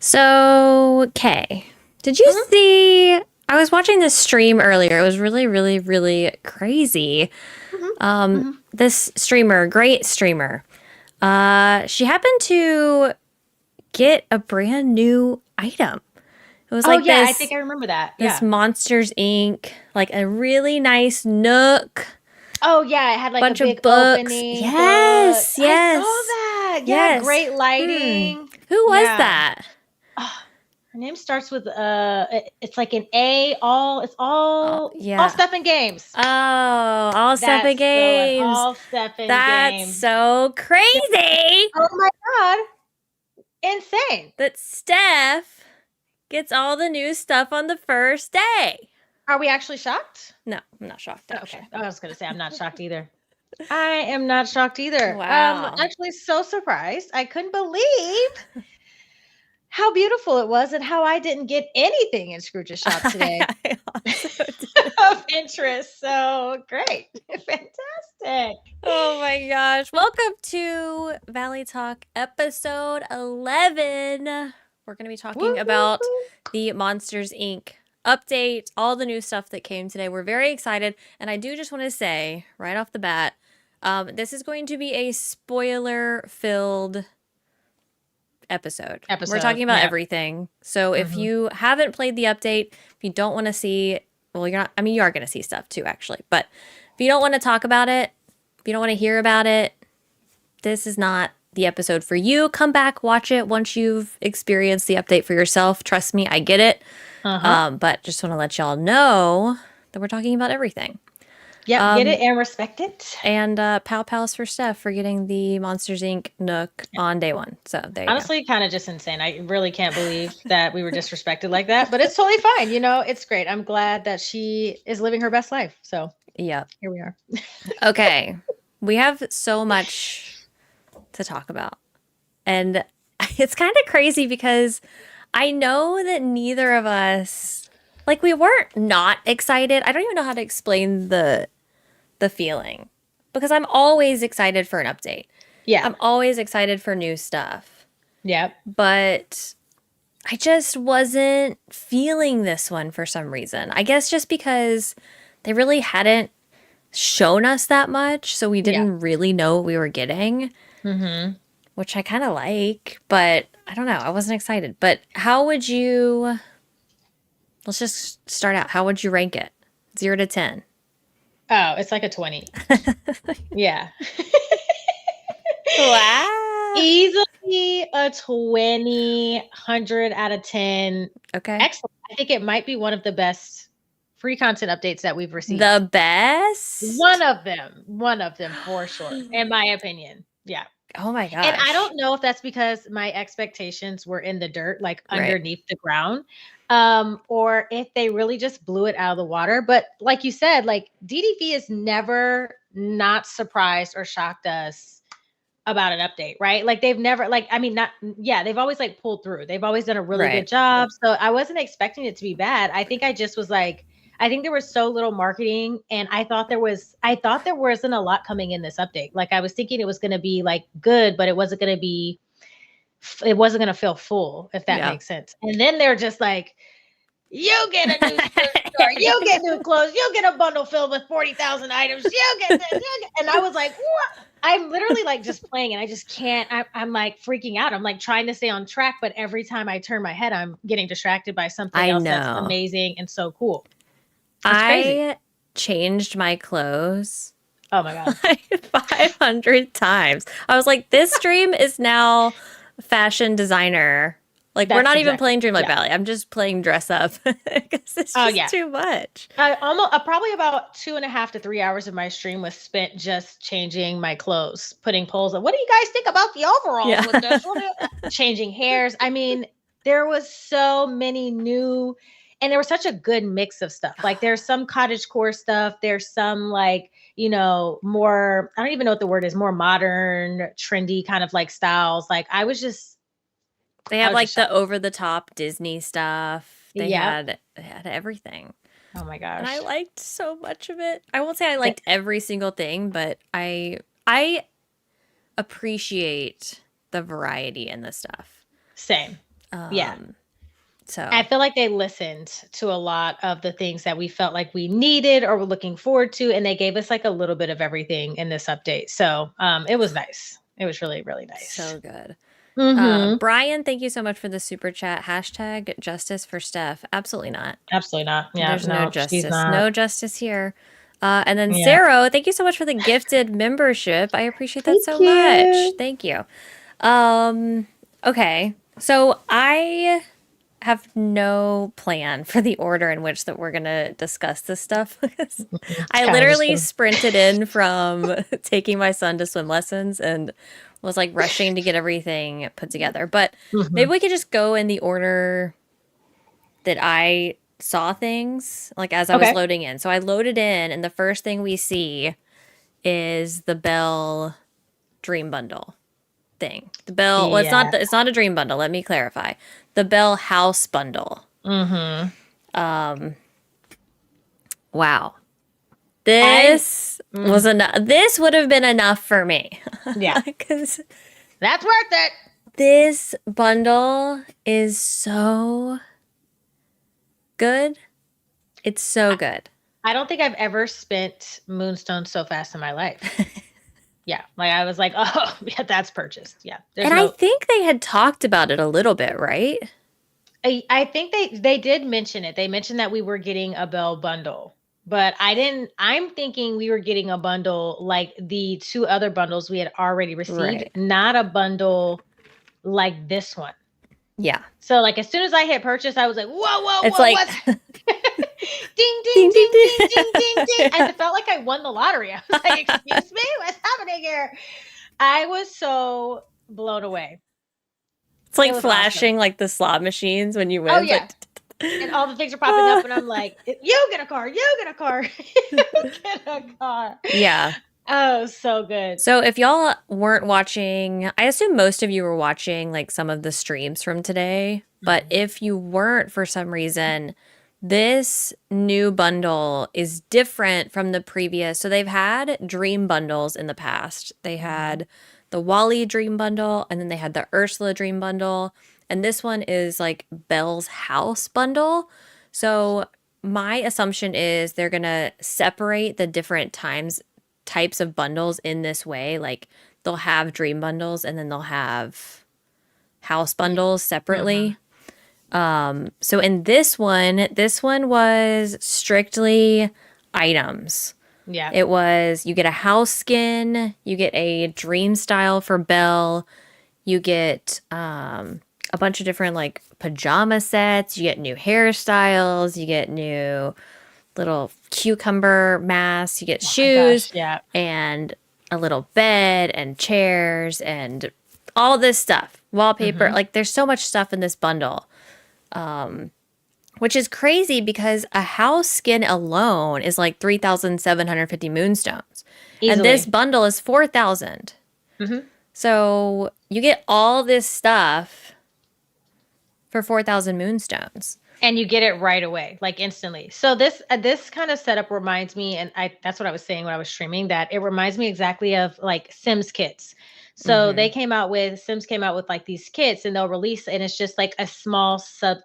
So, Kay, did you see? I was watching this stream earlier. It was really, really, really crazy. Mhm, mhm. This streamer, great streamer, she happened to get a brand new item. It was Oh, like yeah, I this think I remember that, this yeah. Monsters Inc. like a really nice nook, Oh, yeah, it had, like, a bunch of big books. opening book. Yes, I saw yes, that! Yeah, yes. great Hmm. lighting. Who was Yeah. that? Oh, her name starts with, it's like an A, it's Oh, all yeah. stuff and games. Oh, all stuff and That's the one, games. all stuff and That's games. so crazy Oh my god, insane. that Steph gets all the new stuff on the first day. Are we actually shocked? No, I'm not shocked, Oh, actually. okay. I was gonna say I'm not shocked either. I am not shocked either. Wow. Actually so surprised. I couldn't believe how beautiful it was and how I didn't get anything in Scrooge's shop today I also did. of interest. So great. Fantastic. Oh my gosh. Welcome to Valley Talk episode 11. We're going to be talking about Woo-hoo-hoo. the Monsters Inc. update, all the new stuff that came today. We're very excited. And I do just want to say right off the bat, this is going to be a spoiler-filled episode. We're talking about Yeah. everything. So if Mhm. you haven't played the update, if you don't want to see, well, you're not, I mean, you are going to see stuff too, actually. But if you don't want to talk about it, if you don't want to hear about it, this is not the episode for you. Come back, watch it once you've experienced the update for yourself. Trust me, I get it. Uh-huh. But just want to let y'all know that we're talking about everything. Yep, get it and respect it. And pow pows for Steph for getting the Monsters Inc. Nook on day one. So there you Honestly, kind of just insane. I really can't believe that we were disrespected like that, but it's totally fine. It's great. I'm glad that she is living her best life. So go. Yep. here we are. Okay. We have so much to talk about. And it's kind of crazy because I know that neither of us, like, we weren't not excited. I don't even know how to explain the feeling because I'm always excited for an update. Yeah. I'm always excited for new stuff. Yep. But I just wasn't feeling this one for some reason. I guess just because they really hadn't shown us that much, so we didn't really know what we were getting, which I kind of like, but I don't know. I wasn't excited. But how would you, let's just start out. How would you rank it? 0 to 10. Oh, it's like a 20. Yeah. Wow. Easily a 20, 100 out of 10. Okay. Excellent. I think it might be one of the best free content updates that we've received. The best? One of them for sure, in my opinion. Yeah. Oh my gosh. And I don't know if that's because my expectations were in the dirt, like underneath the ground, or if they really just blew it out of the water. But like you said, like DDV has never not surprised or shocked us about an update, right? Like they've never they've always like pulled through. They've always done a really good job. So I wasn't expecting it to be bad. I think I just was like, I think there was so little marketing and I thought there wasn't a lot coming in this update. Like I was thinking it was going to be like good, but it wasn't going to feel full, if that makes sense. And then they're just like, you get a new store, you get new clothes, you get a bundle filled with 40,000 items, you get this, and I was like, what? I'm literally like just playing and I just can't, I'm like freaking out. I'm like trying to stay on track, but every time I turn my head, I'm getting distracted by something else that's amazing and so cool. I changed my clothes. Oh my God. 500 times. I was like, this stream is now fashion designer. Like, we're not even playing Dreamlight Valley. I'm just playing dress up because it's just too much. Probably about 2.5 to 3 hours of my stream was spent just changing my clothes, putting polls on. What do you guys think about the overalls with this? Changing hairs. I mean, there was so many new, and there was such a good mix of stuff. Like there's some cottagecore stuff. There's some like, more, I don't even know what the word is, more modern, trendy kind of like styles. Like they had like the over the top Disney stuff. They had everything. Oh my gosh. And I liked so much of it. I won't say I liked every single thing, but I appreciate the variety in the stuff. Same. Yeah. I So feel like they listened to a lot of the things that we felt like we needed or were looking forward to, and they gave us like a little bit of everything in this update. So it was nice. It was really, really nice. so good. Mm-hmm. Brian, thank you so much for the super chat. Hashtag justice for Steph. Absolutely not. Absolutely not. Yeah, There's no no, she's justice. not. No justice here. And then Yeah. Sarah, thank you so much for the gifted membership. I appreciate that Thank so much. you. Thank you. Okay. So I have no plan for the order in which that we're gonna discuss this stuff. I Kind of just literally sprinted in from taking my son to swim lessons and was like rushing to get everything put together. But maybe we could just go in the order that I saw things, like as I was okay. loading in. So I loaded in, and the first thing we see is the Belle Dream Bundle thing. The Belle, well, Yeah. it's not a Dream Bundle. Let me clarify. The Belle House Bundle. Mm-hmm. Wow. This was enough. This would have been enough for me. Yeah. Because That's worth it. this bundle is so good. It's so good. I don't think I've ever spent Moonstone so fast in my life. Yeah. Like I was like, oh, yeah, that's purchased. Yeah. And I think they had talked about it a little bit, right? I think they did mention it. They mentioned that we were getting a Belle bundle, but I'm thinking we were getting a bundle like the two other bundles we had already received, Right. not a bundle like this one. Yeah. So like as soon as I hit purchase, I was like, whoa, It's whoa, like what's ding, ding, ding, ding, ding, ding, ding. And it felt like I won the lottery. I was like, excuse me, what's happening here? I was so blown away. It's like It was flashing awesome. like the slot machines when you win. Oh It's yeah. like, And all the things are popping up, and I'm like, you get a car, you get a car, you get a car. yeah. Oh, so good. So if y'all weren't watching, I assume most of you were watching like some of the streams from today. But if you weren't for some reason, this new bundle is different from the previous. So they've had dream bundles in the past. They had the Wally dream bundle, and then they had the Ursula dream bundle. And this one is like Belle's house bundle. So my assumption is they're going to separate the different types of bundles in this way. Like they'll have dream bundles and then they'll have house bundles separately. So in this one was strictly items. Yeah. It was, you get a house skin, you get a dream style for Belle, you get a bunch of different like pajama sets, you get new hairstyles, you get new little cucumber masks, you get shoes, Gosh, yeah. and a little bed and chairs and all this stuff. Wallpaper, like there's so much stuff in this bundle. Which is crazy because a house skin alone is like 3,750 moonstones. Easily. And this bundle is 4,000. So you get all this stuff for 4,000 moonstones. And you get it right away, like instantly. So this kind of setup reminds me, and that's what I was saying when I was streaming, that it reminds me exactly of like Sims kits. So Sims came out with like these kits, and they'll release, and it's just like a small set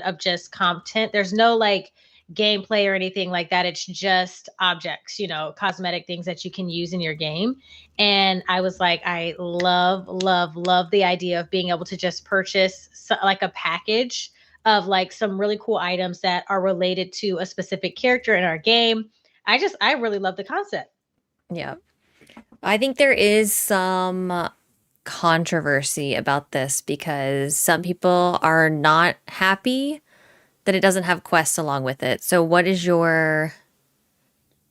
of just content. There's no like gameplay or anything like that. It's just objects, cosmetic things that you can use in your game. And I was like, I love, love, love the idea of being able to just purchase like a package of like some really cool items that are related to a specific character in our game. I really love the concept. Yeah. I think there is some controversy about this because some people are not happy that it doesn't have quests along with it. So what is your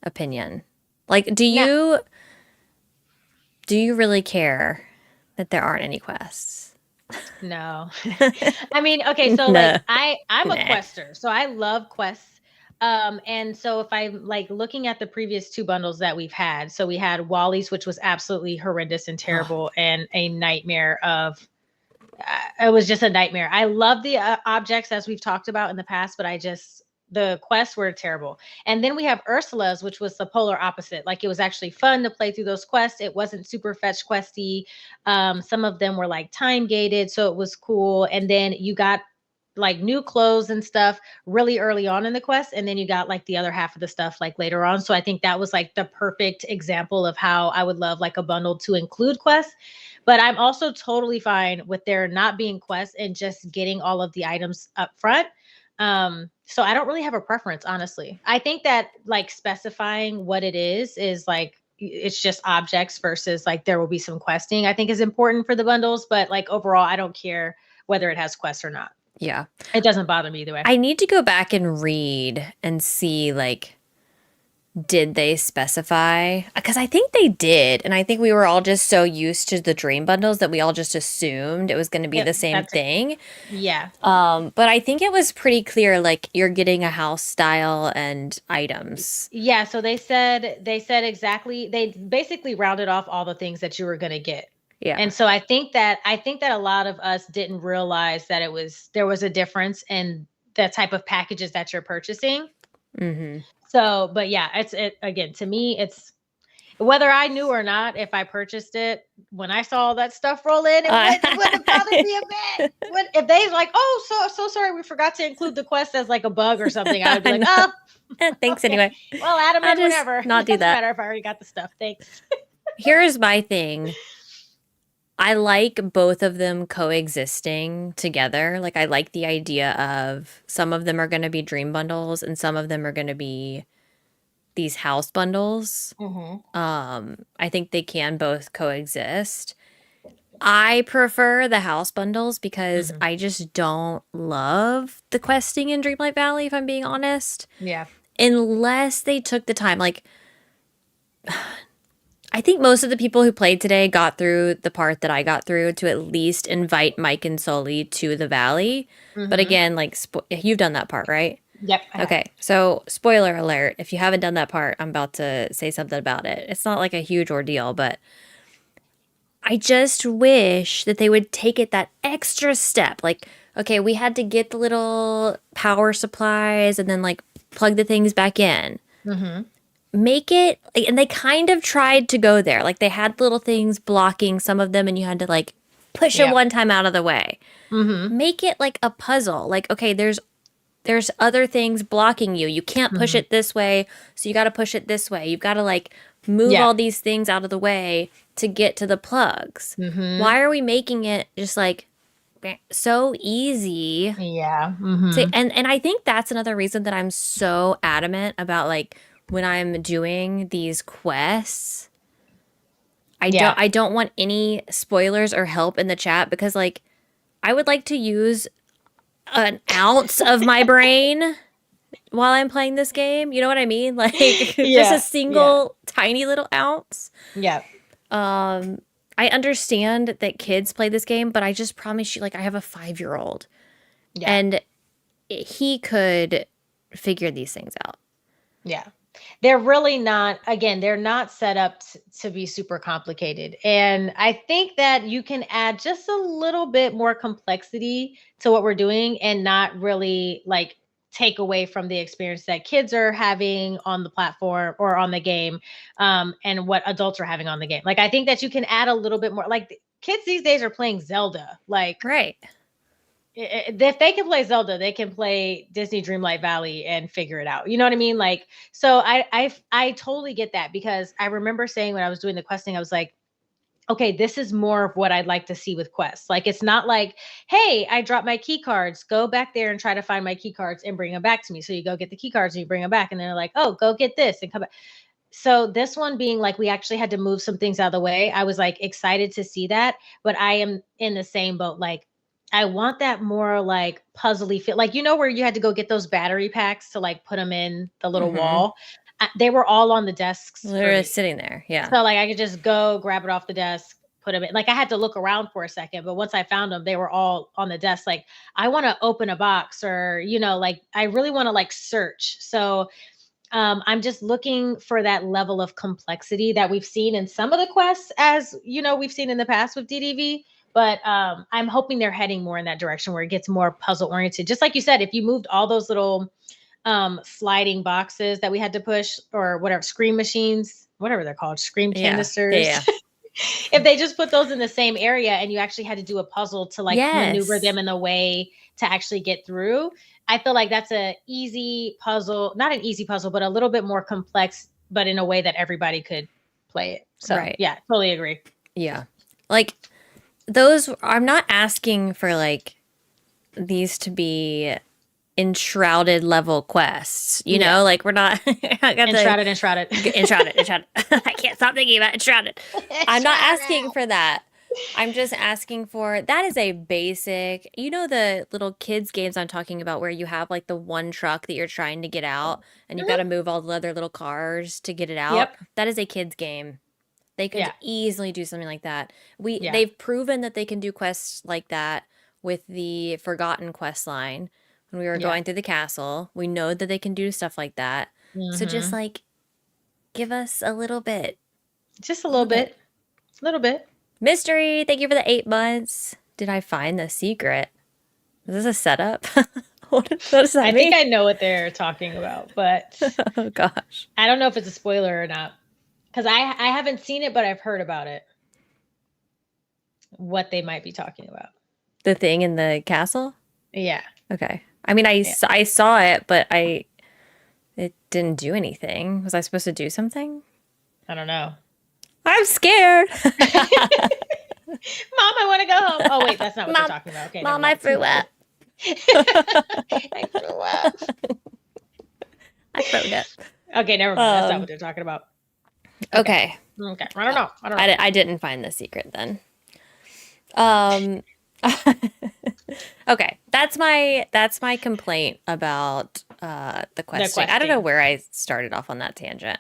opinion? Like, do you really care that there aren't any quests? No. I mean, okay, so like I'm a quester, so I love quests. And so if I'm like looking at the previous two bundles that we've had, so we had Wally's, which was absolutely horrendous and terrible and a nightmare of, it was just a nightmare. I love the objects as we've talked about in the past, but I just the quests were terrible. And then we have Ursula's, which was the polar opposite. Like, it was actually fun to play through those quests. It wasn't super fetch questy. Some of them were like time gated, so it was cool. And then you got like new clothes and stuff really early on in the quest, and then you got like the other half of the stuff like later on. So I think that was like the perfect example of how I would love like a bundle to include quests. But I'm also totally fine with there not being quests and just getting all of the items up front. So I don't really have a preference, honestly. I think that like specifying what it is like, it's just objects versus like there will be some questing, I think is important for the bundles. But like overall, I don't care whether it has quests or not. Yeah. It doesn't bother me either way. I need to go back and read and see, like, did they specify? Because I think they did. And I think we were all just so used to the dream bundles that we all just assumed it was going to be the same thing. Yeah. But I think it was pretty clear, like, you're getting a house style and items. Yeah. So they said exactly, they basically rounded off all the things that you were going to get. Yeah. And so I think that a lot of us didn't realize that there was a difference in the type of packages that you're purchasing. Mm-hmm. So, but yeah, again, to me, it's whether I knew or not, if I purchased it, when I saw all that stuff roll in, it wouldn't bother me a bit. If they like, oh, so sorry, we forgot to include the quest as like a bug or something, I would be like, oh, thanks okay. anyway. Well, add them in whenever. Not do that. Matter if I already got the stuff. Thanks. Here's my thing. I like both of them coexisting together. Like, I like the idea of some of them are going to be dream bundles and some of them are going to be these house bundles. Mm-hmm. I think they can both coexist. I prefer the house bundles because I just don't love the questing in Dreamlight Valley, if I'm being honest. Yeah. Unless they took the time. Like, I think most of the people who played today got through the part that I got through to at least invite Mike and Sulley to the valley. Mm-hmm. But again, like, you've done that part, right? Yep. Okay. So, spoiler alert. If you haven't done that part, I'm about to say something about it. It's not like a huge ordeal, but I just wish that they would take it that extra step. Like, okay, we had to get the little power supplies and then like plug the things back in. Mm-hmm. Make it, and they kind of tried to go there. Like, they had little things blocking some of them and you had to like push it one time out of the way. Mm-hmm. Make it like a puzzle. Like, okay, there's other things blocking you. You can't push it this way, so you got to push it this way. You've got to like move all these things out of the way to get to the plugs. Mm-hmm. Why are we making it just like so easy? Yeah. Mm-hmm. And I think that's another reason that I'm so adamant about, like, when I'm doing these quests, I don't want any spoilers or help in the chat, because like I would like to use an ounce of my brain while I'm playing this game. You know what I mean? Like, just a single tiny little ounce. Yeah. I understand that kids play this game, but I just promise you, like, I have a 5-year-old and he could figure these things out. Yeah. They're really not, again, they're not set up to be super complicated. And I think that you can add just a little bit more complexity to what we're doing and not really like take away from the experience that kids are having on the platform or on the game, and what adults are having on the game. Like, I think that you can add a little bit more. Like, kids these days are playing Zelda. Like, right. If they can play Zelda, they can play Disney Dreamlight Valley and figure it out. You know what I mean? Like, so I totally get that, because I remember saying when I was doing the questing, I was like, okay, this is more of what I'd like to see with quests. Like, it's not like, hey, I dropped my key cards, go back there and try to find my key cards and bring them back to me. So you go get the key cards and you bring them back, and then they're like, oh, go get this and come back. So this one being like, we actually had to move some things out of the way. I was like excited to see that, but I am in the same boat. Like, I want that more like puzzly feel, like, you know, where you had to go get those battery packs to like put them in the little wall. They were all on the desks. They're sitting there. Yeah. So like I could just go grab it off the desk, put them in. Like, I had to look around for a second, but once I found them, they were all on the desk. Like, I want to open a box, or, you know, like I really want to like search. So I'm just looking for that level of complexity that we've seen in some of the quests, as you know, we've seen in the past with DDV. But I'm hoping they're heading more in that direction where it gets more puzzle oriented. Just like you said, if you moved all those little sliding boxes that we had to push, or whatever, scream machines, whatever they're called, scream canisters. Yeah. If they just put those in the same area and you actually had to do a puzzle to like maneuver them in a way to actually get through, I feel like that's a easy puzzle, not an easy puzzle, but a little bit more complex, but in a way that everybody could play it. So yeah, totally agree. Yeah. Like those, I'm not asking for like these to be enshrouded level quests, you know, like we're not enshrouded. I can't stop thinking about enshrouded. I'm not asking for that. I'm just asking for, that is a basic, you know, the little kids games I'm talking about where you have like the one truck that you're trying to get out and you've got to move all the other little cars to get it out. That is a kids game. They could easily do something like that. They've proven that they can do quests like that with the Forgotten quest line. When we were going through the castle, we know that they can do stuff like that. So just like, give us a little bit. Just a little bit. A little bit. Mystery, thank you for the 8 months. Did I find the secret? Is this a setup? What does that mean? I think I know what they're talking about, but oh gosh. I don't know if it's a spoiler or not. Because I haven't seen it, but I've heard about it. What they might be talking about. The thing in the castle? Yeah. Okay. I mean, I saw it, but it didn't do anything. Was I supposed to do something? I don't know. I'm scared. Mom, I want to go home. Oh, wait, that's not what they're talking about. Okay, Mom, I threw up. I threw up. I threw up. Okay, never mind. That's not what they're talking about. Okay. Okay. I don't know. I didn't find the secret then. Okay, that's my complaint about the questing. I don't know where I started off on that tangent.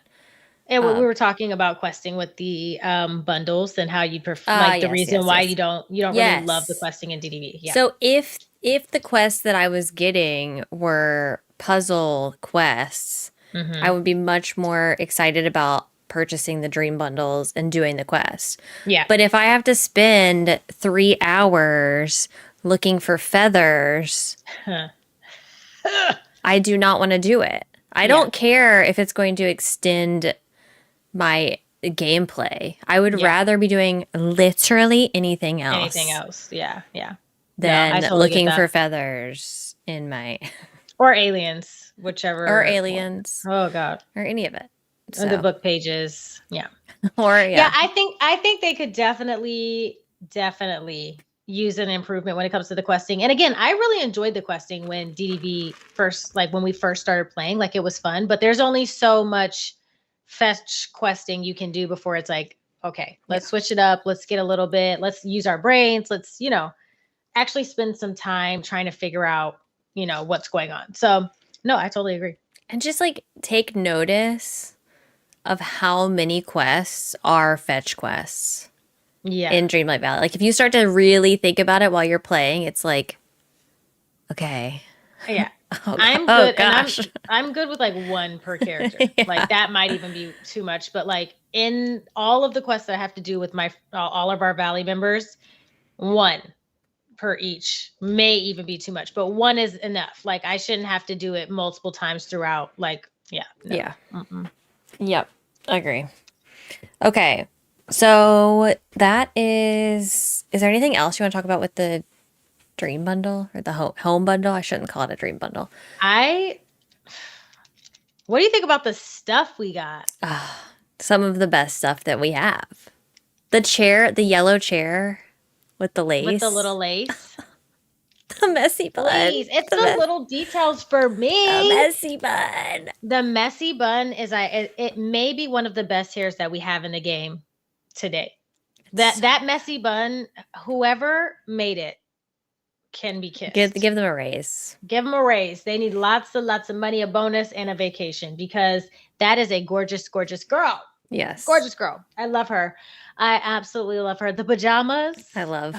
And we were talking about questing with the bundles and how you prefer, like the reason why you don't really love the questing in DDV. Yeah. So if the quests that I was getting were puzzle quests, I would be much more excited about purchasing the dream bundles and doing the quest. Yeah. But if I have to spend 3 hours looking for feathers, I do not want to do it. I don't care if it's going to extend my gameplay. I would rather be doing literally anything else. Anything else. Yeah. Yeah. Than looking for feathers in my or aliens, whichever. Or aliens. Oh God. Or any of it. So. The book pages. Yeah. Or I think they could definitely use an improvement when it comes to the questing. And again, I really enjoyed the questing when DDV first, like when we first started playing, like it was fun, but there's only so much fetch questing you can do before it's like, okay, let's switch it up. Let's get a little bit, let's use our brains. Let's, actually spend some time trying to figure out, what's going on. So no, I totally agree. And just like take notice of how many quests are fetch quests in Dreamlight Valley. Like if you start to really think about it while you're playing, it's like, okay. Yeah. I'm good. And I'm good with like 1 per character. Like that might even be too much, but like in all of the quests that I have to do with all of our Valley members, 1 per each may even be too much, but 1 is enough. Like I shouldn't have to do it multiple times throughout. Like, yeah. No. Yeah. Yep. Agree. Okay. So that is there anything else you want to talk about with the dream bundle or the home bundle? I shouldn't call it a dream bundle. What do you think about the stuff we got? Some of the best stuff that we have. The chair, the yellow chair with the lace. With the little lace. The messy bun. Please, it's the little details for me. The messy bun. The messy bun is it may be one of the best hairs that we have in the game today. That messy bun, whoever made it can be kissed. Give them a raise. Give them a raise. They need lots of money, a bonus, and a vacation because that is a gorgeous, gorgeous girl. Yes. Gorgeous girl. I love her. I absolutely love her. The pajamas. I love.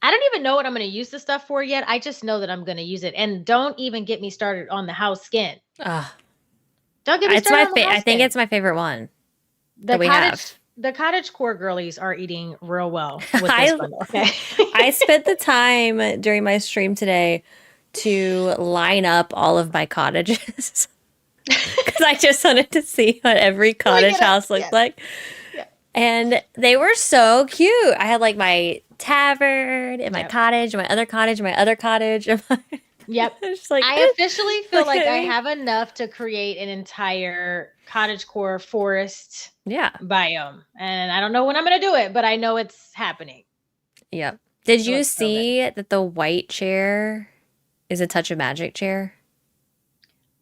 I don't even know what I'm going to use this stuff for yet. I just know that I'm going to use it. And don't even get me started on the house skin. Don't get me started on the house skin. I think it's my favorite one The cottage core girlies are eating real well with this bundle. Okay. I spent the time during my stream today to line up all of my cottages because I just wanted to see what every cottage house looked like. Yeah. And they were so cute. I had like my tavern and my cottage and my other cottage and my other cottage. Yep. Like, I officially feel like I have enough to create an entire cottagecore forest biome. And I don't know when I'm going to do it, but I know it's happening. Yep. Did you see that the white chair is a touch of magic chair?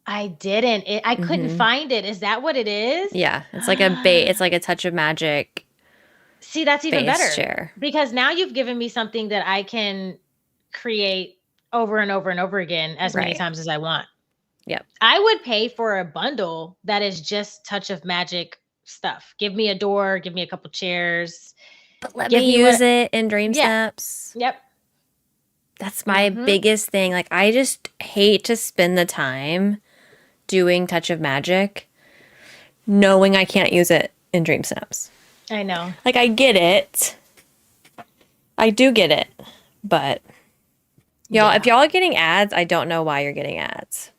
I didn't. I couldn't find it. Is that what it is? Yeah. It's like it's like a touch of magic. See, that's even better. Chair. Because now you've given me something that I can create over and over and over again as many times as I want. Yep. I would pay for a bundle that is just touch of magic stuff. Give me a door, give me a couple chairs. But let me use it in Dream Snaps. Yep. That's my biggest thing. Like, I just hate to spend the time doing touch of magic knowing I can't use it in Dream Snaps. I know. Like, I get it. I do get it. But y'all, if y'all are getting ads, I don't know why you're getting ads.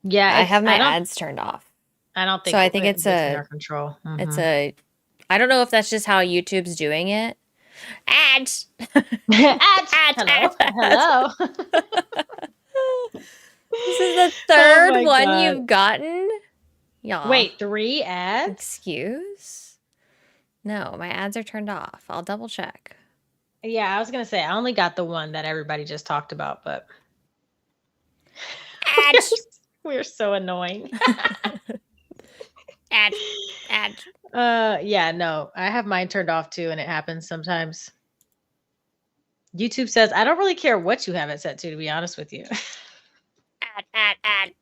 Yeah, I have my ads turned off. I don't think so. I think it's in our control. It's a. I don't know if that's just how YouTube's doing it. Ads. Ads. Hello. This is the third one you've gotten. Y'all. Wait, 3 ads? Excuse? No, my ads are turned off. I'll double check. Yeah, I was going to say, I only got the one that everybody just talked about, but ads. We're so annoying. Ads. Yeah, no, I have mine turned off too, and it happens sometimes. YouTube says, I don't really care what you have it set to be honest with you. Ad.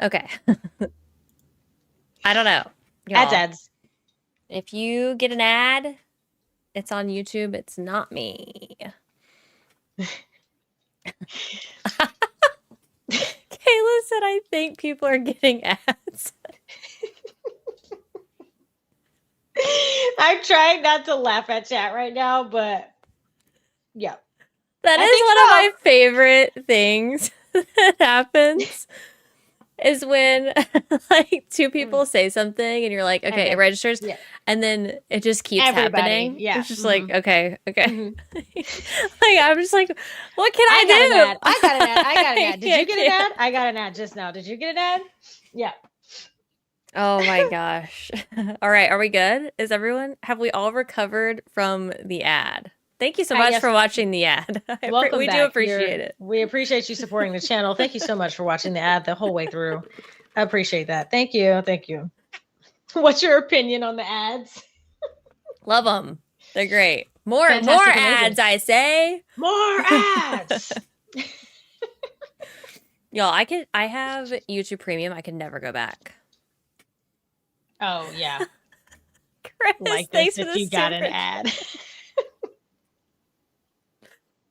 Okay. I don't know. Y'all, ads. If you get an ad, it's on YouTube. It's not me. Kayla said, I think people are getting ads. I'm trying not to laugh at chat right now, but yeah. That is one of my favorite things that happens is when like 2 people say something and you're like, okay, it registers. Yeah. And then it just keeps happening. Yeah. It's just like, okay. Like, I'm just like, what can I do? I got an ad. Did you get an ad? I got an ad just now. Did you get an ad? Yeah. Oh my gosh. All right. Are we good? Have we all recovered from the ad? Thank you so much for watching the ad. Welcome we back. do appreciate it. We appreciate you supporting the channel. Thank you so much for watching the ad the whole way through. I appreciate that. Thank you. What's your opinion on the ads? Love them. They're great. More ads, I say. More ads. Y'all, I have YouTube Premium. I can never go back. Oh, yeah. Chris, like this if you got an ad.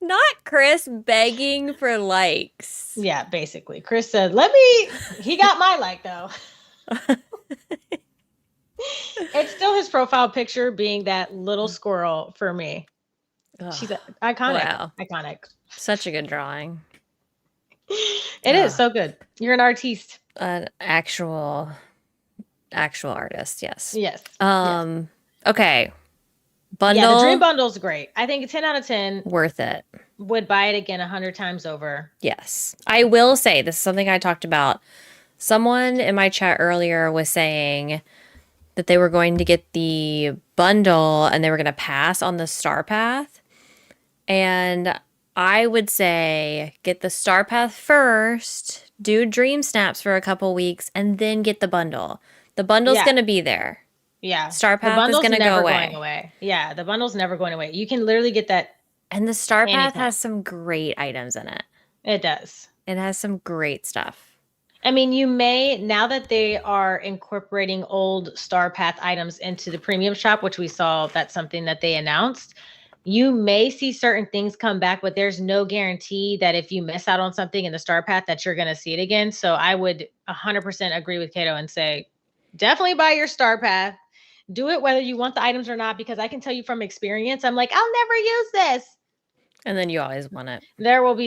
Not Chris begging for likes. Yeah, basically. Chris said, he got my like though. It's still his profile picture being that little squirrel for me. She's iconic. Wow. Iconic. Such a good drawing. It is so good. You're an artiste. An actual artist, yes. Yes. Okay. Bundle. Yeah, the Dream Bundle's great. I think 10 out of 10. Worth it. Would buy it again 100 times over. Yes. I will say, this is something I talked about. Someone in my chat earlier was saying that they were going to get the bundle and they were going to pass on the Star Path. And I would say get the Star Path first, do Dream Snaps for a couple weeks, and then get the bundle. The bundle's going to be there. Yeah. Star Path is going to go away. Yeah, the bundle's never going away. You can literally get that. And the Star Path has some great items in it. It does. It has some great stuff. I mean, you may, now that they are incorporating old Star Path items into the premium shop, which we saw, that's something that they announced, you may see certain things come back, but there's no guarantee that if you miss out on something in the Star Path that you're going to see it again. So I would 100% agree with Kato and say, definitely buy your Star Path. Do it whether you want the items or not, because I can tell you from experience, I'm like, I'll never use this. And then you always want it. There will be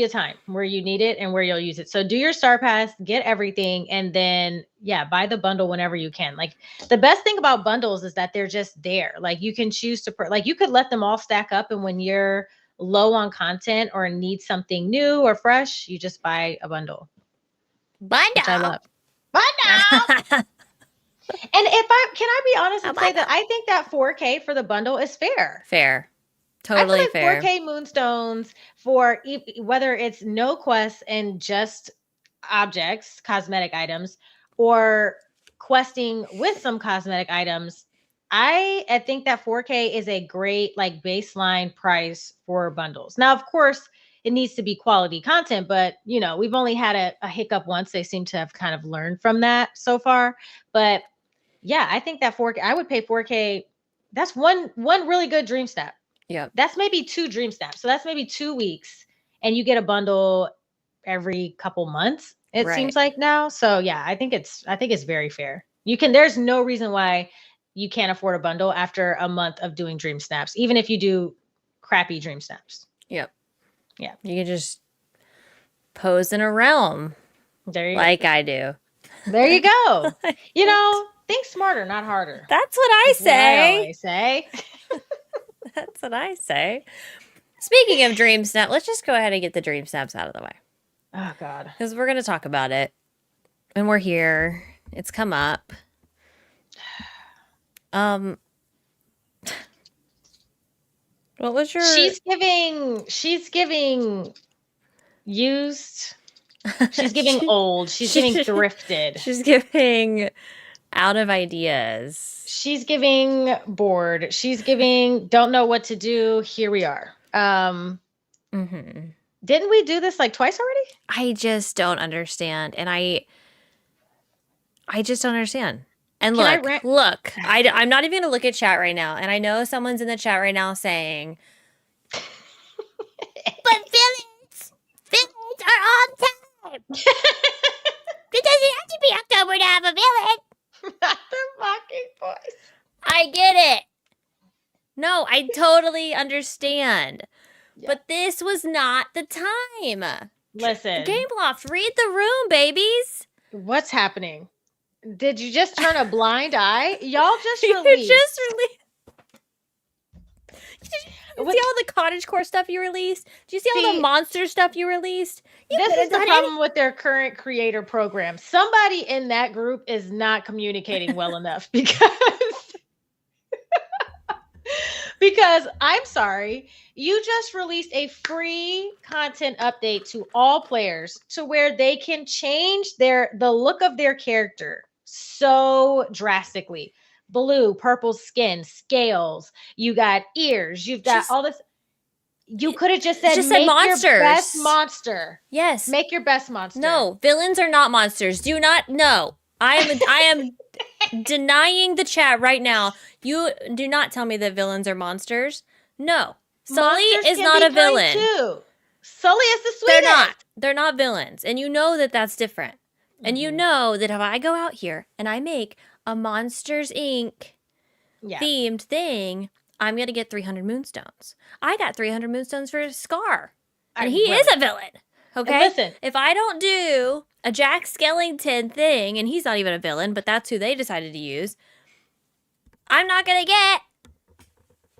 a time where you need it and where you'll use it. So do your Star Pass, get everything, and then buy the bundle whenever you can. Like the best thing about bundles is that they're just there. Like you can choose to like you could let them all stack up, and when you're low on content or need something new or fresh, you just buy a bundle. Bundle. Which I love. Bundle. And can I be honest and say that I think that 4K for the bundle is fair. Fair. Totally I feel fair. 4K Moonstones for whether it's no quests and just objects, cosmetic items, or questing with some cosmetic items. I think that 4K is a great like baseline price for bundles. Now, of course, it needs to be quality content, but we've only had a hiccup once. They seem to have kind of learned from that so far. But yeah, I think that 4K, I would pay 4K. That's one really good dream snap. Yeah. That's maybe 2 dream snaps. So that's maybe 2 weeks, and you get a bundle every couple months. It seems like now. So yeah, I think it's very fair. There's no reason why you can't afford a bundle after a month of doing dream snaps, even if you do crappy dream snaps. Yep. Yeah. You can just pose in a realm. There you go. I do. There you go. Think smarter, not harder. That's what I say. I always say. That's what I say. Speaking of dream snap, let's just go ahead and get the dream snaps out of the way. Oh God. Because we're going to talk about it. And we're here. It's come up. What was your... She's giving used. She's giving old. She's giving thrifted. She's giving out of ideas. She's giving bored. She's giving don't know what to do. Here we are. Didn't we do this like twice already? I just don't understand. And I just don't understand. And look, I'm not even going to look at chat right now. And I know someone's in the chat right now saying, but villains are on time. It doesn't have to be October to have a villain. Not the mocking voice. I get it. No, I totally understand. Yeah. But this was not the time. Listen. Gameloft, read the room, babies. What's happening? Did you just turn a blind eye? Y'all just released. You see all the cottagecore stuff you released? Do you see all the monster stuff you released? This is the problem with their current creator program. Somebody in that group is not communicating well enough because I'm sorry, you just released a free content update to all players to where they can change the look of their character so drastically. Blue, purple skin, scales, you got ears, you've got all this. You could have just said monsters. Your best monster. Yes. Make your best monster. No, villains are not monsters. Do not. No. I am denying the chat right now. You do not tell me that villains are monsters. No. Sulley is not a villain. Too. Sulley is the sweetest. They're not villains. And you know that that's different. Mm-hmm. And you know that if I go out here and I make a Monsters, Inc. themed thing, I'm going to get 300 moonstones. I got 300 moonstones for Scar. And he is a villain. Okay? Listen. If I don't do a Jack Skellington thing, and he's not even a villain, but that's who they decided to use, I'm not going to get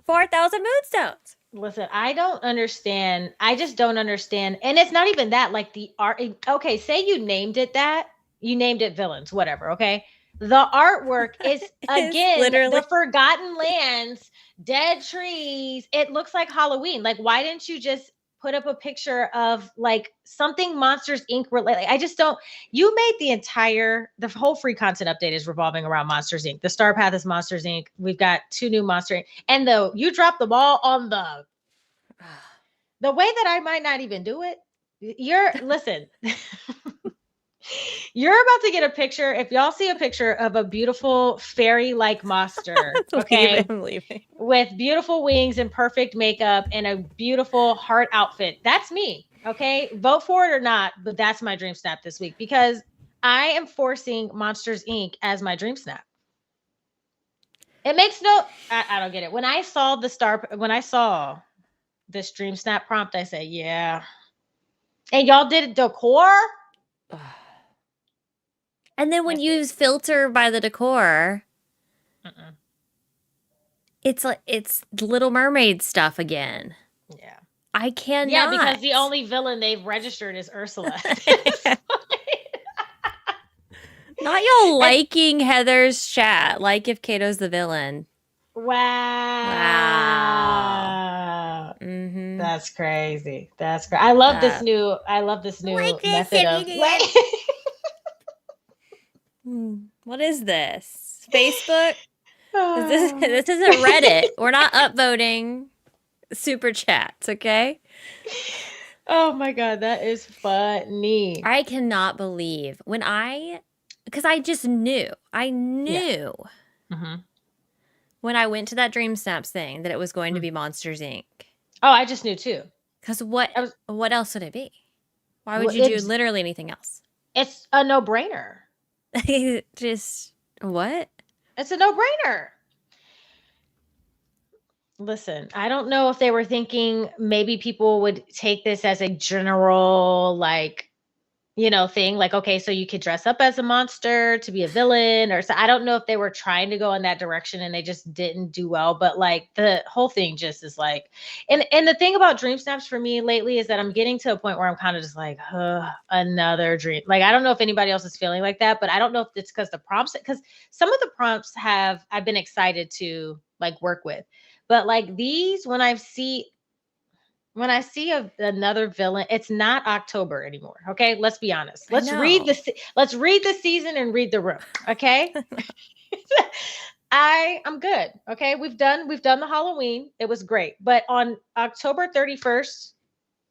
4,000 moonstones. Listen, I don't understand. I just don't understand. And it's not even that, like the art. Okay, say you named it that. You named it villains, whatever, okay? The artwork is, again, literally the Forgotten Lands, dead trees. It looks like Halloween. Like, why didn't you just put up a picture of, like, something Monsters, Inc. related? I just don't. You made the whole free content update is revolving around Monsters, Inc. The Star Path is Monsters, Inc. We've got 2 new Monster Inc. And you dropped the ball on the way that I might not even do it. Listen. You're about to get a picture. If y'all see a picture of a beautiful fairy-like monster, okay, with beautiful wings and perfect makeup and a beautiful heart outfit, that's me, okay? Vote for it or not, but that's my dream snap this week because I am forcing Monsters, Inc. as my dream snap. It makes I don't get it. When I saw this Dream Snap prompt, I say, yeah. And y'all did decor? And then when you filter by the decor, it's like it's Little Mermaid stuff again. Yeah. I cannot. Yeah, because the only villain they've registered is Ursula. Not y'all liking Heather's chat, like if Kato's the villain. Wow. Mm-hmm. That's crazy. That's great. I love this new method of What is this? Facebook? This isn't Reddit. We're not upvoting super chats, okay? Oh my God, that is funny. I cannot believe because I just knew. I knew when I went to that Dream Snaps thing that it was going to be Monsters, Inc. Oh, I just knew too. Because what else would it be? Why would you do literally anything else? It's a no-brainer. Just what? It's a no-brainer. Listen, I don't know if they were thinking maybe people would take this as a general, like, thing. Like, okay, so you could dress up as a monster to be a villain, or so. I don't know if they were trying to go in that direction and they just didn't do well. But like the whole thing just is like, and the thing about Dream Snaps for me lately is that I'm getting to a point where I'm kind of just like, another dream. Like, I don't know if anybody else is feeling like that, but I don't know if it's because because some of the prompts I've been excited to like work with. But like these, when I see another villain, it's not October anymore. Okay, let's be honest. Let's read the season and read the room. Okay, I'm good. Okay, we've done the Halloween. It was great, but on October 31st,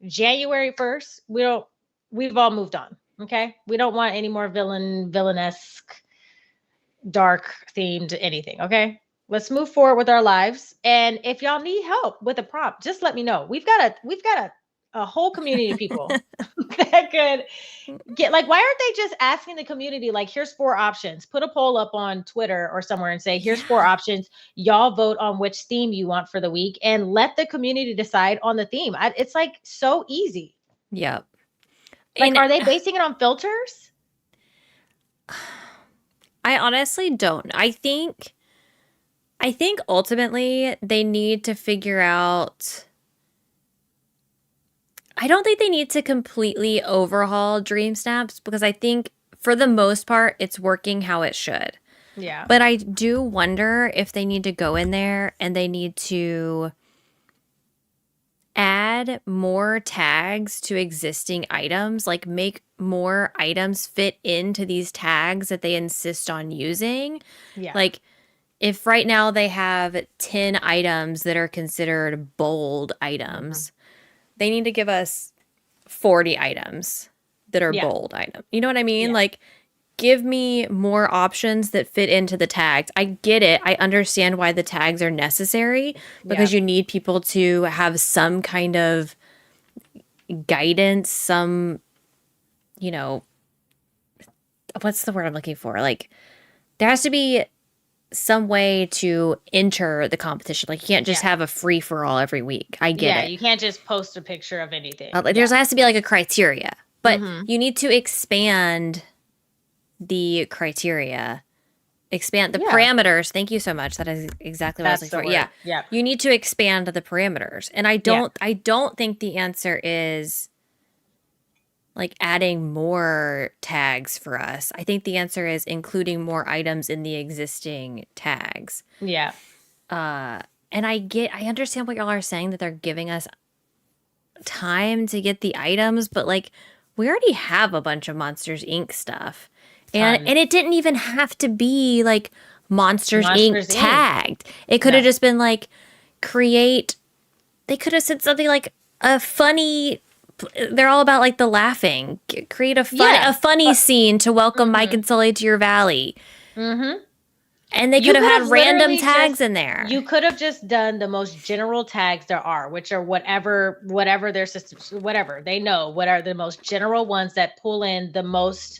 January 1st, we've all moved on. Okay, we don't want any more villainesque, dark themed anything. Okay. Let's move forward with our lives. And if y'all need help with a prompt, just let me know. We've got a whole community of people that could get, like, why aren't they just asking the community, like, here's 4 options, put a poll up on Twitter or somewhere and say, here's 4 options. Y'all vote on which theme you want for the week and let the community decide on the theme. It's like so easy. Yep. Like, are they basing it on filters? I honestly don't. I think ultimately they need to figure out. I don't think they need to completely overhaul Dream Snaps because I think for the most part it's working how it should. Yeah. But I do wonder if they need to go in there and they need to add more tags to existing items, like make more items fit into these tags that they insist on using. Yeah. Like, if right now they have 10 items that are considered bold items, they need to give us 40 items that are bold items. You know what I mean? Yeah. Like, give me more options that fit into the tags. I get it. I understand why the tags are necessary because you need people to have some kind of guidance, some, what's the word I'm looking for? Like, there has to be some way to enter the competition. Like, you can't just have a free for all every week. I get it. Yeah, you can't just post a picture of anything. There has to be like a criteria, but you need to expand the criteria, expand the parameters. Thank you so much. That is exactly what I was looking for. Yeah. You need to expand the parameters. And I don't think the answer is like adding more tags for us. I think the answer is including more items in the existing tags. Yeah. And I understand what y'all are saying, that they're giving us time to get the items, but like we already have a bunch of Monsters Inc. stuff. And it didn't even have to be like Monsters Inc. tagged. It could have just been like they could have said something like a funny, they're all about like the laughing. Create a funny scene to welcome Mike and Sulley to your valley. Mm-hmm. And they could have had random tags in there. You could have just done the most general tags there are, which are whatever their systems, whatever they know, what are the most general ones that pull in the most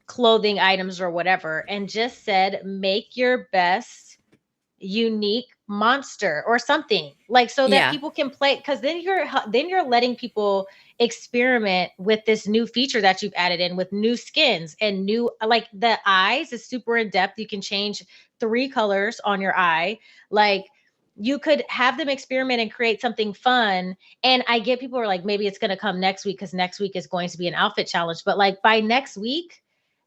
clothing items or whatever, and just said, make your best unique monster or something, like, so that Yeah. people can play, because then you're letting people experiment with this new feature that you've added in, with new skins and new, like, the eyes is super in depth. You can change 3 colors on your eye. Like, you could have them experiment and create something fun. And I get people are like, maybe it's going to come next week because next week is going to be an outfit challenge. But like by next week,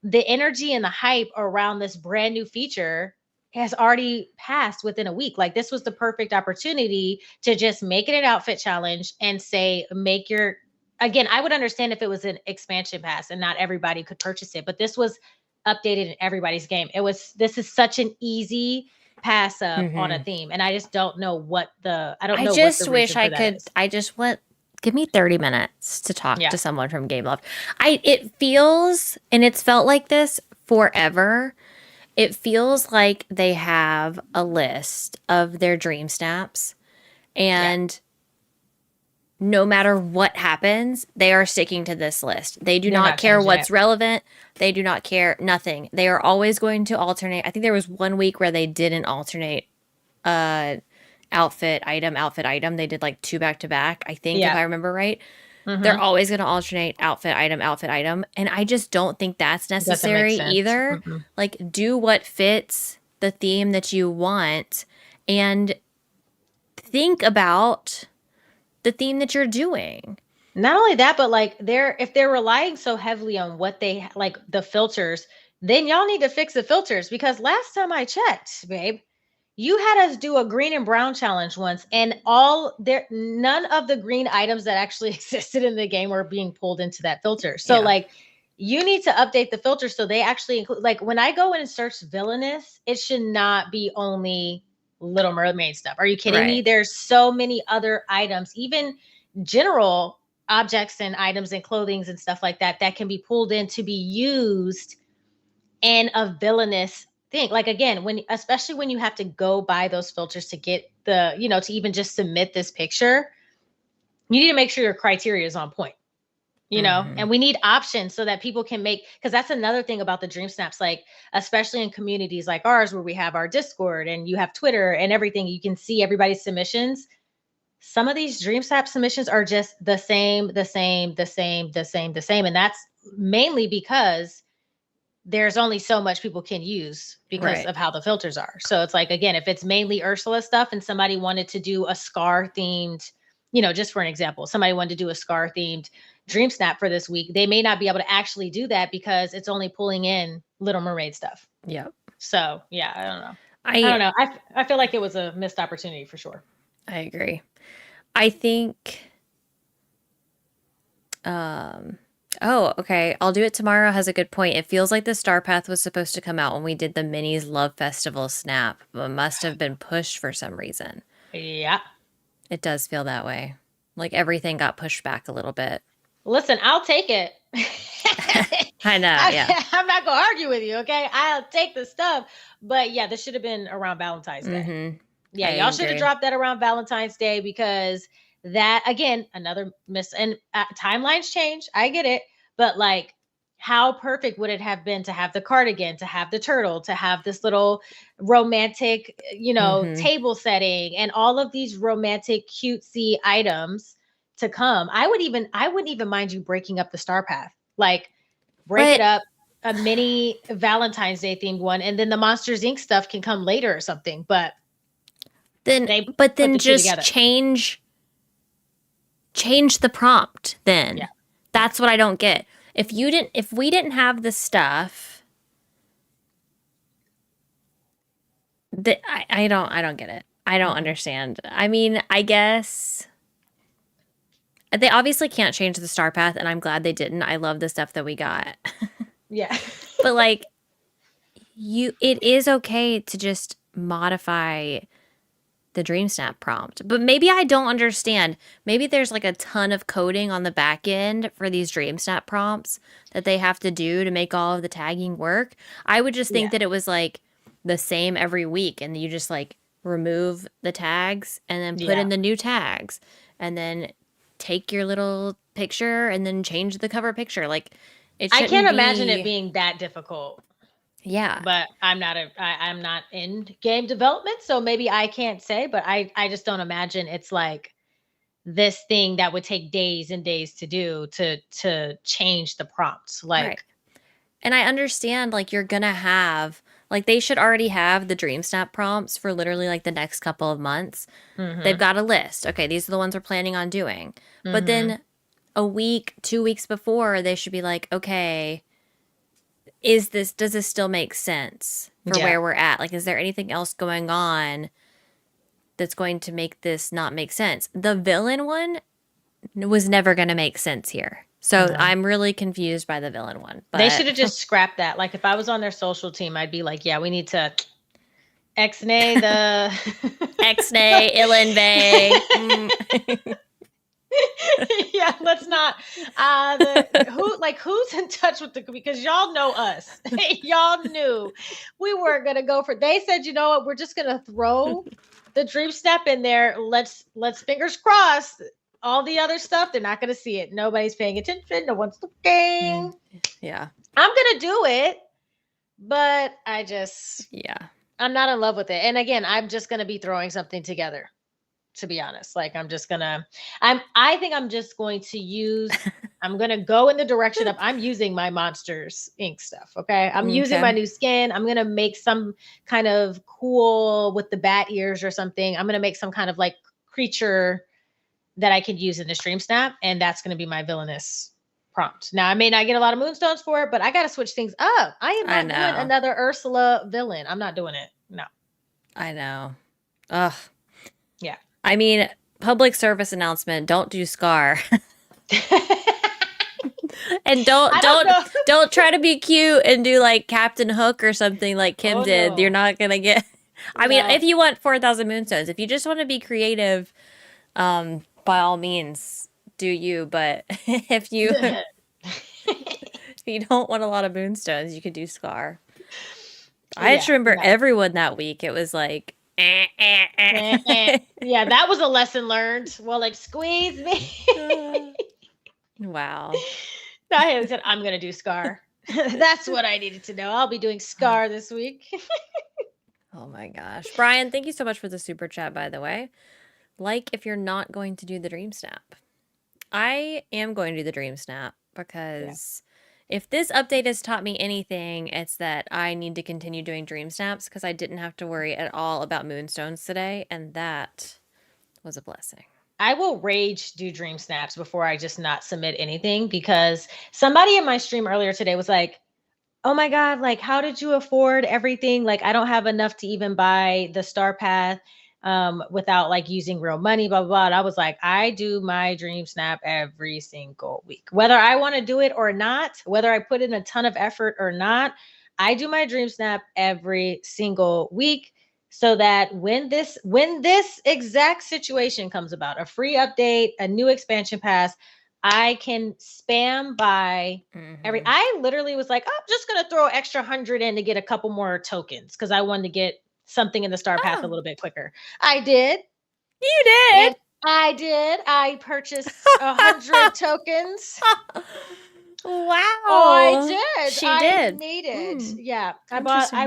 the energy and the hype around this brand new feature has already passed within a week. Like, this was the perfect opportunity to just make it an outfit challenge and say, make your, again, I would understand if it was an expansion pass and not everybody could purchase it, but this was updated in everybody's game. This is such an easy pass up on a Mm-hmm. theme. And I just don't know I don't I know what the just wish reason I for that could. is. I just want. Give me 30 minutes to talk Yeah. to someone from Game Loft. It feels, and it's felt like this forever. It feels like they have a list of their dream snaps, Yeah. and no matter what happens, they are sticking to this list. They do They're not not care changing it. what's relevant. They do not care nothing. They are always going to alternate. I think there was one week where they didn't alternate outfit item. They did like 2 back to back, I think, if Yeah. I remember right. They're Mm-hmm. always going to alternate outfit item. And I just don't think that's Doesn't make necessary sense. either. Mm-mm. Like, do what fits the theme that you want and think about the theme that you're doing. Not only that, but like if they're relying so heavily on what they like the filters, then y'all need to fix the filters, because last time I checked, babe, you had us do a green and brown challenge once, and none of the green items that actually existed in the game were being pulled into that filter. So Yeah. like, you need to update the filter so they actually include, like, when I go in and search villainous, it should not be only Little Mermaid stuff. Are you kidding me? Right. There's so many other items, even general objects and items and clothings and stuff like that, that can be pulled in to be used in a villainous thing. Like, again, especially when you have to go buy those filters to get to even just submit this picture, you need to make sure your criteria is on point. Mm-hmm. And we need options so that people can make, because that's another thing about the dream snaps, like, especially in communities like ours where we have our Discord and you have Twitter and everything, you can see everybody's submissions. Some of these dream snap submissions are just the same. And that's mainly because there's only so much people can use because Right. of how the filters are. So it's like, again, if it's mainly Ursula stuff and somebody wanted to do a Scar themed, just for an example, somebody wanted to do a Scar themed dream snap for this week, they may not be able to actually do that because it's only pulling in Little Mermaid stuff. Yep. So yeah, I don't know. I don't know. I feel like it was a missed opportunity for sure. I agree. I think oh, okay. I'll do it tomorrow has a good point. It feels like the Star Path was supposed to come out when we did the Minis Love Festival snap, but must have been pushed for some reason. Yeah. It does feel that way. Like everything got pushed back a little bit. Listen, I'll take it. I know, yeah. I'm not gonna argue with you, okay? I'll take the stuff. But yeah, this should have been around Valentine's Day. Mm-hmm. Yeah, I y'all should have agree. dropped that around Valentine's Day, because that, again, another miss. And timelines change. I get it. But like, how perfect would it have been to have the cardigan, to have the turtle, to have this little romantic, Mm-hmm. table setting, and all of these romantic, cutesy items to come. I wouldn't even mind you breaking up the Star Path. Like, break it But up, a mini Valentine's Day themed one, and then the Monsters Inc. stuff can come later or something. But then they but put then the two just together. change the prompt then. Yeah. That's what I don't get. If we didn't have the stuff, that I don't get it. I don't understand. I mean, I guess they obviously can't change the Star Path, and I'm glad they didn't. I love the stuff that we got. Yeah. But like, it is okay to just modify the Dream Snap prompt. But maybe I don't understand. Maybe there's like a ton of coding on the back end for these Dream Snap prompts that they have to do to make all of the tagging work. I would just think Yeah. that it was like the same every week, and you just like remove the tags and then put Yeah. in the new tags, and then take your little picture and then change the cover picture. Like, it I shouldn't can't imagine it be. being that difficult. Yeah. But I'm not in game development, so maybe I can't say, but I just don't imagine it's like this thing that would take days and days to do to change the prompts. Right. Like, And I understand like you're gonna have like they should already have the Dream Snap prompts for literally like the next couple of months. They've mhm, got a list. Okay, these are the ones we're planning on doing. But mhm, then a week, 2 weeks before, they should be like, okay, does this still make sense for yeah, where we're at? Like, is there anything else going on that's going to make this not make sense? The villain one was never going to make sense here. So no. I'm really confused by the villain one. They should But have just scrapped that. Like, if I was on their social team, I'd be like, yeah, we need to X-nay the Exnay, Ilinve. yeah, let's not who's in touch with the, because y'all know us. Y'all knew we weren't gonna go for, they said, you know what, we're just gonna throw the dream step in there. Let's fingers crossed. All the other stuff, they're not gonna see it. Nobody's paying attention, no one's looking. Yeah. I'm gonna do it, but Yeah. I'm not in love with it. And again, I'm just gonna be throwing something together, to be honest. Like, I think I'm just going to use, I'm going to go in the direction of, I'm using my Monsters Inc. stuff. Okay. I'm using Okay. my new skin. I'm going to make some kind of cool with the bat ears or something. I'm going to make some kind of like creature that I could use in the stream snap. And that's going to be my villainous prompt. Now, I may not get a lot of moonstones for it, but I got to switch things up. I am I not doing know. another Ursula villain. I'm not doing it. No. I know. Ugh. Yeah. I mean, public service announcement, don't do Scar. And don't try to be cute and do like Captain Hook or something like Kim Oh did. You're no. not gonna get. I mean, No. if you want 4,000 moonstones, if you just want to be creative, by all means, do you. But if you don't want a lot of moonstones, you could do Scar. I just Yeah, remember no. everyone that week. It was like, Yeah, that was a lesson learned. Well, like, squeeze me. wow. I said, I'm gonna do Scar. That's what I needed to know. I'll be doing Scar this week. Oh my gosh. Brian, thank you so much for the super chat, by the way. Like if you're not going to do the Dream Snap. I am going to do the Dream Snap because if this update has taught me anything, it's that I need to continue doing Dream Snaps because I didn't have to worry at all about moonstones today, and that was a blessing. I will rage do dream snaps before I just not submit anything, because somebody in my stream earlier today was like, oh my God, like, how did you afford everything? Like, I don't have enough to even buy the Star Path without like using real money, blah, blah, blah. And I was like, I do my dream snap every single week, whether I want to do it or not, whether I put in a ton of effort or not. I do my dream snap every single week, so that when this exact situation comes about, a free update, a new expansion pass, I can spam by Mm-hmm. I literally was like, oh, I'm just gonna throw extra 100 in to get a couple more tokens because I wanted to get something in the star path a Oh, little bit quicker. I did. you did. And I did. I purchased 100 tokens. Oh, I Wow. did. She I did. needed. Mm, Yeah. interesting.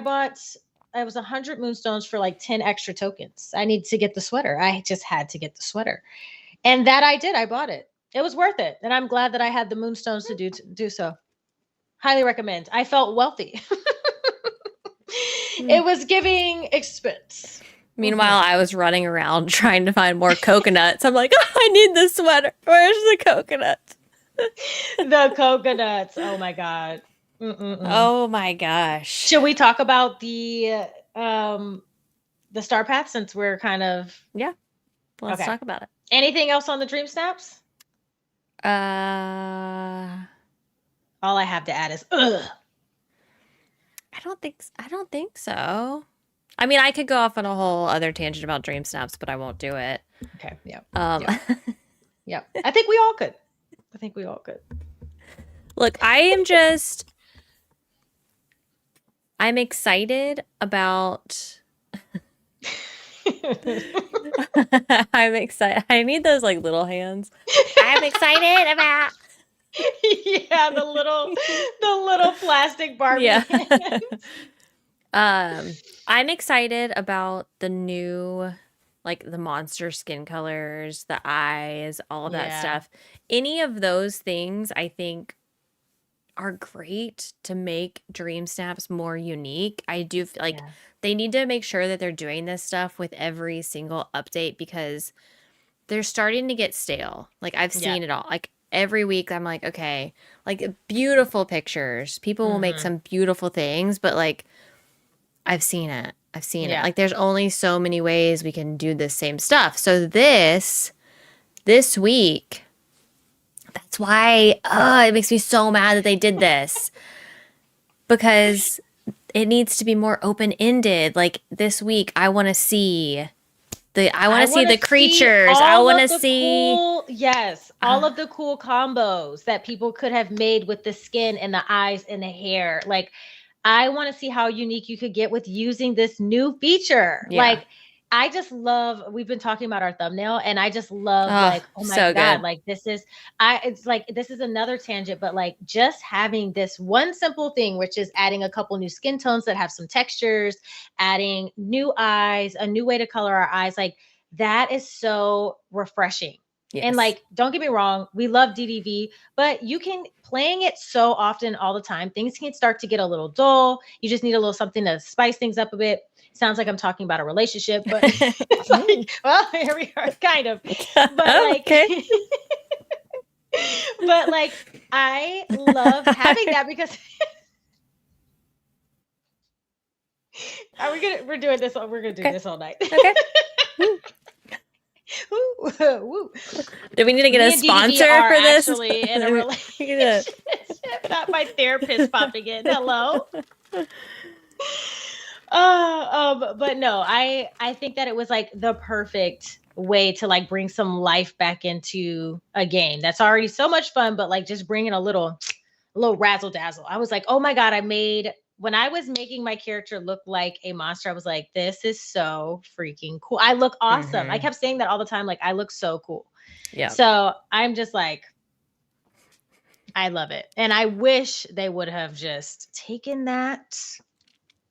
I was 100 moonstones for like 10 extra tokens. I need to get the sweater. I just had to get the sweater. And that I did. I bought it. It was worth it. And I'm glad that I had the moonstones to do so. Highly recommend. I felt wealthy. Mm. It was giving expense. Meanwhile, I was running around trying to find more coconuts. I'm like, oh, I need the sweater. Where's the coconut? The coconuts. Oh my God. Oh my gosh. Should we talk about the star path, since we're kind of, Yeah, let's okay. talk about it. Anything else on the dream snaps? All I have to add is ugh. I don't think so. I mean, I could go off on a whole other tangent about dream snaps, but I won't do it. Okay. Yeah. Um, Yeah. I think we all could. Look, I'm excited about. I'm excited. I need those like little hands. I'm excited about. Yeah, the little plastic Barbie Yeah. hands. I'm excited about the new, like the monster skin colors, the eyes, all of that Yeah, stuff. Any of those things I think are great to make Dream Snaps more unique. I do feel like yeah, they need to make sure that they're doing this stuff with every single update because they're starting to get stale. Like I've yeah. seen it all. Like every week I'm like, okay, like beautiful pictures. People will make Mhm. some beautiful things, but like I've seen it. I've seen it. Yeah. Like there's only so many ways we can do the same stuff. So this week, that's why it makes me so mad that they did this because it needs to be more open-ended. Like this week I want to see I want I to see want to the see creatures. I all want of to the see cool, yes, uh, all of the cool combos that people could have made with the skin and the eyes and the hair. Like, I want to see how unique you could get with using this new feature. yeah. Like, I just love, we've been talking about our thumbnail, and I just love, Oh, like, oh my so God, good. like, it's like, this is another tangent, but like, just having this one simple thing, which is adding a couple new skin tones that have some textures, adding new eyes, a new way to color our eyes. Like, that is so refreshing. And Yes. like, don't get me wrong, we love DDV, but you can playing it so often all the time, things can start to get a little dull. You just need a little something to spice things up a bit. Sounds like I'm talking about a relationship, but it's like, well, here we are, kind of. But like, Okay. but like, I love having that because we're doing this, we're gonna do Okay. this all night. Okay. Woo, woo. Do we need to get a Me and DDV sponsor are for this? actually in a relationship. Not my therapist popping in. Hello. But no, I think that it was like the perfect way to like bring some life back into a game that's already so much fun, but like just bringing a little razzle dazzle. I was like, oh my God, when I was making my character look like a monster, I was like, this is so freaking cool. I look awesome. I Mm-hmm. kept saying that all the time. Like, I look so cool. Yeah. So I'm just like, I love it. And I wish they would have just taken that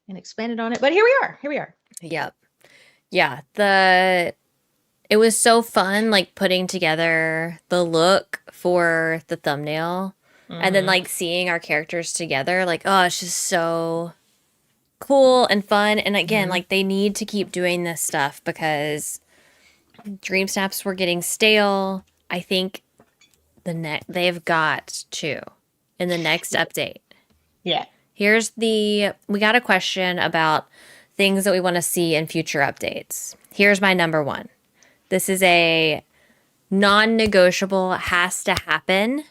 and expanded on it. But here we are. Here we are. Yep. Yeah. It was so fun, like putting together the look for the thumbnail and then Mm-hmm. like seeing our characters together. Like, oh, it's just so cool and fun. And again, Mm-hmm. like they need to keep doing this stuff because Dream Snaps were getting stale. I think they've got to in the next update. Yeah. We got a question about things that we want to see in future updates. Here's my number one. This is a non-negotiable, has to happen.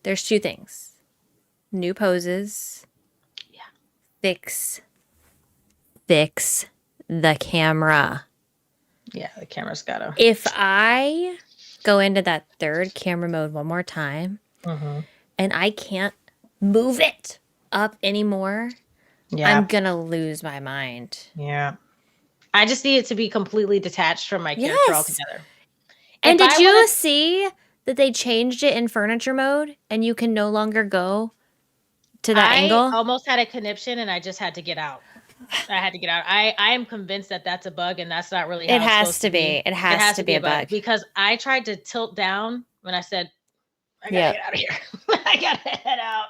There's two things. New poses. Yeah. Fix the camera. Yeah. The camera's gotta. If I go into that third camera mode one more time Mm-hmm. and I can't move it up anymore, Yeah. I'm gonna lose my mind. Yeah. I just need it to be completely detached from my character Yes. altogether. And If did I you wanna, see that they changed it in furniture mode and you can no longer go to that I angle? almost had a conniption and I just had to get out. I had to get out. I am convinced that that's a bug and that's not really It how it's has supposed to to be. be. It has to be a bug. because I tried to tilt down when I said, I gotta Yeah. get out of here. I gotta head out.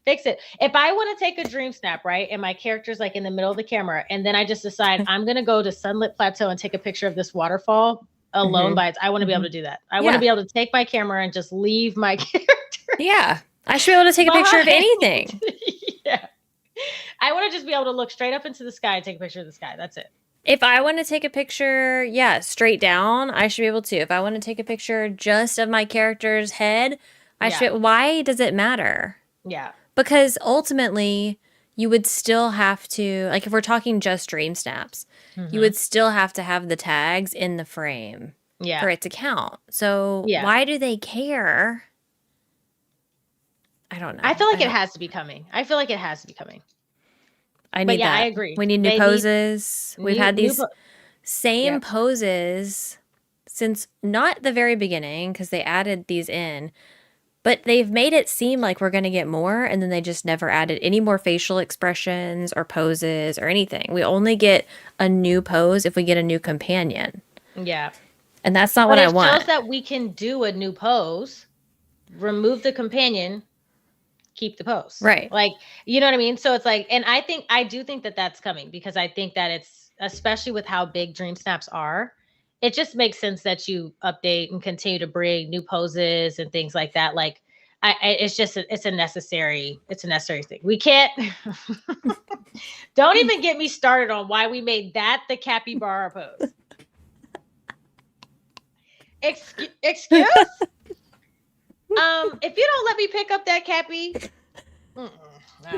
Fix it. If I want to take a dream snap, right, and my character's like in the middle of the camera, and then I just decide I'm gonna go to Sunlit Plateau and take a picture of this waterfall alone Mhm. I want to be able to do that. I want to Yeah. be able to take my camera and just leave my character Yeah. I should be able to take a picture of behind. anything. Yeah. I want to just be able to look straight up into the sky and take a picture of the sky. That's it. If I want to take a picture, yeah, straight down, I should be able to. If I want to take a picture just of my character's head, why does it matter? Yeah. Because ultimately, you would still have to, like if we're talking just dream snaps, you would still have to have the tags in the frame Yeah. for it to count. So Yeah. why do they care? I don't know. I feel like it has to be coming. I feel like it has to be coming. I But need yeah, that. I agree. We need new They need poses. We've had new these same Yep. poses since not the very beginning because they added these in. But they've made it seem like we're going to get more, and then they just never added any more facial expressions or poses or anything. We only get a new pose if we get a new companion. Yeah. And that's not But what I it shows want. that we can do a new pose, remove the companion, keep the pose. Right. Like, you know what I mean? So it's like, and I do think that that's coming, because I think that it's, especially with how big Dream Snaps are, it just makes sense that you update and continue to bring new poses and things like that. Like, it's just, it's a necessary thing. We can't, don't even get me started on why we made that the capybara pose. Excuse? If you don't let me pick up that cappy,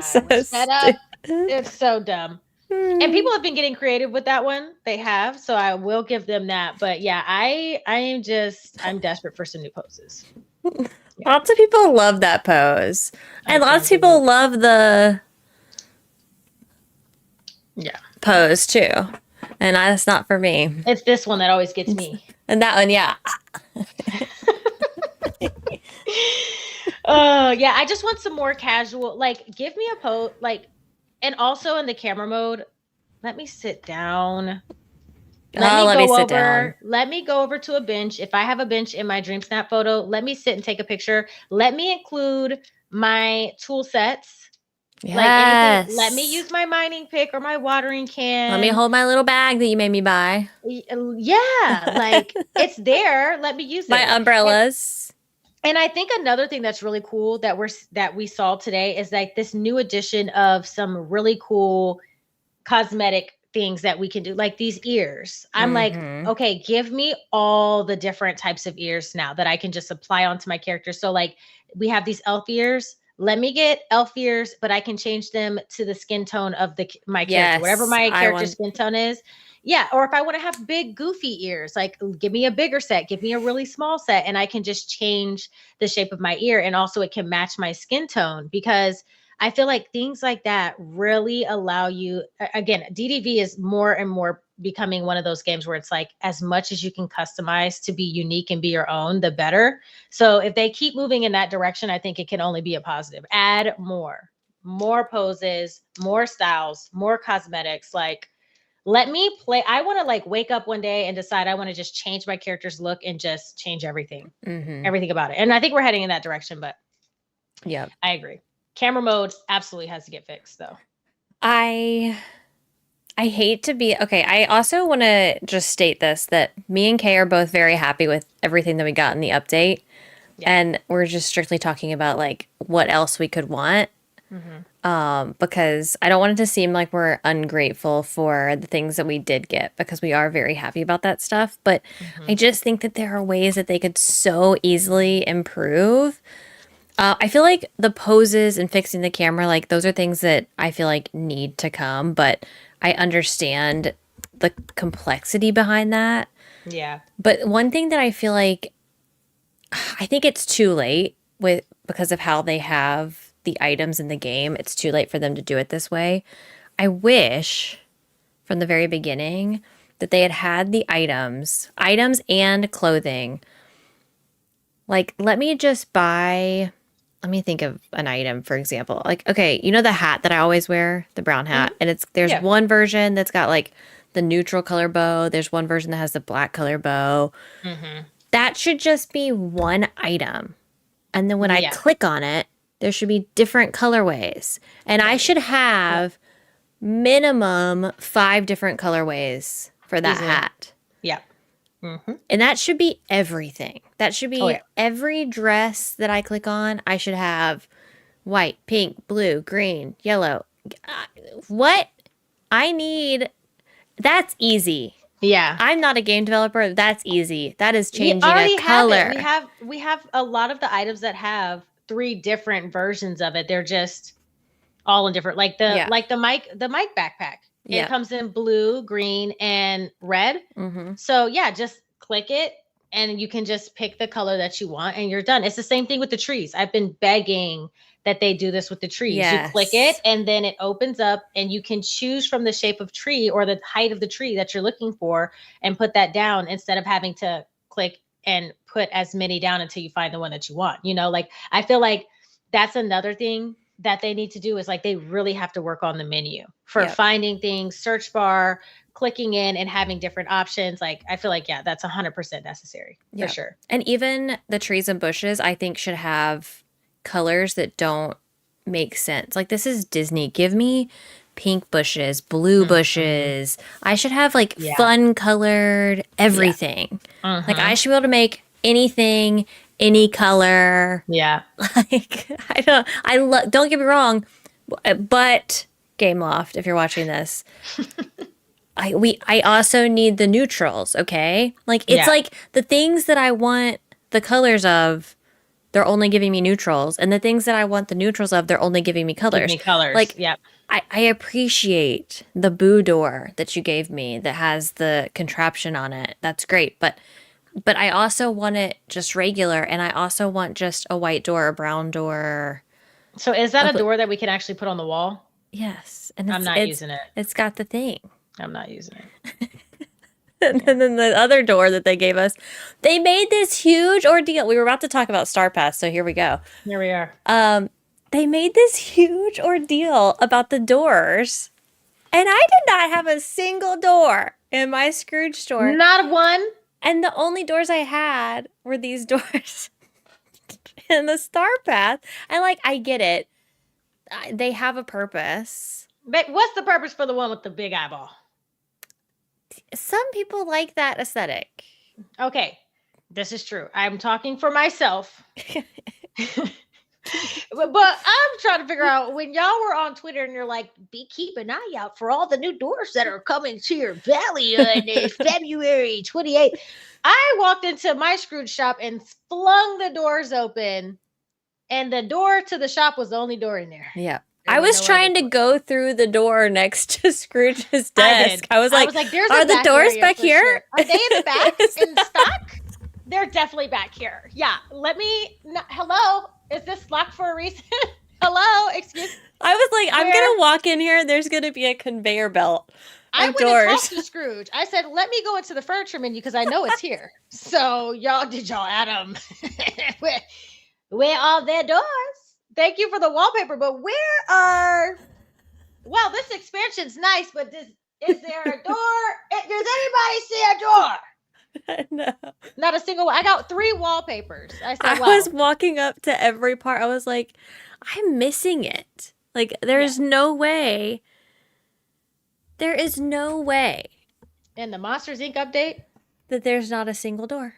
So shut up. stupid. It's so dumb. And people have been getting creative with that one. They have, so I will give them that. But yeah, I'm desperate for some new poses. Yeah. Lots of people love that pose. And lots of people love the pose too. And that's not for me. It's this one that always gets me. And that one, yeah. Yeah, I just want some more casual, like, give me a pose, like, and also in the camera mode, let me sit down. Let me go over to a bench. If I have a bench in my Dream Snap photo, let me sit and take a picture. Let me include my tool sets. Yes. Like anything. Let me use my mining pick or my watering can. Let me hold my little bag that you made me buy. Yeah, like it's there. Let me use it. My umbrellas. And I think another thing that's really cool that we saw today is like this new addition of some really cool cosmetic things that we can do, like these ears. I'm like, okay, give me all the different types of ears now that I can just apply onto my character. So like we have these elf ears. Let me get elf ears, but I can change them to the skin tone of my character, whatever my character's skin tone is. Yeah. Or if I want to have big goofy ears, like give me a bigger set, give me a really small set, and I can just change the shape of my ear. And also it can match my skin tone, because I feel like things like that really allow you, again, DDV is more and more becoming one of those games where it's like, as much as you can customize to be unique and be your own, the better. So if they keep moving in that direction, I think it can only be a positive. Add more poses, more styles, more cosmetics. Like, let me play. I want to like wake up one day and decide I want to just change my character's look and just change everything about it. And I think we're heading in that direction, but yeah, I agree. Camera mode absolutely has to get fixed, though. I hate to be okay. I also want to just state this, that me and Kay are both very happy with everything that we got in the update, and we're just strictly talking about like what else we could want. Because I don't want it to seem like we're ungrateful for the things that we did get, because we are very happy about that stuff. But I just think that there are ways that they could so easily improve. I feel like the poses and fixing the camera, like those are things that I feel like need to come, but I understand the complexity behind that. Yeah. But one thing that I feel like, I think it's too late because of how they have the items in the game. It's too late for them to do it this way. I wish from the very beginning that they had the items and clothing. Like, let me think of an item, for example. Like, okay, you know the hat that I always wear, the brown hat, and there's one version that's got like the neutral color bow. There's one version that has the black color bow. That should just be one item. And then when I click on it, there should be different colorways. And I should have minimum 5 different colorways for that hat. Yeah. And that should be everything. That should be every dress that I click on. I should have white, pink, blue, green, yellow. What I need, that's easy. Yeah. I'm not a game developer. That's easy. That is changing a color. We have a lot of the items that have 3 different versions of it. They're just all in different, like the Mike backpack. It comes in blue, green, and red. So yeah, just click it and you can just pick the color that you want and you're done. It's the same thing with the trees. I've been begging that they do this with the trees. You click it and then it opens up and you can choose from the shape of tree or the height of the tree that you're looking for and put that down instead of having to click and put as many down until you find the one that you want. Like I feel like that's another thing that they need to do is like they really have to work on the menu for finding things, search bar, clicking in and having different options. Like I feel like, yeah, that's 100% necessary for sure. And even the trees and bushes, I think should have colors that don't make sense. Like this is Disney. Give me pink bushes, blue bushes. I should have like fun colored everything. Like I should be able to make anything, any color. Yeah. Like don't get me wrong, but Game Loft, if you're watching this, I also need the neutrals, okay? Like it's like the things that I want the colors of, they're only giving me neutrals, and the things that I want the neutrals of, they're only giving me colors. Give me colors. Like I appreciate the Boo door that you gave me that has the contraption on it. That's great, but I also want it just regular, and I also want just a white door, a brown door. So is that a door that we can actually put on the wall? Yes, and I'm not using it. It's got the thing. I'm not using it. And then the other door that they gave us, they made this huge ordeal. We were about to talk about Star Pass, so here we go. Here we are. They made this huge ordeal about the doors, and I did not have a single door in my Scrooge store. Not one. And the only doors I had were these doors in the Star Path. And like, I get it. They have a purpose. But what's the purpose for the one with the big eyeball? Some people like that aesthetic. Okay, this is true. I'm talking for myself. But I'm trying to figure out, when y'all were on Twitter and you're like, keep an eye out for all the new doors that are coming to your valley on February 28th. I walked into my Scrooge shop and flung the doors open, and the door to the shop was the only door in there. Yeah. I was trying to go through the door next to Scrooge's desk. I was like, there's are the doors back here? Sure. Are they in the back in stock? They're definitely back here. Yeah. Hello? Is this locked for a reason? Hello? Excuse me. I was like, I'm going to walk in here and there's going to be a conveyor belt. I went and talked to Scrooge. I said, let me go into the furniture menu because I know it's here. So did y'all add them? Where are their doors? Thank you for the wallpaper, but this expansion's nice, but is there a door? Does anybody see a door? No. Not a single one. I got 3 wallpapers. I said, I was walking up to every part. I was like, I'm missing it. Like, there's no way. There is no way. In the Monsters, Inc. update? That there's not a single door.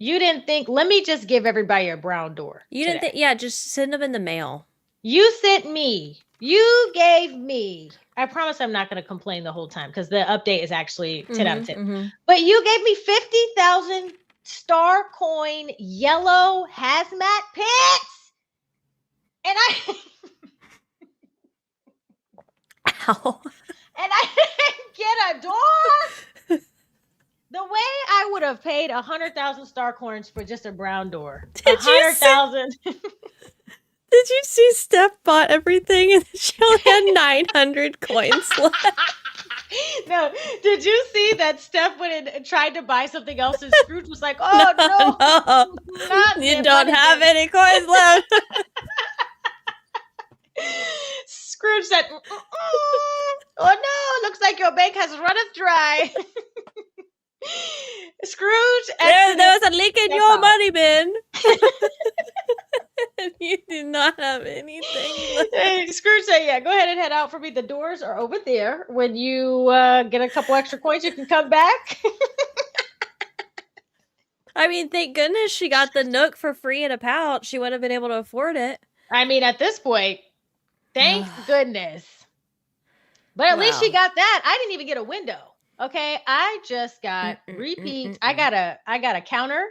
You didn't think, let me just give everybody a brown door. You didn't think, just send them in the mail. You sent me. You gave me. I promise I'm not going to complain the whole time because the update is actually 10 out of 10. Mm-hmm. But you gave me 50,000 star coin yellow hazmat pants. And Ow. And I didn't get a door. The way I would have paid 100,000 star coins for just a brown door. 100,000. Did you see Steph bought everything and she only had 900 coins left? No. Did you see that Steph went and tried to buy something else and Scrooge was like, oh, no. You don't have any coins left. Scrooge said, oh, no. Looks like your bank has runneth dry. Scrooge. There was a leak in your money bin. You did not have anything left. And Scrooge said, go ahead and head out for me. The doors are over there. When you get a couple extra coins, you can come back. I mean, thank goodness she got the Nook for free in a pouch. She would have been able to afford it. I mean, at this point, thank goodness. But at least she got that. I didn't even get a window. Okay, I just got repeats. I got a counter,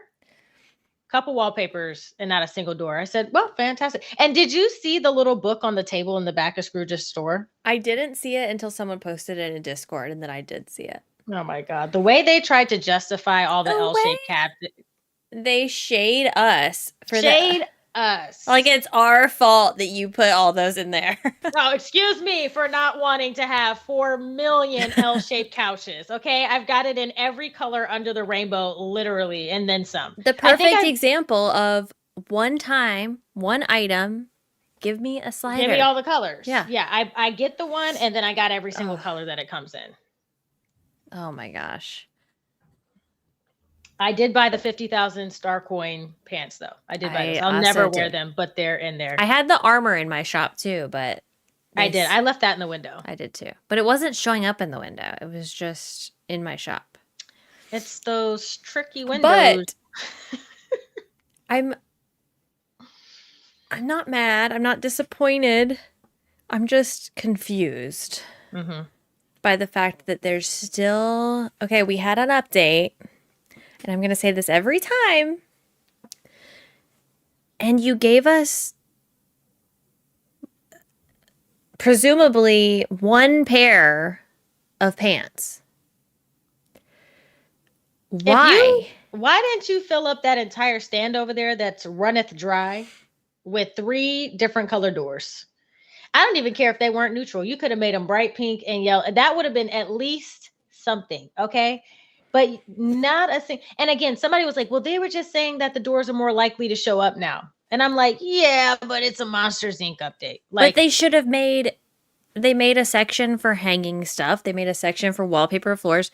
couple wallpapers, and not a single door. I said, well, fantastic. And did you see the little book on the table in the back of Scrooge's store? I didn't see it until someone posted it in Discord, and then I did see it. Oh my God. The way they tried to justify all the L-shaped cabs. They shade us for shade Like it's our fault that you put all those in there. Oh, excuse me for not wanting to have 4 million L-shaped couches. Okay, I've got it in every color under the rainbow, literally, and then some. The I think perfect example of one time, one item, give me a slider. Give me all the colors. Yeah. Yeah, I get the one, and then I got every single color that it comes in. Oh my gosh. I did buy the 50,000 star coin pants though. I did buy those. I'll never wear them, but they're in there. I had the armor in my shop too, but I did. I left that in the window. I did too. But it wasn't showing up in the window. It was just in my shop. It's those tricky windows. But I'm not mad. I'm not disappointed. I'm just confused by the fact that there's still... Okay, we had an update. And I'm going to say this every time. And you gave us presumably one pair of pants. Why? Why didn't you fill up that entire stand over there that's runneth dry with 3 different color doors? I don't even care if they weren't neutral. You could have made them bright pink and yellow. That would have been at least something, okay? But not a thing. And again, somebody was like, well, they were just saying that the doors are more likely to show up now. And I'm like, yeah, but it's a Monsters Inc. update. Like, but they should have made a section for hanging stuff. They made a section for wallpaper floors.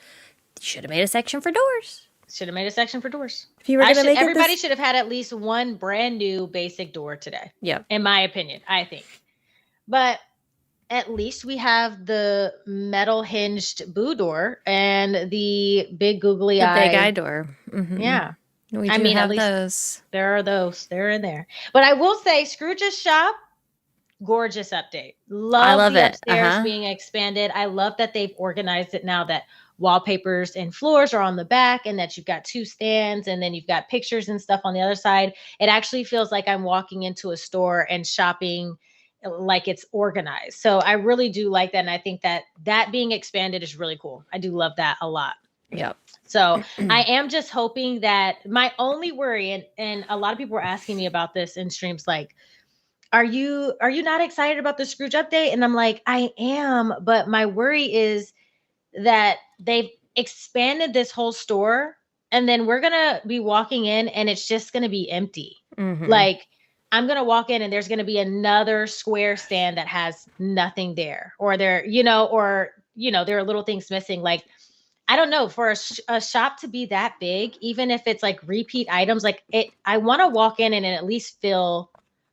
Should have made a section for doors. Should have made a section for doors. If you were gonna make everybody should have had at least one brand new basic door today. Yeah. In my opinion, I think. But at least we have the metal hinged boo door and the big googly eye. The big eye door. Mm-hmm. Yeah. We do have those. There are those. They're in there. But I will say, Scrooge's shop, gorgeous update. I love the upstairs being expanded. I love that they've organized it now that wallpapers and floors are on the back and that you've got 2 stands and then you've got pictures and stuff on the other side. It actually feels like I'm walking into a store and shopping like it's organized. So I really do like that. And I think that being expanded is really cool. I do love that a lot. Yep. So I am just hoping that my only worry, and a lot of people were asking me about this in streams, like, are you not excited about the Scrooge update? And I'm like, I am, but my worry is that they've expanded this whole store and then we're going to be walking in and it's just going to be empty. Like, I'm going to walk in and there's going to be another square stand that has nothing there, or there, there are little things missing. Like, I don't know, for a shop to be that big, even if it's like repeat items, like I want to walk in and at least feel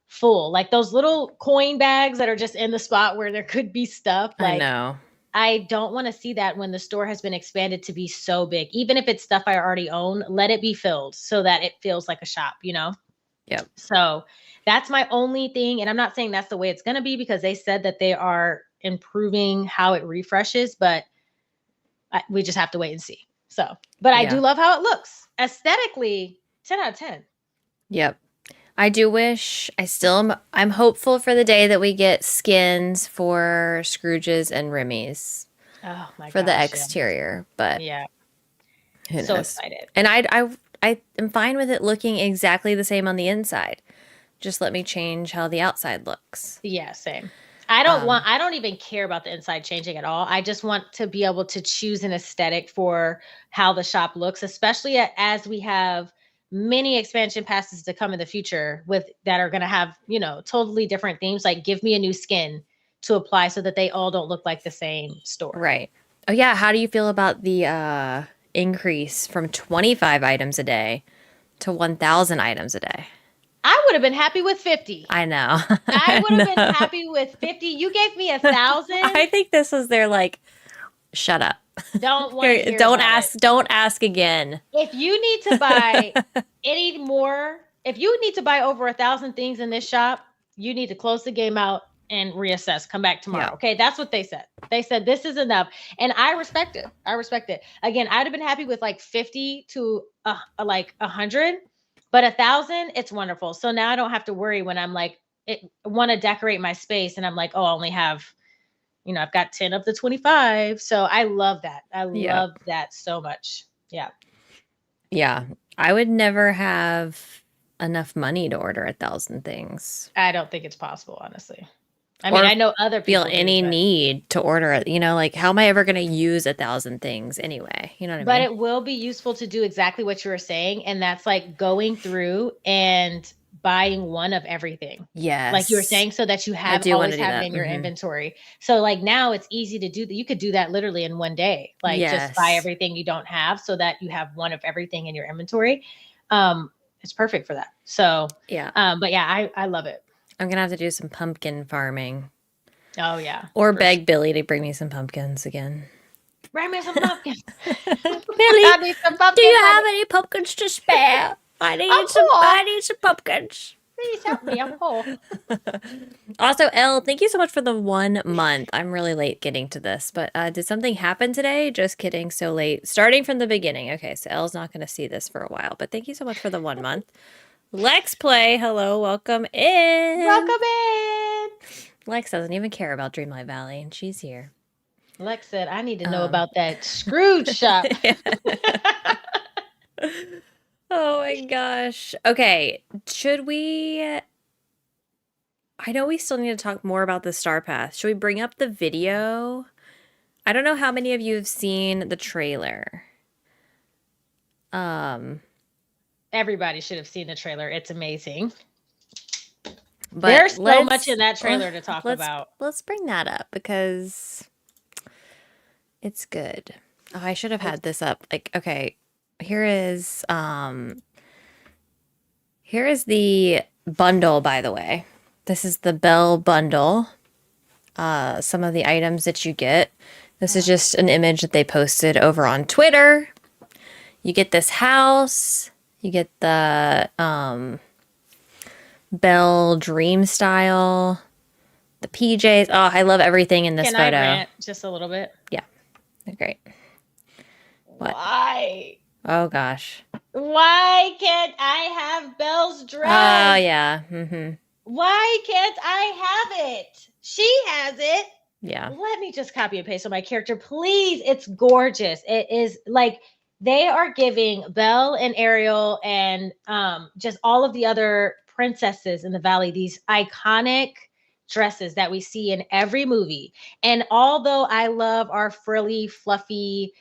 full. Like those little coin bags that are just in the spot where there could be stuff. Like, I know. I don't want to see that when the store has been expanded to be so big. Even if it's stuff I already own, let it be filled so that it feels like a shop, Yep. So that's my only thing. And I'm not saying that's the way it's going to be because they said that they are improving how it refreshes, but we just have to wait and see. So, but I do love how it looks. Aesthetically, 10 out of 10. Yep. I do wish, I'm hopeful for the day that we get skins for Scrooge's and Remy's. Oh my god. For the exterior, but who knows? So excited. And I am fine with it looking exactly the same on the inside. Just let me change how the outside looks. Yeah, same. I don't even care about the inside changing at all. I just want to be able to choose an aesthetic for how the shop looks, especially as we have many expansion passes to come in the future that are going to have, totally different themes. Like, give me a new skin to apply so that they all don't look like the same store. Right. Oh yeah. How do you feel about the increase from 25 items a day to 1,000 items a day? I would have been happy with 50. I know. I would have been happy with 50. You gave me 1,000. I think this was their shut up. Don't ask again. If you need to buy any more, if you need to buy over 1,000 things in this shop, you need to close the game out and reassess. Come back tomorrow. Yeah. Okay, that's what they said. They said this is enough, and I respect it. Again, I'd have been happy with 50 to 100. But 1,000, it's wonderful. So now I don't have to worry when I'm want to decorate my space and I'm like, oh, I only have, I've got 10 of the 25. So I love that. I love that so much. Yeah. Yeah. I would never have enough money to order 1,000 things. I don't think it's possible, honestly. I mean, Or I know other feel people do, any need to order it. You know, like how am I ever going to use 1,000 things anyway? You know what I but mean? it will be useful to do exactly what you were saying, and that's like going through and buying one of everything. Like you were Yes. saying, so that you I have do want always to do have it that. in your inventory. So like now it's easy to do that. You could do that literally in one day. Like just buy Yes. everything you don't have so that you have one of everything in your inventory. It's perfect for that. So Yeah. but yeah, I love it. I'm going to have to do some pumpkin farming Oh yeah. or For sure. beg Billy to bring me some pumpkins again. Bring me some pumpkins. Billy, I need some do you pumpkins, have honey. any pumpkins to spare? I'm poor. I need some pumpkins. Please help me. I'm poor. Also, Elle, thank you so much for the 1 month. I'm really late getting to this, but did something happen today? Just kidding, so late. Starting from the beginning. Okay, so Elle's not going to see this for a while, but thank you so much for the 1 month. Lex Play, hello, welcome in. Welcome in. Lex doesn't even care about Dreamlight Valley, and she's here. Lex said, I need to know about that Scrooge shop. Oh my gosh. Okay, should we... I know we still need to talk more about the Star Path. Should we bring up the video? I don't know how many of you have seen the trailer. Everybody should have seen the trailer. It's amazing. But there's so much in that trailer to talk let's, about. Let's bring that up because it's good. Oh, I should have had this up. Like, okay, here is the bundle, by the way. This is the Belle bundle. Some of the items that you get. This is just an image that they posted over on Twitter. You get this house. You get the Belle Dream style. The PJs. Oh, I love everything in this photo. Can I rant just a little bit? Yeah, they're great. What? Why? Oh gosh. Why can't I have Belle's dress? Oh yeah. Mm-hmm. Why can't I have it? She has it. Yeah. Let me just copy and paste on my character, please. It's gorgeous. It is like they are giving Belle and Ariel and just all of the other princesses in the valley these iconic dresses that we see in every movie. And although I love our frilly, fluffy,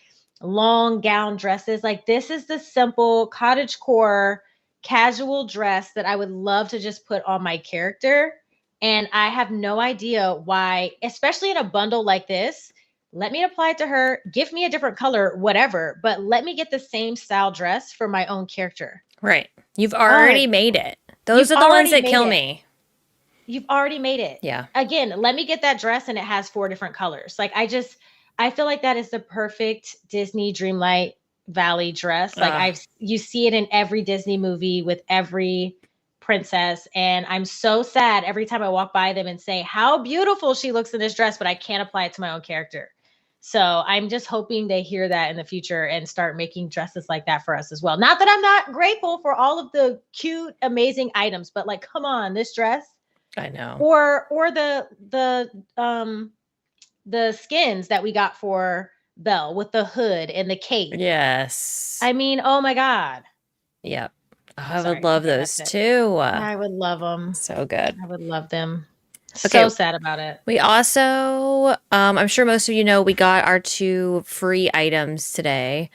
long gown dresses, like this is the simple cottagecore casual dress that I would love to just put on my character. And I have no idea why, especially in a bundle like this. Let me apply it to her, give me a different color, whatever, but let me get the same style dress for my own character. Right. You've already made it. Those are the ones that kill me. You've already made it. Yeah. Again, let me get that dress and it has 4 different colors. Like I feel like that is the perfect Disney Dreamlight Valley dress. Like you see it in every Disney movie with every princess. And I'm so sad every time I walk by them and say how beautiful she looks in this dress, but I can't apply it to my own character. So I'm just hoping they hear that in the future and start making dresses like that for us as well. Not that I'm not grateful for all of the cute, amazing items, but like, come on, this dress. I know. Or the skins that we got for Belle with the hood and the cape. Yes. I mean, oh my God. Yep. I would love those too. I would love them. So good. I would love them. Okay. So sad about it. We also, I'm sure most of you know, we got our 2 free items today.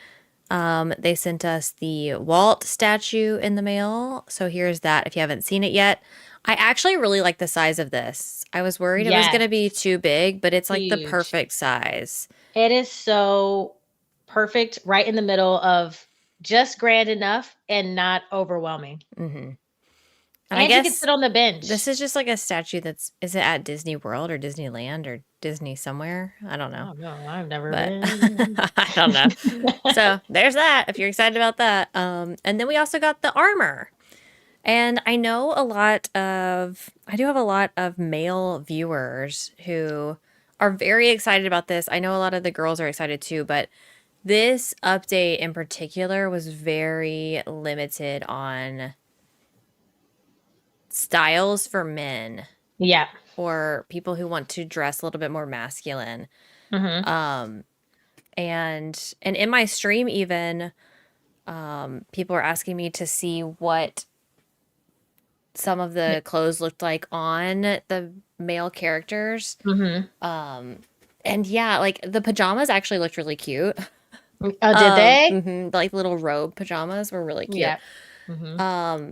They sent us the Walt statue in the mail. So here's that if you haven't seen it yet. I actually really like the size of this. I was worried it was going to be too big, but it's like the perfect size. It is so perfect, right in the middle of just grand enough and not overwhelming. Mm-hmm. And I guess you can sit on the bench. This is just like a statue is it at Disney World or Disneyland or Disney somewhere? I don't know. Oh, no, I've never been. I don't know. So there's that, if you're excited about that. And then we also got the armor. And I know I do have a lot of male viewers who are very excited about this. I know a lot of the girls are excited too, but this update in particular was very limited on styles for men. Yeah. Or people who want to dress a little bit more masculine. Mm-hmm. And in my stream even, people are asking me to see what some of the clothes looked like on the male characters. Mm-hmm. And yeah, like the pajamas actually looked really cute. Oh, did they? Like little robe pajamas were really cute. Yeah. Mm-hmm.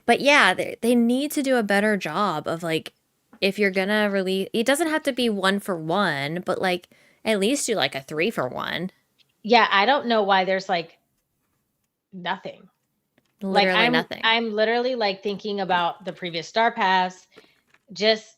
But yeah, they need to do a better job of like, if you're gonna release, it doesn't have to be 1 for 1, but like at least do like a 3 for 1. Yeah, I don't know why there's like nothing. Like Literally nothing. I'm literally like thinking about the previous Star Pass, just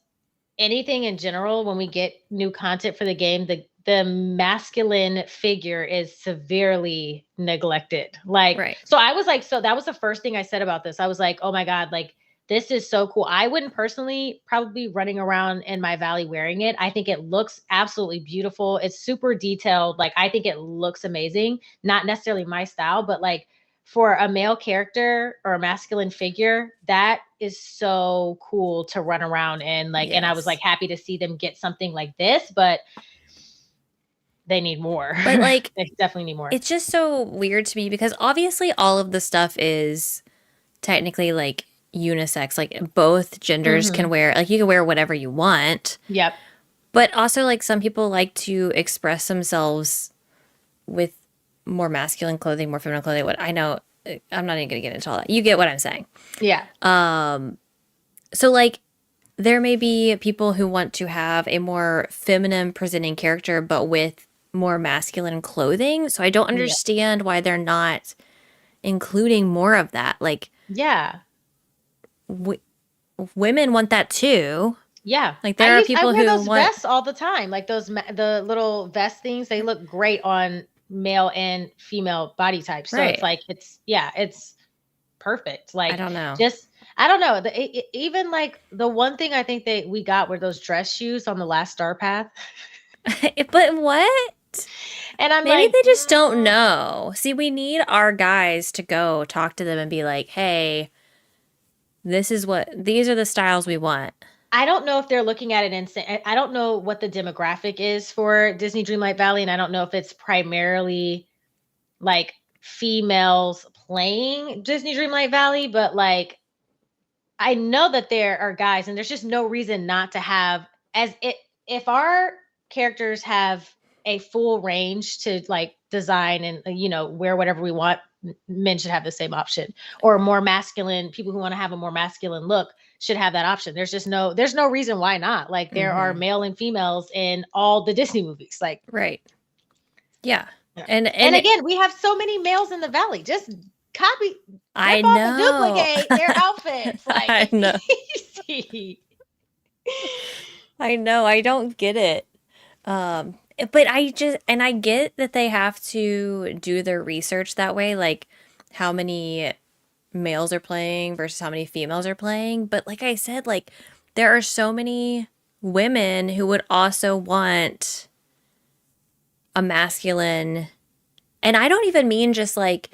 anything in general. When we get new content for the game, the masculine figure is severely neglected. Like, Right. so I was like, so that was the first thing I said about this. I was like, oh my God, like this is so cool. I wouldn't personally probably be running around in my valley wearing it. I think it looks absolutely beautiful. It's super detailed. Like, I think it looks amazing. Not necessarily my style, but like for a male character or a masculine figure, that is so cool to run around in. Like, and I was like Yes. happy to see them get something like this, but they need more. But like, They definitely need more. it's just so weird to me because obviously all of the stuff is technically like unisex. Like both genders can Mm-hmm. wear, like you can wear whatever you want. Yep. But also like some people like to express themselves with more masculine clothing, more feminine clothing. What I know, I'm not even gonna get into all that. You get what I'm saying. Yeah. So like there may be people who want to have a more feminine presenting character but with more masculine clothing. So I don't Yeah. understand why they're not including more of that. Like Yeah. women want that too. Yeah. Like there are I people wear who those want vests all the time. Like those the little vest things, they look great on male and female body types. So it's right. like it's perfect. I Like don't know. just I don't know. Even like the one thing I think that we got were those dress shoes on the last Star Path. But what? And I'm Maybe like, they just don't know. See, we need our guys to go talk to them and be like, "Hey, these are the styles we want." I don't know if they're looking at it I don't know what the demographic is for Disney Dreamlight Valley, and I don't know if it's primarily like females playing Disney Dreamlight Valley, but like I know that there are guys, and there's just no reason not to have as it if our characters have a full range to like design and wear whatever we want. Men should have the same option, or more masculine people who want to have a more masculine look should have that option. There's no reason why not. Like there are Mm-hmm. male and females in all the Disney movies. Like Right. Yeah. yeah. And And again, we have so many males in the valley. Just copy, I rip off and know. duplicate their outfits. Like I know. it's easy. I know. I don't get it. But I get that they have to do their research that way, like how many males are playing versus how many females are playing. But like I said, like there are so many women who would also want a masculine, and I don't even mean just like,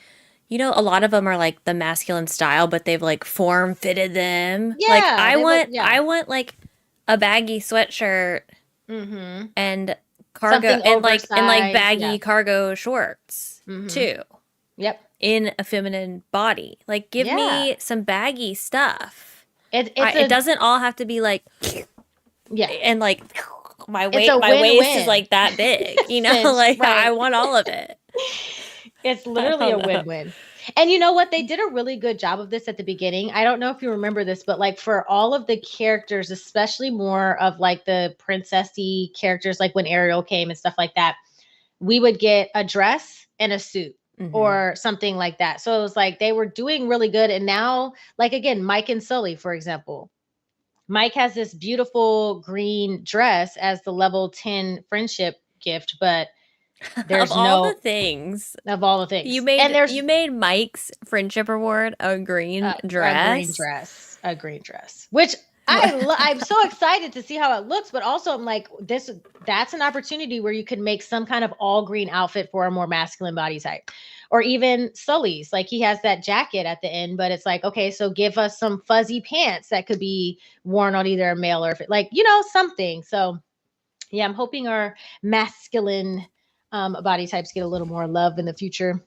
a lot of them are like the masculine style, but they've like form fitted them. Like Yeah, I they look. want, Yeah. I want like a baggy sweatshirt Mm-hmm. and cargo Something and like oversized. Yeah. baggy cargo shorts Mm-hmm. too Yep. in a feminine body. Like give Yeah. me some baggy stuff. It's It a doesn't all have to be like yeah. and like my It's a waist is win-win. like that big, Cinch, like I right. want all of it. It's I literally a don't know. win-win. And you know what? They did a really good job of this at the beginning. I don't know if you remember this, but like for all of the characters, especially more of like the princessy characters, like when Ariel came and stuff like that, we would get a dress and a suit Hmm. or something like that. So it was like they were doing really good. And now, like again, Mike and Sulley, for example, Mike has this beautiful green dress as the level 10 friendship gift, but Of there's all the no things, of all the you things. And made there's you made Mike's friendship award a green dress. a green dress, which I'm so excited to see how it looks, but also I'm like, that's an opportunity where you could make some kind of all green outfit for a more masculine body type. Or even Sully's, like he has that jacket at the end, but it's like, okay, so give us some fuzzy pants that could be worn on either a male or like, something. So yeah, I'm hoping our masculine body types get a little more love in the future,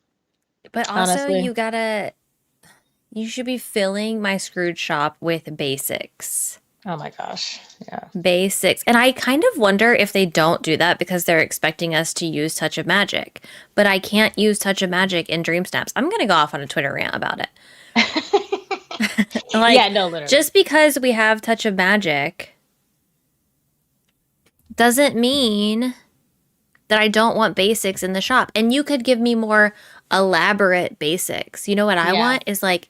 But also honestly. You should be filling my Scrooge shop with basics. Oh my gosh. Yeah. Basics. And I kind of wonder if they don't do that because they're expecting us to use Touch of Magic. But I can't use Touch of Magic in Dream Snaps. I'm going to go off on a Twitter rant about it. Like, yeah, no, literally. just because we have Touch of Magic doesn't mean that I don't want basics in the shop. And you could give me more elaborate basics. You know what I want is like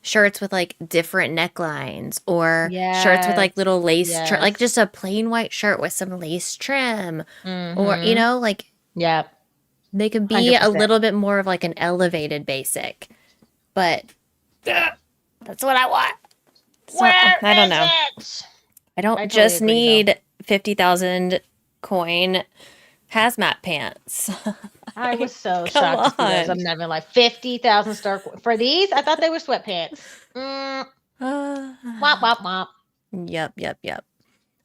shirts with like different necklines or shirts with like little lace trim, like just a plain white shirt with some lace trim or, you know, like, they could be 100%. A little bit more of like an elevated basic, but that's what I want. So, I don't know. I don't just need 50,000 coin hazmat pants. I was so shocked to see those. I'm not even like 50,000 star for these. I thought they were sweatpants. Womp womp womp. Yep.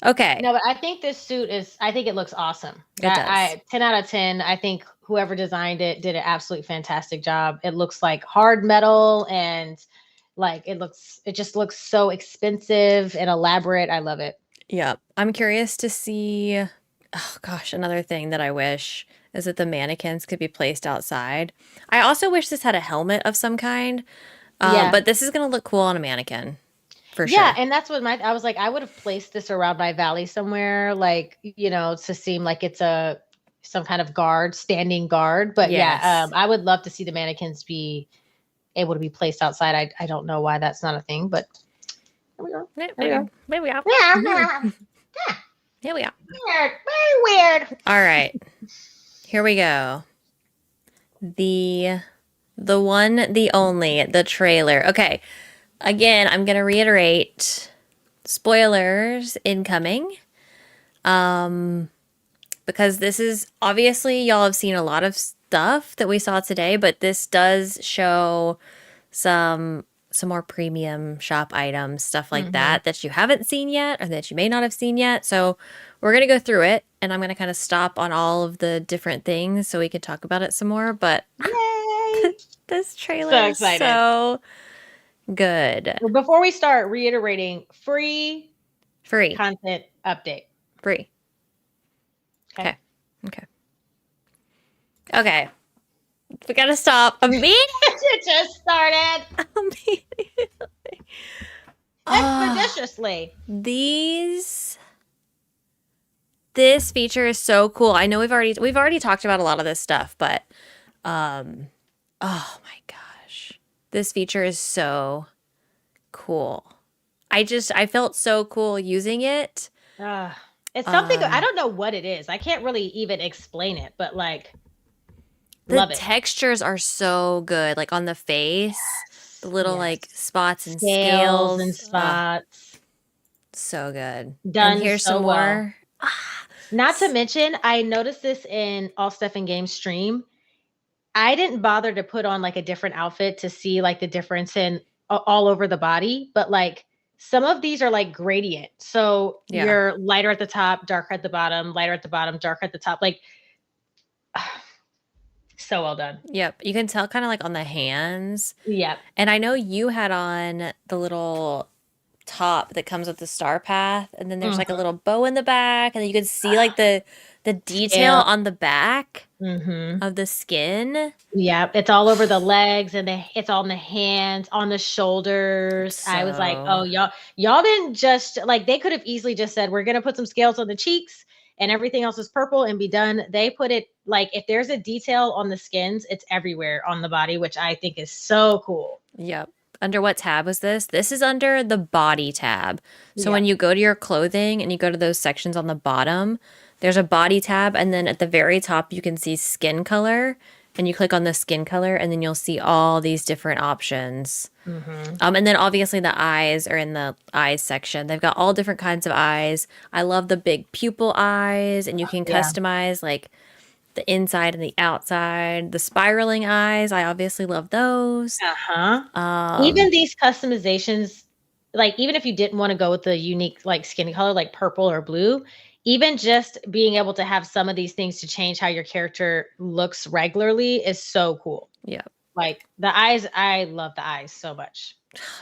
Okay. No, but I think this suit I think it looks awesome. It does. 10 out of 10. I think whoever designed it did an absolutely fantastic job. It looks like hard metal and like it just looks so expensive and elaborate. I love it. Yeah. I'm curious to see, oh gosh, another thing that I wish is that the mannequins could be placed outside. I also wish this had a helmet of some kind. But this is going to look cool on a mannequin. For sure. Yeah, and that's what I was like, I would have placed this around my valley somewhere, like, you know, to seem like it's some kind of standing guard. But I would love to see the mannequins be able to be placed outside. I don't know why that's not a thing, but here we go. Here we are. Here we are. Weird. Very weird. All right. Here we go. The one, the only, the trailer. Okay. Again, I'm going to reiterate, spoilers incoming. Because this is, obviously, y'all have seen a lot of stuff that we saw today, but this does show some more premium shop items, stuff like that you haven't seen yet or that you may not have seen yet. So we're going to go through it, and I'm going to kind of stop on all of the different things so we could talk about it some more. But yay! This trailer is so good. Well, before we start, reiterating, free content update. Free. Okay. We gotta stop immediately. It just started. Immediately. Expeditiously. This feature is so cool. I know we've already talked about a lot of this stuff, but oh my gosh. This feature is so cool. I felt so cool using it. It's something, I don't know what it is. I can't really even explain it, but like, love it. The textures are so good. Like on the face, the little like spots and scales and spots. So good. Done. And here's so some more. Not to mention, I noticed this in All Stuff and Games stream. I didn't bother to put on like a different outfit to see like the difference in all over the body, but like some of these are like gradient. So you're lighter at the top, darker at the bottom, lighter at the bottom, darker at the top. Like, so well done. Yep. You can tell kind of like on the hands. Yep. And I know you had on the little top that comes with the star path, and then there's like a little bow in the back, and then you can see like the detail on the back of the skin. Yeah, it's all over the legs, and it's on the hands, on the shoulders. So, I was like, oh, y'all didn't just like, they could have easily just said, we're gonna put some scales on the cheeks and everything else is purple and be done. They put it like, if there's a detail on the skins, it's everywhere on the body, which I think is so cool. Yep. Under what tab was this? This is under the body tab. So when you go to your clothing and you go to those sections on the bottom, there's a body tab, and then at the very top you can see skin color, and you click on the skin color, and then you'll see all these different options. And then obviously the eyes are in the eyes section. They've got all different kinds of eyes. I love the big pupil eyes, and you can customize like the inside and the outside. The spiraling eyes, I obviously love those. Even these customizations, like even if you didn't want to go with the unique like skin color, like purple or blue, even just being able to have some of these things to change how your character looks regularly is so cool. Yeah. Like the eyes, I love the eyes so much.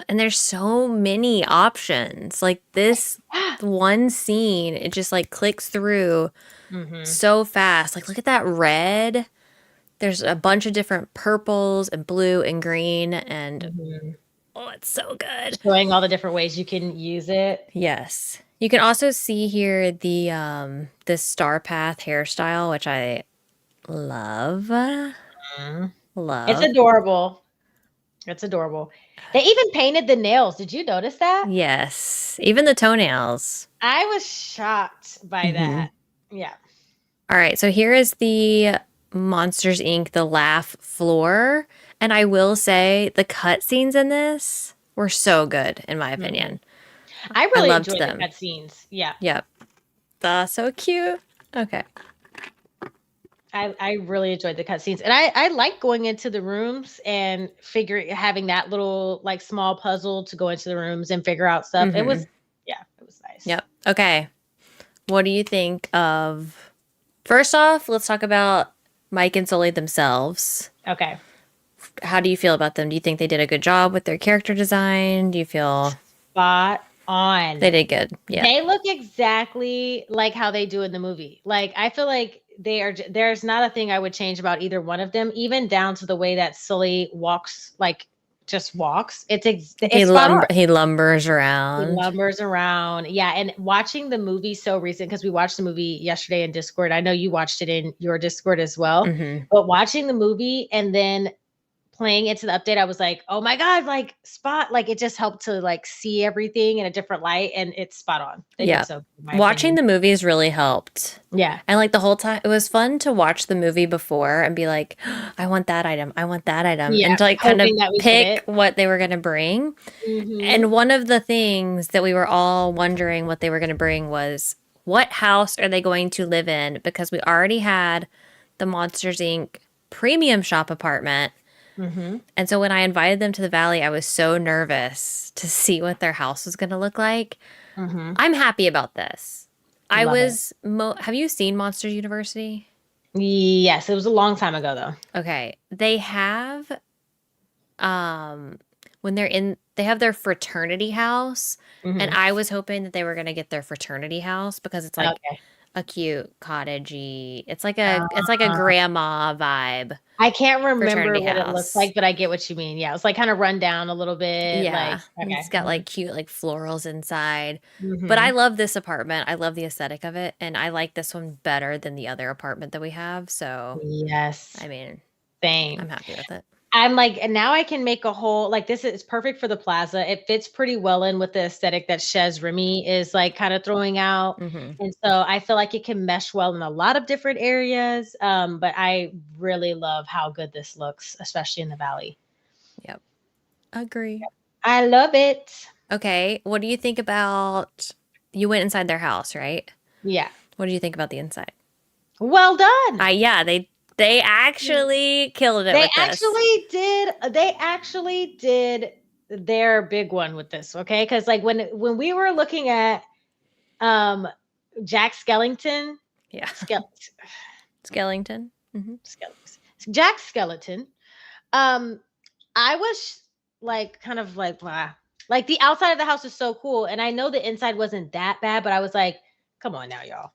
And there's so many options. Like this one scene, it just like clicks through Mm-hmm. so fast. Like look at that red. There's a bunch of different purples and blue and green and Mm-hmm. oh, it's so good. Showing all the different ways you can use it. Yes. You can also see here the Star Path hairstyle, which I love. Mhm. It's Love. adorable. It's adorable. They even painted the nails. Did you notice that? Yes. Even the toenails. I was shocked by Hmm. that. Yeah. All right, so here is the Monsters Inc. The Laugh floor, and I will say the cutscenes in this were so good, in my Mhm. opinion. I I really loved enjoyed the them. cutscenes. Yeah. Yep, so cute. Okay. I really enjoyed the cutscenes. And I like going into the rooms and having that little like small puzzle to go into the rooms and figure out stuff. It Mm-hmm. was yeah, it was nice. Yep. Okay. What do you think of? First off, let's talk about Mike and Sully themselves. Okay. How do you feel about them? Do you think they did a good job with their character design? Do you feel Spot on. they did good? Yeah. They look exactly like how they do in the movie. Like I feel like there's not a thing I would change about either one of them, even down to the way that Sully walks, like just walks. It's spot on. He lumbers He around. lumbers around. Yeah, and watching the movie so recent because we watched the movie yesterday in Discord. I know you watched it in your Discord as well. Mm-hmm. But watching the movie and then playing into the update, I was like, oh my God, like spot, like it just helped to like see everything in a different light and it's spot on. They did Yeah. so good, in my Watching opinion. the movies really helped. Yeah. And like the whole time, it was fun to watch the movie before and be like, I want that item. I want that item. Yeah. And to like kind of Hoping that we get pick it. what they were going to bring. Mm-hmm. And one of the things that we were all wondering what they were going to bring was what house are they going to live in? Because we already had the Monsters Inc. premium shop apartment. Mm-hmm. And so when I invited them to the Valley, I was so nervous to see what their house was going to look like. Mm-hmm. I'm happy about this. I Love was. Have you seen Monsters University? Yes, it was a long time ago though. Okay, they have when they have their fraternity house, and Mm-hmm. I was hoping that they were gonna get their fraternity house because it's like Okay. a cute cottagey. It's like a grandma vibe I can't remember fraternity what it looks house. like, but I get what you mean. Yeah, it's like kind of run down a little bit. Like Yeah, and okay. it's got like cute like florals inside. But I Mm-hmm. love this apartment. I love the aesthetic of it, and I like this one better than the other apartment that we have. So, Yes. I mean, I'm Same. happy with it. I'm like, and now I can make a whole like this is perfect for the plaza. It fits pretty well in with the aesthetic that Chez Remy is like kind of throwing out. Hmm. And so I feel like it can mesh well in a lot of different areas. But I really love how good this looks, especially in the valley. Yep. Agree. I love it. Okay, what do you think about you went inside their house, right? Yeah. What do you think about the inside? Well done. Yeah, they actually killed it with this. They actually did their big one with this, okay? Because like when we were looking at um Jack Skellington, Yeah. Skell, Skellington. Hmm. Jack Skeleton, um, I was like kind of like blah. Like the outside of the house is so cool, and I know the inside wasn't that bad, but I was like, come on now, y'all.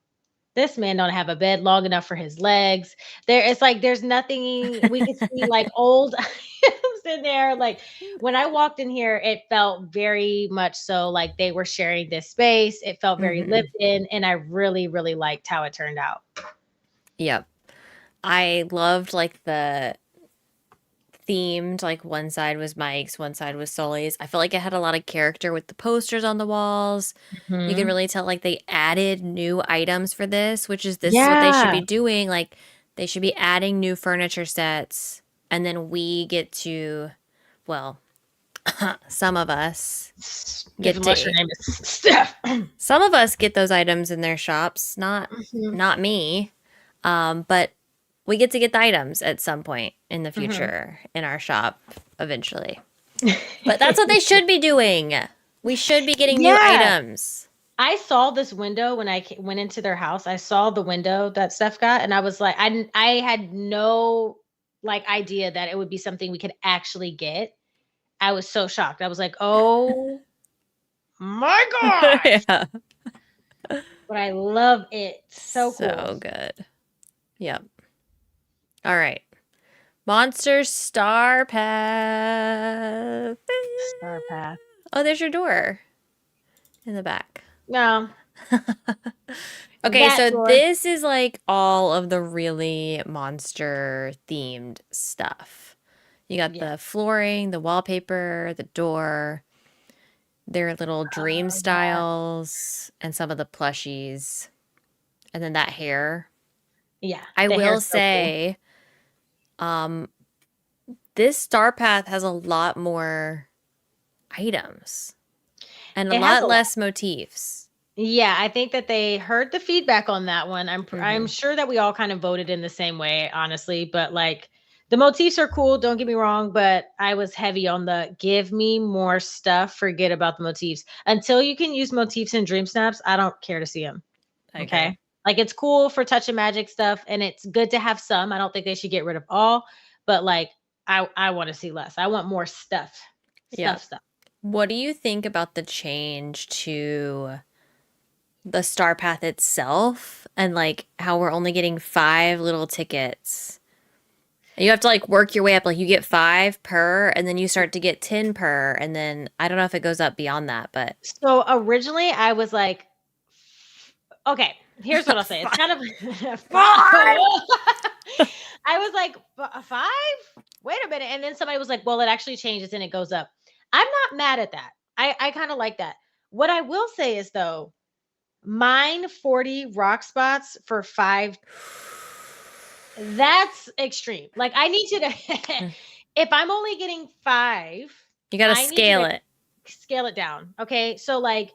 This man don't have a bed long enough for his legs. It's like there's nothing we could see like old items in there. Like when I walked in here, it felt very much so like they were sharing this space. It felt very Hmm. lived in, and I really, really liked how it turned out. Yep. I loved like the themed, like one side was Mike's, one side was Sully's. I feel like it had a lot of character with the posters on the walls. You can Mhm. really tell like they added new items for this is what they should Yeah. be doing. Like they should be adding new furniture sets and then we get to well, some of us get Unless your to name is Steph. some of us get those items in their shops, Mhm. not me. But we get to get the items at some point in the Mhm. future in our shop eventually. But that's what they should be doing. We should be getting new Yeah. items. I saw this window when I went into their house. I saw the window that Steph got, and I was like, I had no like idea that it would be something we could actually get, I was so shocked. I was like, "Oh my gosh." Yeah. But I love it. So cool. So good. Yep. All right. Monster Star Path. Star Path. Oh, there's your door in the back. No. Okay, That so door. this is like all of the really monster themed stuff. You got Yeah. the flooring, the wallpaper, the door, their little dream Oh, yeah. styles, and some of the plushies. And then that hair. Yeah. I The will hair's so cool. say, um, this Star Path has a lot more items and a It has lot a lot. less motifs. Yeah, I think that they heard the feedback on that one. I'm Hmm. sure that we all kind of voted in the same way, honestly, but like the motifs are cool, don't get me wrong, but I was heavy on the give me more stuff, forget about the motifs. Until you can use motifs in Dream Snaps, I don't care to see them. I agree. Okay? Like it's cool for touch and magic stuff and it's good to have some. I don't think they should get rid of all, but like I want to see less. I want more stuff. Yeah. Stuff. What do you think about the change to the Star Path itself and like how we're only getting 5 little tickets? You have to like work your way up. Like you get 5 per, and then you start to get 10 per, and then I don't know if it goes up beyond that, but So originally I was like, okay, here's what I'll say. It's kind of five. 5. I was like, five? Wait a minute. And then somebody was like, well, it actually changes and it goes up. I'm not mad at that. I kind of like that. What I will say is though, mine 40 rock spots for 5, that's extreme. Like I need you to if I'm only getting 5, You got to I need you scale to it. scale it down. Okay. So like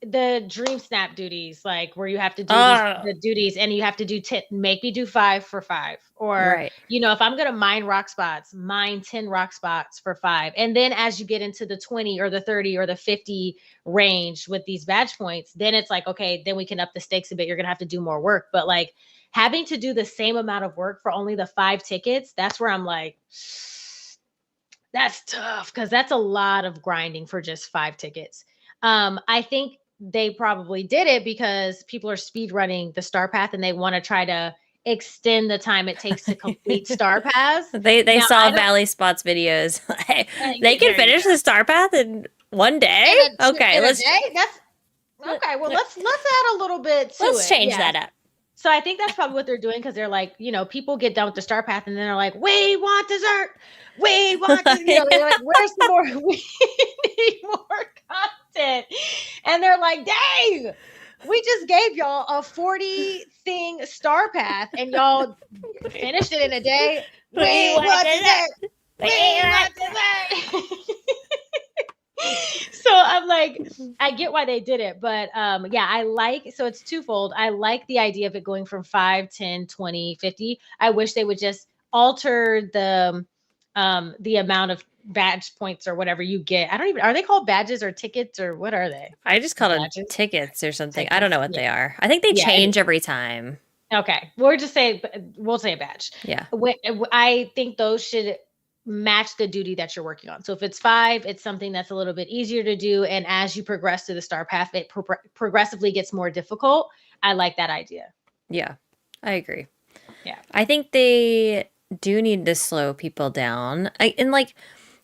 the dream snap duties, like where you have to do Oh, the duties and you have to do make me do 5 for 5. Or, right. if I'm gonna mine rock spots, mine 10 rock spots for 5. And then as you get into the 20 or the 30 or the 50 range with these badge points, then it's like, okay, then we can up the stakes a bit. You're gonna have to do more work. But like having to do the same amount of work for only the 5 tickets, that's where I'm like, that's tough because that's a lot of grinding for just 5 tickets. I think they probably did it because people are speed running the Star Path and they want to try to extend the time it takes to complete Star Paths. They Now, saw I don't. Valley Spots videos. They can There you finish go. the Star Path in one day? Okay, In a let's day. That's okay. Well, let's add a little bit to let's it. change Yeah. that up. So I think that's probably what they're doing because they're like, people get done with the Star Path and then they're like, we want dessert. We want to, they're like, where's the more? We need more content. And they're like, dang, we just gave y'all a 40 thing Star Path and y'all finished it in a day. We want dessert. We want dessert. So I'm like, I get why they did it, but yeah, so it's twofold. I like the idea of it going from 5, 10, 20, 50. I wish they would just alter the amount of badge points or whatever you get. I don't even, are they called badges or tickets or what are they? I just call them Badges? tickets or something. I don't Tickets. know what Yeah. they are. I think they Yeah. change every time. Okay. We'll say a badge. Yeah. I think those should match the duty that you're working on. So if it's 5, it's something that's a little bit easier to do. And as you progress through the Star Path, it progressively gets more difficult. I like that idea. Yeah. I agree. Yeah. I think they do need to slow people down.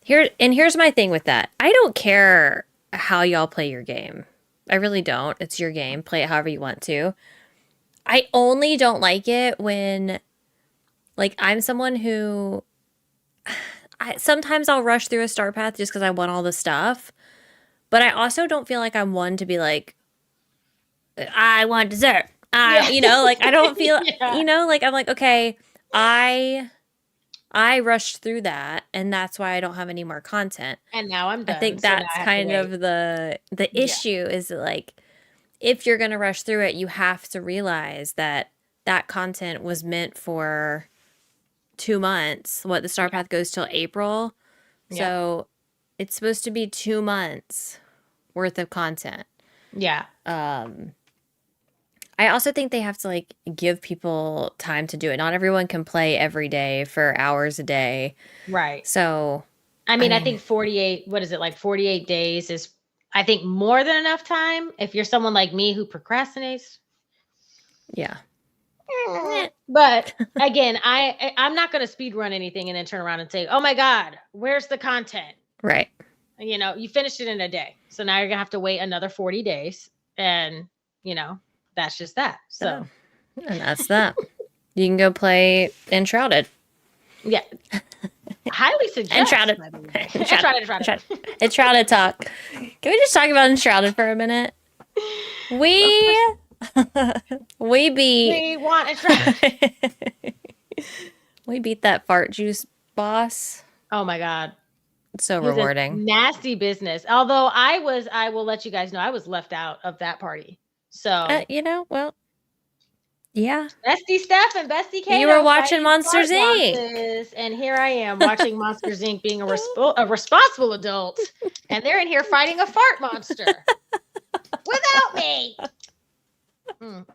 Here's my thing with that. I don't care how y'all play your game. I really don't. It's your game. Play it however you want to. I only don't like it when, like, I'm someone who sometimes I'll rush through a Star Path just because I want all the stuff. But I also don't feel like I'm one to be like, I want dessert. Yeah. I don't feel, Yeah. like I'm like, okay, I rushed through that, and that's why I don't have any more content. And now I'm I done. think So now that's I have to kind wait. of the Yeah. issue is that, like, if you're going to rush through it, you have to realize that that content was meant for 2 months. What, the Star Path goes till April. Yeah. So it's supposed to be 2 months worth of content. Yeah. I I also think they have to like give people time to do it. Not everyone can play every day for hours a day. Right. So, I I mean, I mean, think 48, what is it, like 48 days is, I think, more than enough time. If you're someone like me who procrastinates. yeah. Eh. But again, I'm not going to speed run anything and then turn around and say, oh my God, where's the content? Right. You know, you finished it in a day. So now you're going to have to wait another 40 days. And, you know, that's just that. So, and that's that. You can go play Enshrouded. yeah. Highly suggest. Enshrouded. Enshrouded. Enshrouded talk. Can we just talk about Enshrouded for a minute? We want Enshrouded. We beat that fart juice boss. Oh my God. It's so rewarding. Nasty business. Although I will let you guys know, I was left out of that party. So, you know, well, yeah. Bestie Steph and Bestie Kato. You were watching Monsters Inc. And here I am watching Monsters Inc. being a responsible adult. And they're in here fighting a fart monster. Without me. And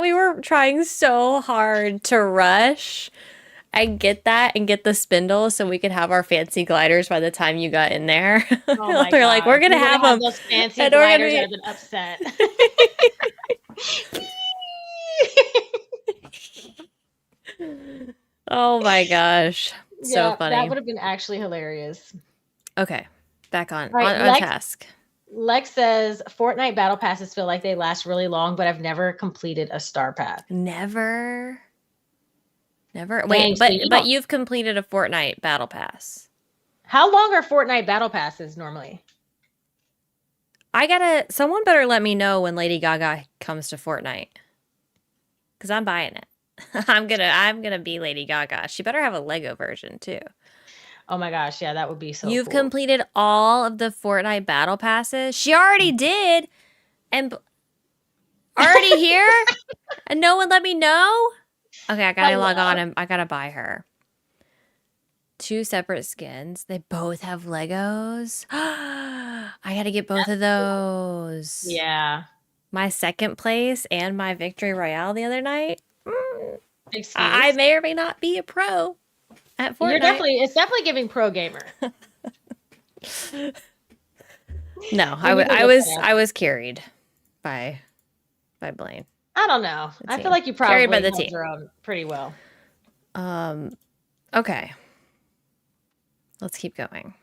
we were trying so hard to rush and get that and get the spindle so we could have our fancy gliders by the time you got in there. Oh We're like, we're gonna have them. Those fancy gliders. I've been upset. Oh my gosh. So funny. That would have been actually hilarious. Okay. Back on task. Lex says Fortnite battle passes feel like they last really long, but I've never completed a star path. Never. Wait, but you've completed a Fortnite battle pass. How long are Fortnite battle passes normally? Someone better let me know when Lady Gaga comes to Fortnite. Cause I'm buying it. I'm gonna be Lady Gaga. She better have a Lego version too. Oh my gosh, yeah, that would be so You've cool. completed all of the Fortnite battle passes? She already did. And already here? And no one let me know? Okay, I gotta log on and I gotta buy her. 2 separate skins. They both have Legos. I gotta get both of those. Yeah. My second place and my victory royale the other night. I may or may not be a pro at Fortnite. It's definitely giving pro gamer. No, I was carried by Blaine. I don't know. I feel like you probably carried by the team your own pretty well. Okay. Let's keep going.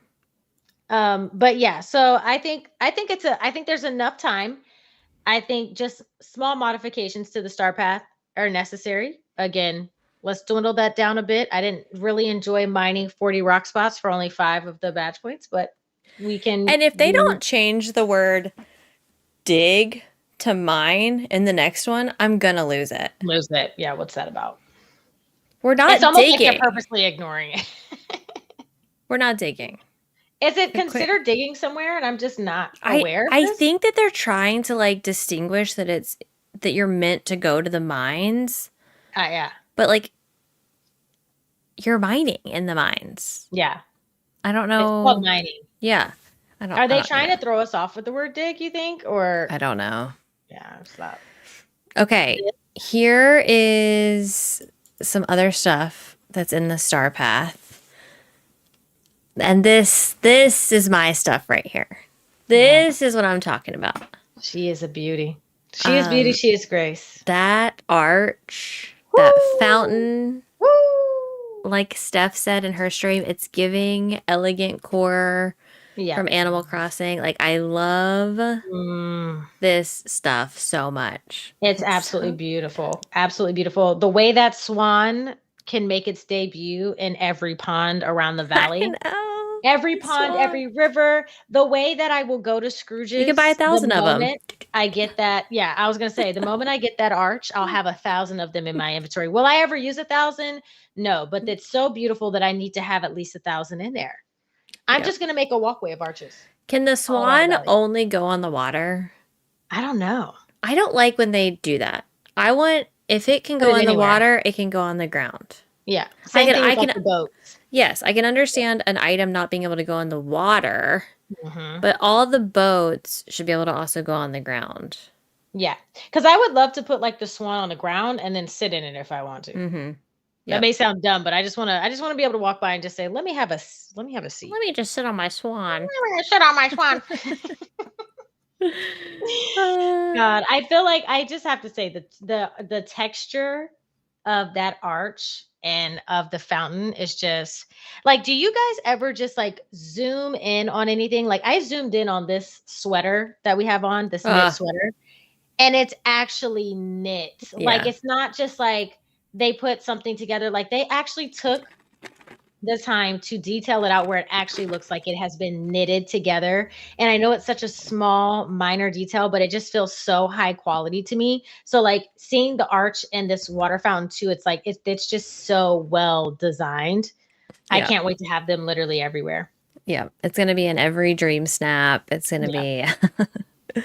But yeah, so I think there's enough time. I think just small modifications to the star path are necessary. Again, let's dwindle that down a bit. I didn't really enjoy mining 40 rock spots for only 5 of the badge points, but we can. And if they don't change the word dig to mine in the next one, I'm gonna lose it. Yeah, what's that about? We're not it's almost digging. Like you're purposely ignoring it. We're not digging. Is it considered digging somewhere and I'm just not aware of I this? think that they're trying to like distinguish that you're meant to go to the mines. Yeah. But like you're mining in the mines. Yeah. I don't know. It's called mining. Yeah. Are they trying to throw us off with the word dig, you think? Or I don't know. Yeah, stop. Okay. Here is some other stuff that's in the star path. And this is my stuff right here. This is what I'm talking about. She is a beauty. She is beauty. She is grace. That arch, that fountain, like Steph said in her stream, it's giving elegant core from Animal Crossing. Like, I love this stuff so much. It's absolutely beautiful. Absolutely beautiful. The way that swan can make its debut in every pond around the valley. I know. Every pond, every river. The way that I will go to Scrooge's. You can buy 1,000 of them. I get that. Yeah, I was going to say, the moment I get that arch, I'll have 1,000 of them in my inventory. Will I ever use 1,000? No, but it's so beautiful that I need to have at least 1,000 in there. I'm just going to make a walkway of arches. Can the swan only go on the water? I don't know. I don't like when they do that. If it can go on the water, it can go on the ground. Yeah. Same thing with the boats. Yes, I can understand an item not being able to go in the water, but all the boats should be able to also go on the ground. Yeah. Because I would love to put like the swan on the ground and then sit in it if I want to. Mm-hmm. That Yep. may sound dumb, but I just wanna be able to walk by and just say, let me have a seat. Let me just sit on my swan. Let me sit on my swan. Uh, God, I feel like I just have to say the texture of that arch and of the fountain is just like, do you guys ever just like zoom in on anything? Like I zoomed in on this sweater that we have on, this knit uh, sweater, and it's actually knit. Like yeah. it's not just like they put something together, like they actually took the time to detail it out where it actually looks like it has been knitted together. And I know it's such a small, minor detail, but it just feels so high quality to me. So, like seeing the arch and this water fountain too, it's like it's just so well designed. I Yeah. can't wait to have them literally everywhere. Yeah. It's gonna be in every dream snap. It's gonna Yeah. be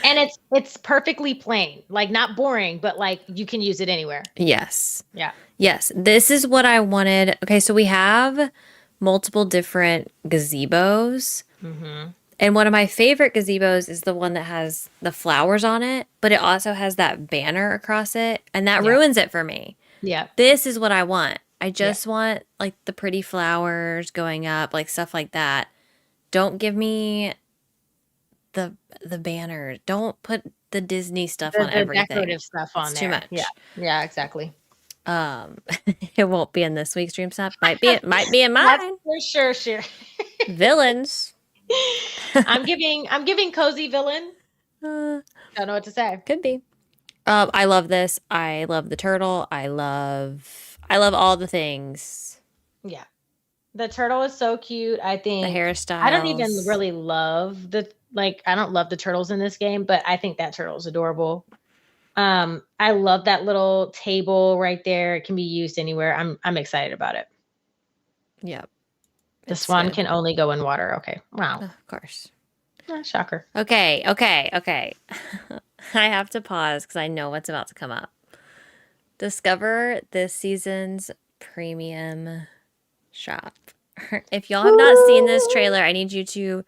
And it's perfectly plain, like not boring, but like you can use it anywhere. yes. Yeah. Yes. This is what I wanted. Okay, so we have multiple different gazebos. Mm-hmm. And one of my favorite gazebos is the one that has the flowers on it, but it also has that banner across it, and that Yeah. ruins it for me. Yeah. This is what I want. I Yeah. just want like the pretty flowers going up, like stuff like that. Don't give me the the banner. Don't put the Disney stuff on The everything. decorative stuff It's on too there. Yeah. much. Yeah, exactly. Um it won't be in this week's Dream Snap. Might be in That's mine. for sure. Villains. I'm giving cozy villain. Uh, Don't know what to say. could be. I love this. I love the turtle. I love all the things. Yeah. The turtle is so cute. The I don't even hairstyles. really love I don't love the turtles in this game, but I think that turtle is adorable. I love that little table right there. It can be used anywhere. I'm excited about it. Yep. The It's swan good. can only go in water. Okay. Wow. Of course. Shocker. Okay. I have to pause because I know what's about to come up. Discover this season's premium shop. If y'all have not seen this trailer, I need you to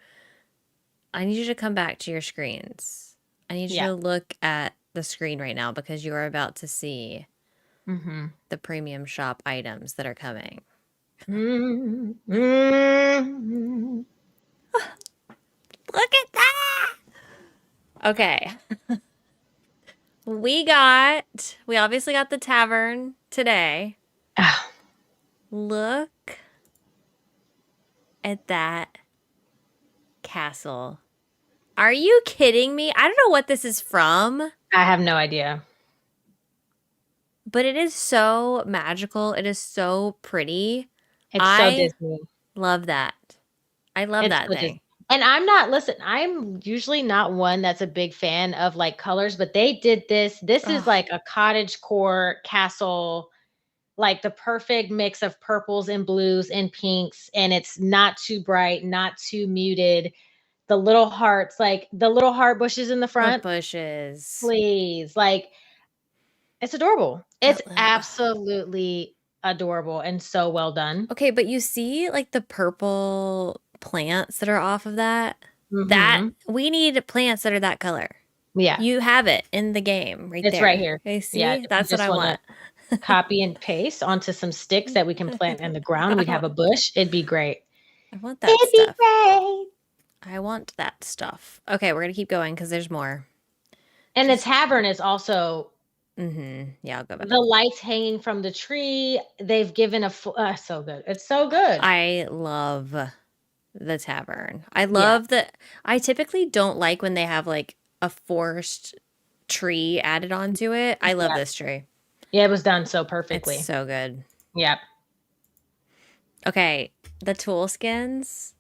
come back to your screens. I need you Yeah. to look at the screen right now because you are about to see Mm-hmm. the premium shop items that are coming. Mm-hmm. Look at that! Okay. We obviously got the tavern today. Ah, Look at that castle. Are you kidding me? I don't know what this is from, I have no idea. but it is so magical. It is so pretty. It's so I Disney. love that. I love It's that so Disney. thing. And I'm usually not one that's a big fan of like colors, but they did this. This is Oh, like a cottage core castle, like the perfect mix of purples and blues and pinks. And it's not too bright, not too muted. The little hearts, like the little heart bushes in the the front, bushes. please. Like it's adorable. It's Oh. absolutely adorable and so well done. Okay, but you see like the purple plants that are off of that? That Hmm. we need plants that are that color. Yeah, You have it in the game right it's right there. here. Okay, Yeah, see? if you That's what just I want to want. copy and paste onto some sticks that we can plant in the ground, we'd have a bush. It'd be great. I want that It'd be stuff. great. I want that stuff. Okay, we're gonna keep going because there's more. And the tavern is also Yeah, I'll go back. the lights hanging from the tree. They've given so good. It's so good. I love the tavern. I Yeah, love that. I typically don't like when they have like a forced tree added onto it. I love yeah, this tree. yeah. It was done so It's perfectly. so good. Yeah. Okay, the tool skins.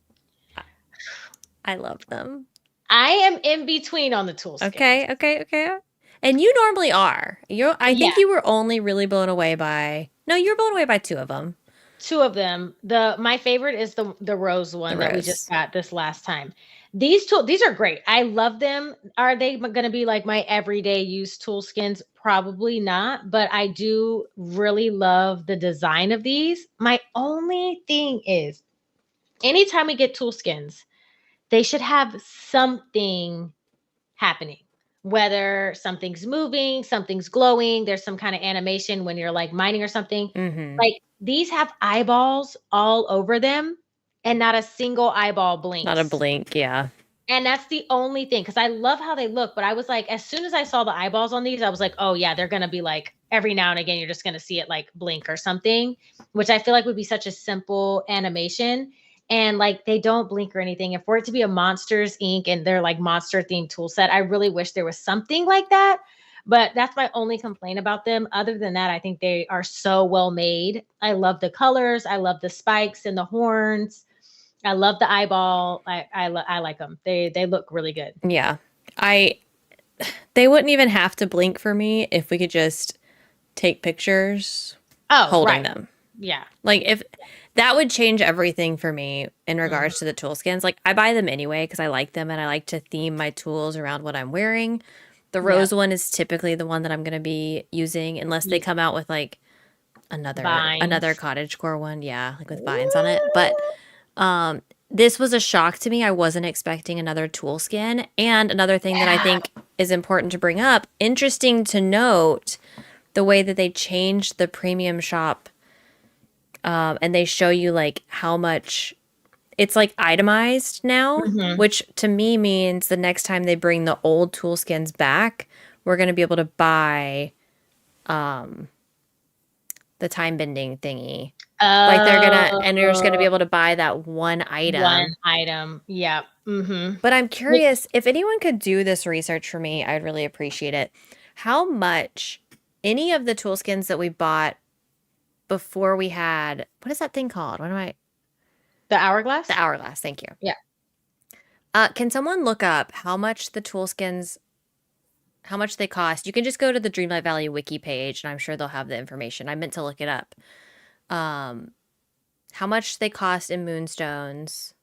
I love them. I am in between on the tool skins. Okay. And you normally are. I Yeah, think you were only really blown away by. No, you were blown away by two of them. two of them. My favorite is the rose The one that we just rose. got this last time. These are great. I love them. Are they going to be like my everyday use tool skins? Probably not, but I do really love the design of these. My only thing is anytime we get tool skins, they should have something happening. whether something's moving, something's glowing, there's some kind of animation when you're like mining or something. Mm-hmm. Like these have eyeballs all over them and not a single eyeball Not a blinks. blink, yeah. And that's the only thing, because I love how they look, but I was like, as soon as I saw the eyeballs on these, I was like, oh yeah, they're gonna be like every now and again, you're just gonna see it like blink or something, which I feel like would be such a simple animation. And like they don't blink or anything. And for it to be a Monsters Inc. and their like monster themed tool set, I really wish there was something like that. But that's my only complaint about them. Other than that, I think they are so well made. I love the colors. I love the spikes and the horns. I love the eyeball. I like them. They look really good. Yeah. I they wouldn't even have to blink for me if we could just take pictures Oh, holding right. them. Yeah. Like if that would change everything for me in regards to the tool skins. Like I buy them anyway because I like them and I like to theme my tools around what I'm wearing. The Yep. rose one is typically the one that I'm going to be using unless they come out with like another Vines. cottagecore one, yeah, like with vines on it. But this was a shock to me. I wasn't expecting another tool skin. And another thing that I Yeah. think is important to bring up, interesting to note, the way that they changed the premium shop, and they show you like how much it's like itemized now, Mhm. which to me means the next time they bring the old tool skins back, we're going to be able to buy the time bending thingy. Like they're gonna, and you're just gonna be Oh, able to buy that one one item. item. Yep. Mhm. But I'm Which curious if anyone could do this research for me, I'd really appreciate it. How much any of the tool skins that we bought before we had, what is that thing called? What am I? the The hourglass? hourglass. Thank you. Yeah. Can someone look up how much the tool skins, how much they cost? You can just go to the Dreamlight Valley wiki page, and I'm sure they'll have the information. I meant to look it up. Um, how much they cost in Moonstones,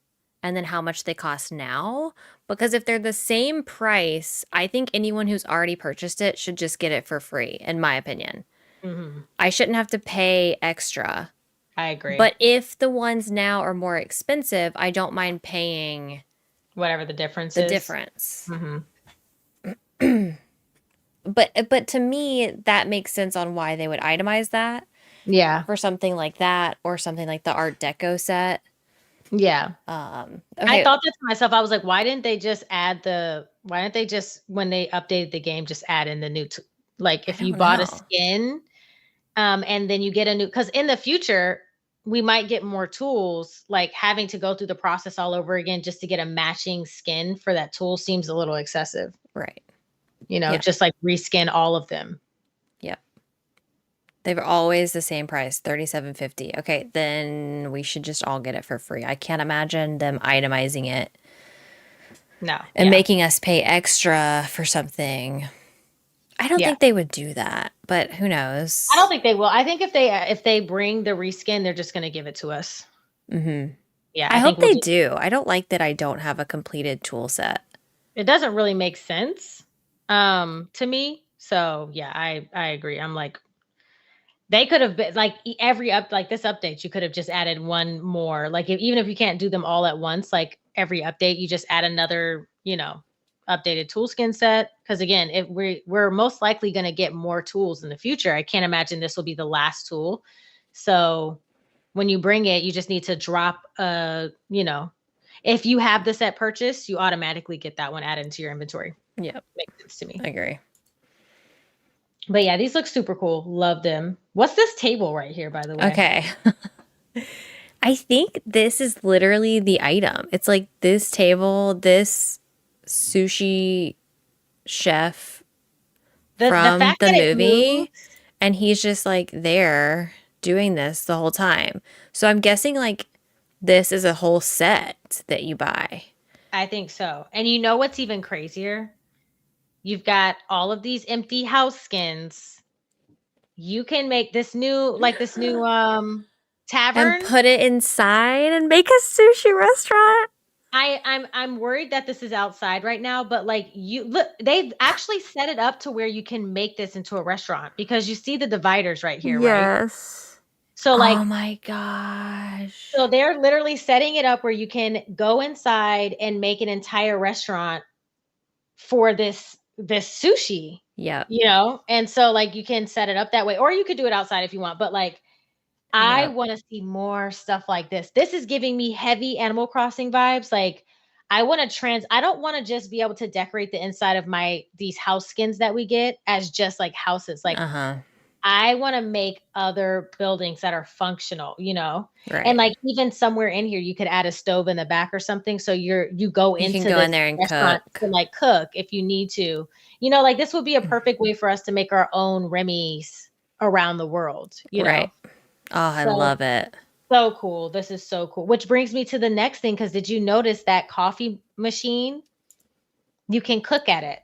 and then how much they cost now. Because if they're the same price, I think anyone who's already purchased it should just get it for free, in my opinion. Mhm. I shouldn't have to pay extra. I agree. But if the ones now are more expensive, I don't mind paying Whatever the difference the is. difference. Mhm. But to me, that makes sense on why they would itemize that Yeah. for something like that or something like the Art Deco set. Yeah. I Okay, thought that to myself. I was like, why didn't they just, when they updated the game, just add in the new, like I if you don't bought a know. skin, and then you get a new, because in the future, we might get more tools, like having to go through the process all over again just to get a matching skin for that tool seems a little excessive, Right. Yeah. just like reskin all of them. Yep. They were always the same price, $37.50. Okay, then we should just all get it for free. I can't imagine them itemizing it No. and Yeah. making us pay extra for something. I don't Yeah. think they would do that, but who I don't knows? think they will. I think if they bring the reskin, they're just going to give it to us. Mm-hmm. Yeah. I I think hope we'll they just, do. I don't like that I don't have a completed tool set. it doesn't really make sense to me. So yeah, I agree. I'm like, they could have been like every up like this update, you could have just added one more. Like even if you can't do them all at once, like every update, you just add another, updated tool skin set. Because again, if we're most likely going to get more tools in the future, I can't imagine this will be the last tool. So when you bring it, you just need to drop if you have the set purchase, you automatically get that one added into your inventory. Yep, Makes sense to me. I agree. But yeah, these look super cool. Love them. What's this table right here, by the way? Okay. I think this is literally the item. It's like this table, this sushi chef The from fact the that it moves. movie, and he's just like there doing this the whole time. So I'm guessing like this is a whole set that you buy. I think so. And you know what's even crazier? You've got all of these empty house skins. You can make this new And tavern. put it inside and make a sushi restaurant. I'm worried that this is outside right now, but like you look, they've actually set it up to where you can make this into a restaurant because you see the dividers right here, right? Yes. So Oh like my gosh. so they're literally setting it up where you can go inside and make an entire restaurant for this this sushi, Yep. and so like you can set it up that way, or you could do it outside if you want, but like I Yep. want to see more stuff like this. This is giving me heavy Animal Crossing vibes. Like I don't want to just be able to decorate the inside of these house skins that we get as just like houses. Like Uh-huh. I want to make other buildings that are functional, and Right. like even somewhere in here, you could add a stove in the back or something. So you go You can into go in this there and restaurant cook. to like cook if you need to, like this would be a perfect way for us to make our own Remy's around the world. Right. Oh, I So, love it. so cool. This is so cool. Which brings me to the next thing. Cause did you notice that coffee machine? You can cook at it.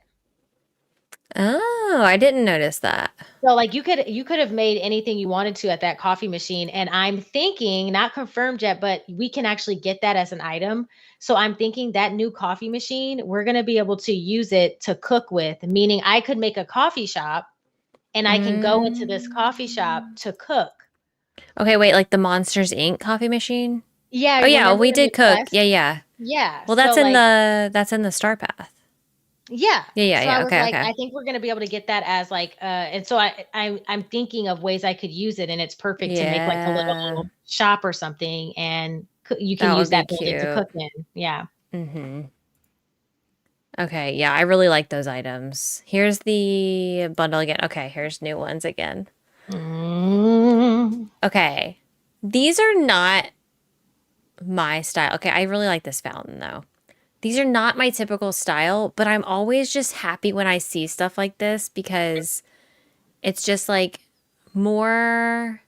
Oh, I didn't notice that. So like you could have made anything you wanted to at that coffee machine. And I'm thinking, not confirmed yet, but we can actually get that as an item. So I'm thinking that new coffee machine, we're gonna be able to use it to cook with, meaning I could make a coffee shop and I can go into this coffee shop Mm. to cook. Okay, wait, like the Monsters Inc. coffee machine? Yeah, Oh you yeah, remember we in the did cook. quest? Yeah, yeah. Yeah. Well, So like that's in the Star Path. yeah. Yeah, yeah, So I yeah. was Okay, like, okay. I think we're gonna be able to get that as like and so I'm thinking of ways I could use it, and it's perfect to make like a Yeah, little shop or something, and you can that would use be that building to cute. cook in. Yeah. Mm-hmm. Okay, yeah, I really like those items. Here's the bundle again. Okay, here's new ones again. Mm. Okay. These are not my style. Okay, I really like this fountain though. These are not my typical style, but I'm always just happy when I see stuff like this because it's just like more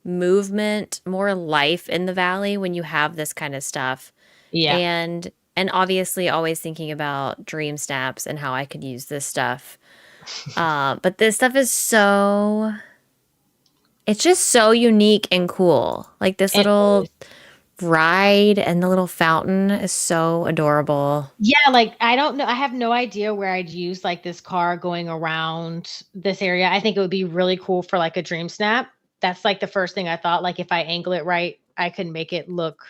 movement, more life in the valley when you have this kind of stuff. Yeah. And obviously always thinking about dream snaps and how I could use this stuff. But this stuff is so it's just so unique and cool. Like this It little is. ride and the little fountain is so adorable. Yeah, like I don't know. I have no idea where I'd use like this car going around this area. I think it would be really cool for like a dream snap. That's like the first thing I thought. Like if I angle it right, I can make it look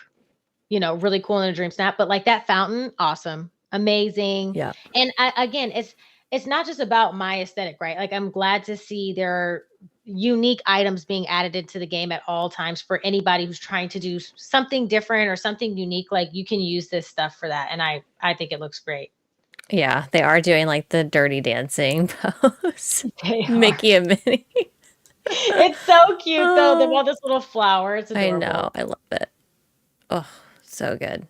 really cool in a dream snap. But like that fountain, awesome, amazing. Yeah. And again, it's not just about my aesthetic, right? Like I'm glad to see there are unique items being added into the game at all times for anybody who's trying to do something different or something unique. Like you can use this stuff for that, and I think it looks great. Yeah, they are doing like the dirty dancing pose. They are. Mickey and Minnie. It's so cute though. They have Oh, all this little flower. It's I adorable. know. I love it. Oh, so good.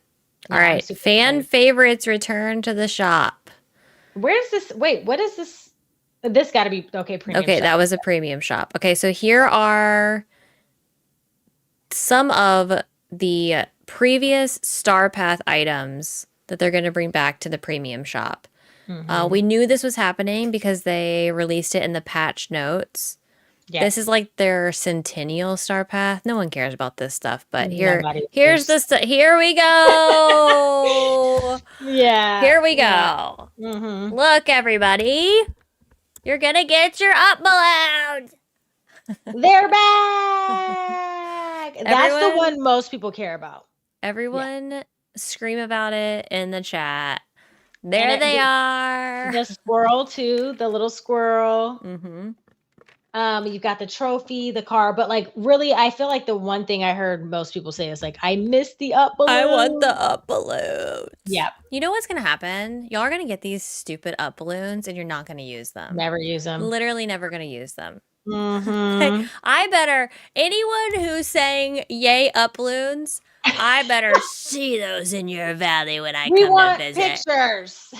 All Yeah, I'm right. super Fan excited. favorites return to the shop. Where's this? Wait, what is this? This got to be okay. Premium Okay, that shop. was a premium shop. Okay, so here are some of the previous Star Path items that they're going to bring back to the premium shop. We Hmm. knew this was happening because they released it in the patch notes. This is Yes. like their centennial Star Path. No one cares about this stuff, but Nobody here's the is. stuff. Here we go. Yeah. Here we Yeah. go. Hmm. Look, everybody. You're gonna get your up balloons. They're back. That's the Everyone, one most people care about. Yeah. everyone, scream about it in the chat. And There they are. the squirrel too, the little squirrel. Mm-hmm. You've got the trophy, the car, but like really, I feel like the one thing I heard most people say is like, I miss the up I want balloon. the up balloons. Yeah, You know what's gonna happen? Y'all are gonna get these stupid up balloons and you're not gonna use them. never use them. Literally never gonna use them. Hmm. I better anyone who's saying yay up balloons, I better see those in your valley when I We come to want visit. pictures.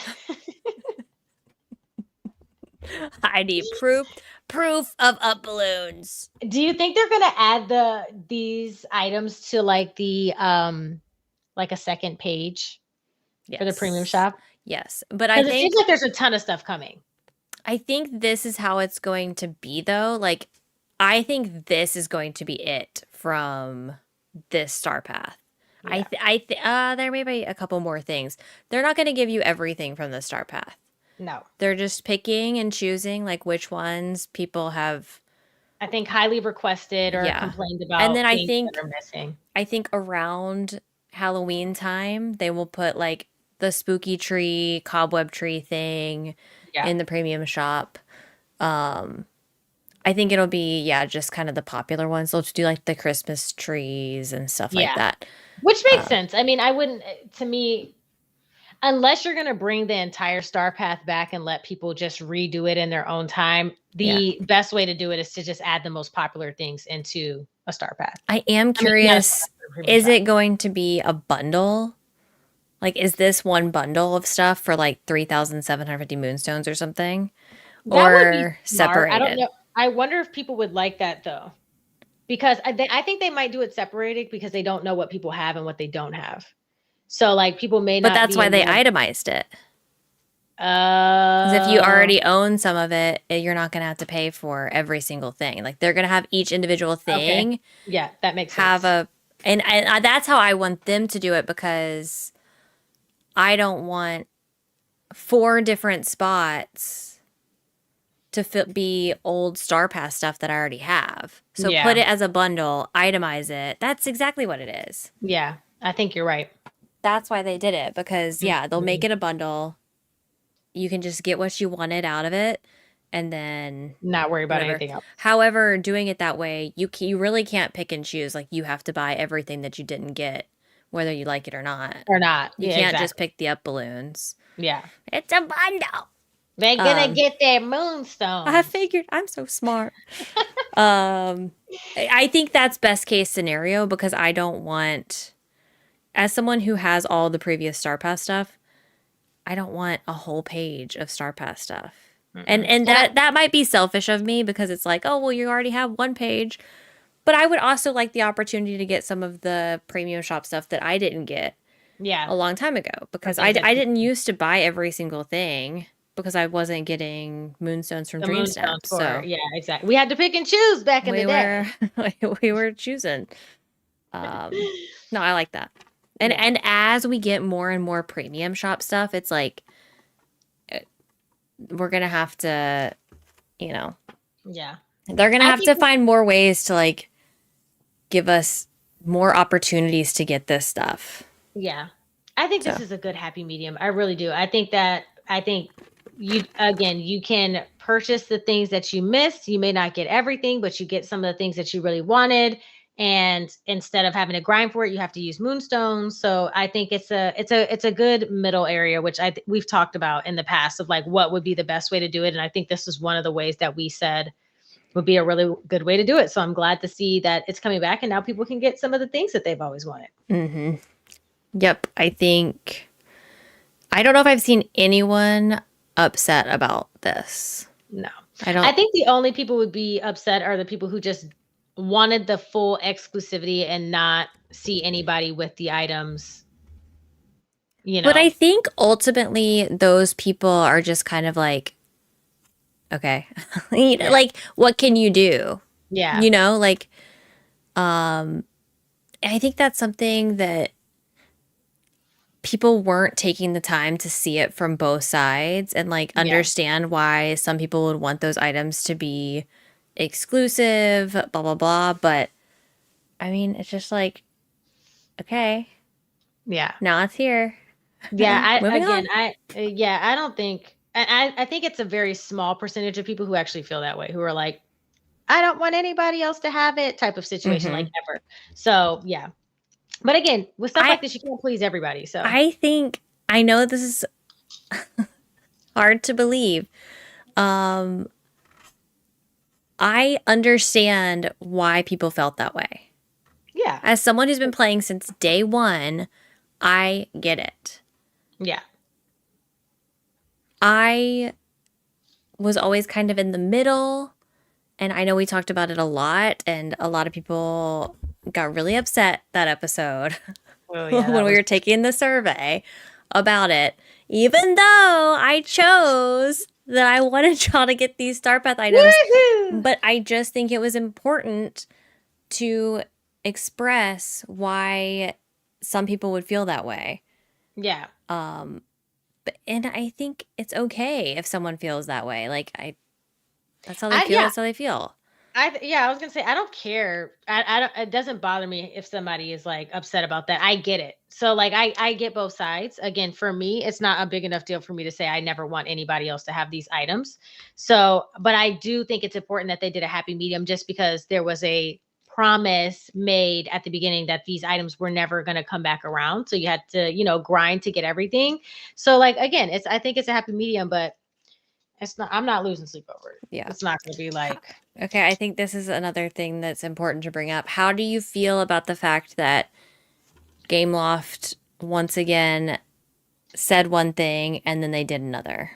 I need proof of up balloons. Do you think they're gonna add these items to like a second page for the premium Yes. shop? Yes. But Because it seems like there's a ton of stuff coming. I think this is how it's going to be though. Like I think this is going to be it from this Star Path. Yeah. There may be a couple more things. They're not going to give you everything from the Star Path. No. They're just picking and choosing like which ones people have. I think highly requested or Yeah. complained And then about things that are missing. I think around Halloween time, they will put like the spooky tree, cobweb tree thing Yeah. in the premium shop. I think it'll be, yeah, just kind of the popular ones. They'll just do like the Christmas trees and stuff like Yeah. that. Which makes sense. I mean, I wouldn't, to me, unless you're going to bring the entire Star Path back and let people just redo it in their own time, Yeah. the best way to do it is to just add the most popular things into a Star Path. I am I mean, not a Star curious, Path, but a premium is shop. it going to be a bundle? Like, is this one bundle of stuff for like 3,750 moonstones or something? That would be Or smart. I don't separated? know. I wonder if people would like that though, because I think they might do it separated because they don't know what people have and what they don't have. So like people may But not that's be why in they love. itemized it. Because if you Oh, already own some of it, you're not going to have to pay for every single thing. Like, they're going to have each individual okay. thing Yeah, that makes have sense. a, and that's how I want them to do it, because I don't want 4 different spots to be old Star Pass stuff that I already have. So put Yeah. it as a bundle, itemize it. That's exactly what it is. Yeah. I think you're right. That's why they did it, because yeah, they'll make Mhm. it a bundle. You can just get what you wanted out of it, and then Not worry about whatever. anything else. However, doing it that way, you really can't pick and choose. Like, you have to buy everything that you didn't get, whether you like it or not. Or not. You Yeah, can't just exactly. pick the up balloons. Yeah. It's a bundle. They're gonna get their moonstones. I figured, I'm so smart. I think that's best case scenario, because I don't want, as someone who has all the previous Star Pass stuff, I don't want a whole page of Star Pass stuff. And Mm-mm. and And that might be selfish of me, because it's like, oh, well, you already have one page. But I would also like the opportunity to get some of the premium shop stuff that I didn't get yeah, a long time ago, or because things that I people didn't used to buy every single thing, because I wasn't getting moonstones from the Dream moonstones Snap. for. So Yeah, exactly. We had to pick and choose back in the we were day. we were choosing. No, I like that. And Yeah. as we get more and more premium shop stuff, it's like, we're gonna have to, you know, Yeah. they're gonna I have think to find more ways to like give us more opportunities to get this stuff. yeah. I think this So is a good happy medium. I really do. I think you again, you can purchase the things that you missed. You may not get everything, but you get some of the things that you really wanted. And instead of having to grind for it, you have to use moonstones. So I think it's a good middle area, which we've talked about in the past of like what would be the best way to do it. And I think this is one of the ways that we said would be a really good way to do it. So I'm glad to see that it's coming back and now people can get some of the things that they've always wanted. yep, I don't know if I've seen anyone upset about this. No. I I don't. think the only people would be upset are the people who just wanted the full exclusivity and not see anybody with the items, you But I know. think ultimately those people are just kind of like, okay, Yeah. like, what can you do? Yeah. You know, like, I think that's something that people weren't taking the time to see it from both sides, and like Yeah. understand why some people would want those items to be exclusive, blah, blah, blah. But I mean, it's just like, okay, Yeah. now it's here. Yeah, I Moving again, on. yeah, I don't think I think it's a very small percentage of people who actually feel that way, who are like, I don't want anybody else to have it type of situation, like Hmm. ever. So yeah. But again, with stuff I like this, you can't please everybody. So I think I know this is hard to believe. Um, I understand why people felt that way. yeah. As someone who's been playing since day one, I get it. Yeah. I was always kind of in the middle, and I know we talked about it a lot, and a lot of people got really upset that episode Oh yeah, when that we was were taking the survey about it, even though I chose that I wanted y'all to get these Star Path items. woohoo. But I just think it was important to express why some people would feel that way. Yeah. And I think it's okay if someone feels that way. Like, that's how they I feel. yeah, That's how they feel. I was gonna say I don't care. I don't. It doesn't bother me if somebody is like upset about that. I get it. So like I get both sides. Again, for me, it's not a big enough deal for me to say I never want anybody else to have these items. So, but I do think it's important that they did a happy medium, just because there was a promise made at the beginning that these items were never going to come back around. So you had to, grind to get everything. So like again, I think it's a happy medium, but it's not. I'm not losing sleep over it. Yeah. It's not going to be like. Okay, I think this is another thing that's important to bring up. How do you feel about the fact that Gameloft once again said one thing and then they did another?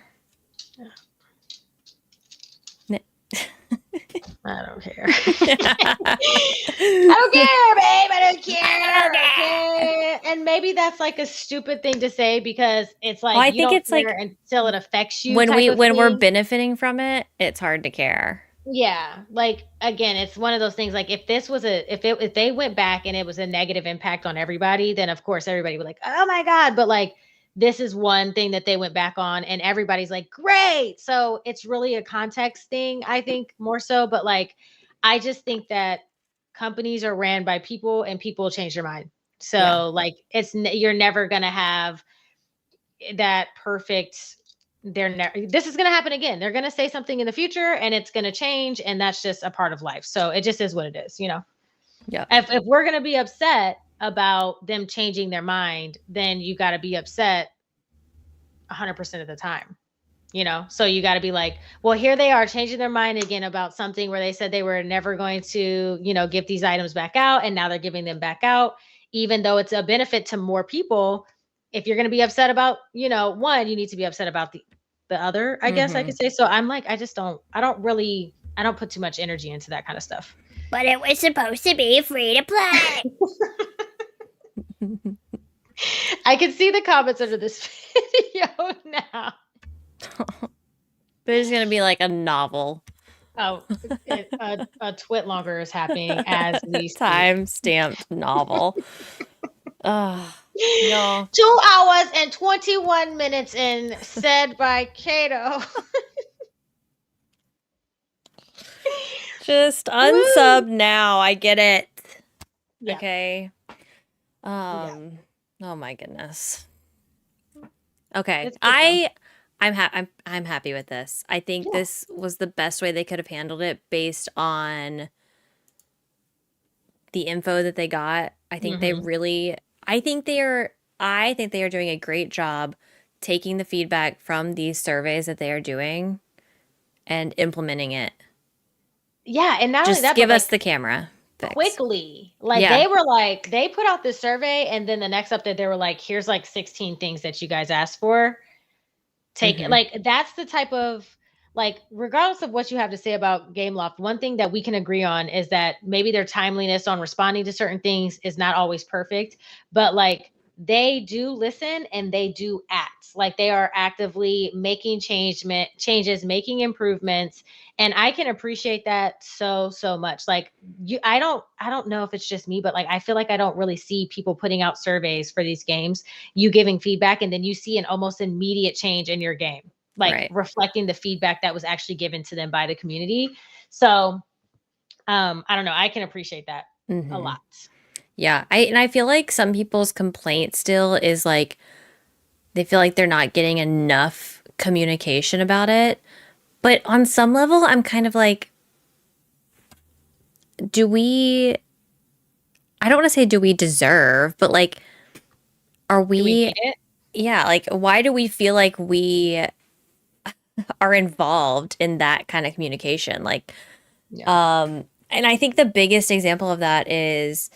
I don't care. I don't care, babe. I don't care. Okay. And maybe that's like a stupid thing to say, because it's like, well, I you think don't it's care like until it affects you when type of we're thing. benefiting from it, it's hard to care. Yeah, like again, it's one of those things. Like if this was if they went back and it was a negative impact on everybody, then of course everybody would like, oh my god. But like this is one thing that they went back on, and everybody's like, great. So it's really a context thing, I think, more so. But like, I just think that companies are ran by people, and people change their mind. So Yeah. like, you're never gonna have that perfect. This is going to happen again. They're going to say something in the future and it's going to change, and that's just a part of life. So it just is what it is. Yeah. If we're going to be upset about them changing their mind, then you got to be upset 100% of the time. So you got to be like, well, here they are changing their mind again about something where they said they were never going to, give these items back out, and now they're giving them back out, even though it's a benefit to more people. If you're going to be upset about, one, you need to be upset about the other, I guess I could say. So I'm like, I don't put too much energy into that kind of stuff. But it was supposed to be free to play. I can see the comments under this video now. There's gonna be like a novel. Oh, a twit longer is happening as we speak. Time-stamped novel. No. 2 hours and 21 minutes in, said by Kato. Just unsub now. I get it. Yeah. Okay. Oh my goodness. Okay. I'm happy with this. I think this was the best way they could have handled it based on the info that they got. I think they really I think they are doing a great job taking the feedback from these surveys that they are doing and implementing it. Yeah, and not just only that, give us the camera fix. Quickly. Like they were like, they put out this survey, and then the next update they were like, here's like 16 things that you guys asked for. Take it. Like that's the type of, like, regardless of what you have to say about Gameloft, one thing that we can agree on is that maybe their timeliness on responding to certain things is not always perfect, but like they do listen and they do act. Like they are actively making changes, making improvements. And I can appreciate that so much. Like I don't know if it's just me, but like I feel like I don't really see people putting out surveys for these games, you giving feedback, and then you see an almost immediate change in your game, like reflecting the feedback that was actually given to them by the community. So I don't know. I can appreciate that a lot. Yeah. I feel like some people's complaint still is like they feel like they're not getting enough communication about it. But on some level, I'm kind of like, I don't want to say do we deserve, but like, are we yeah, like why do we feel like we are involved in that kind of communication? Like, and I think the biggest example of that is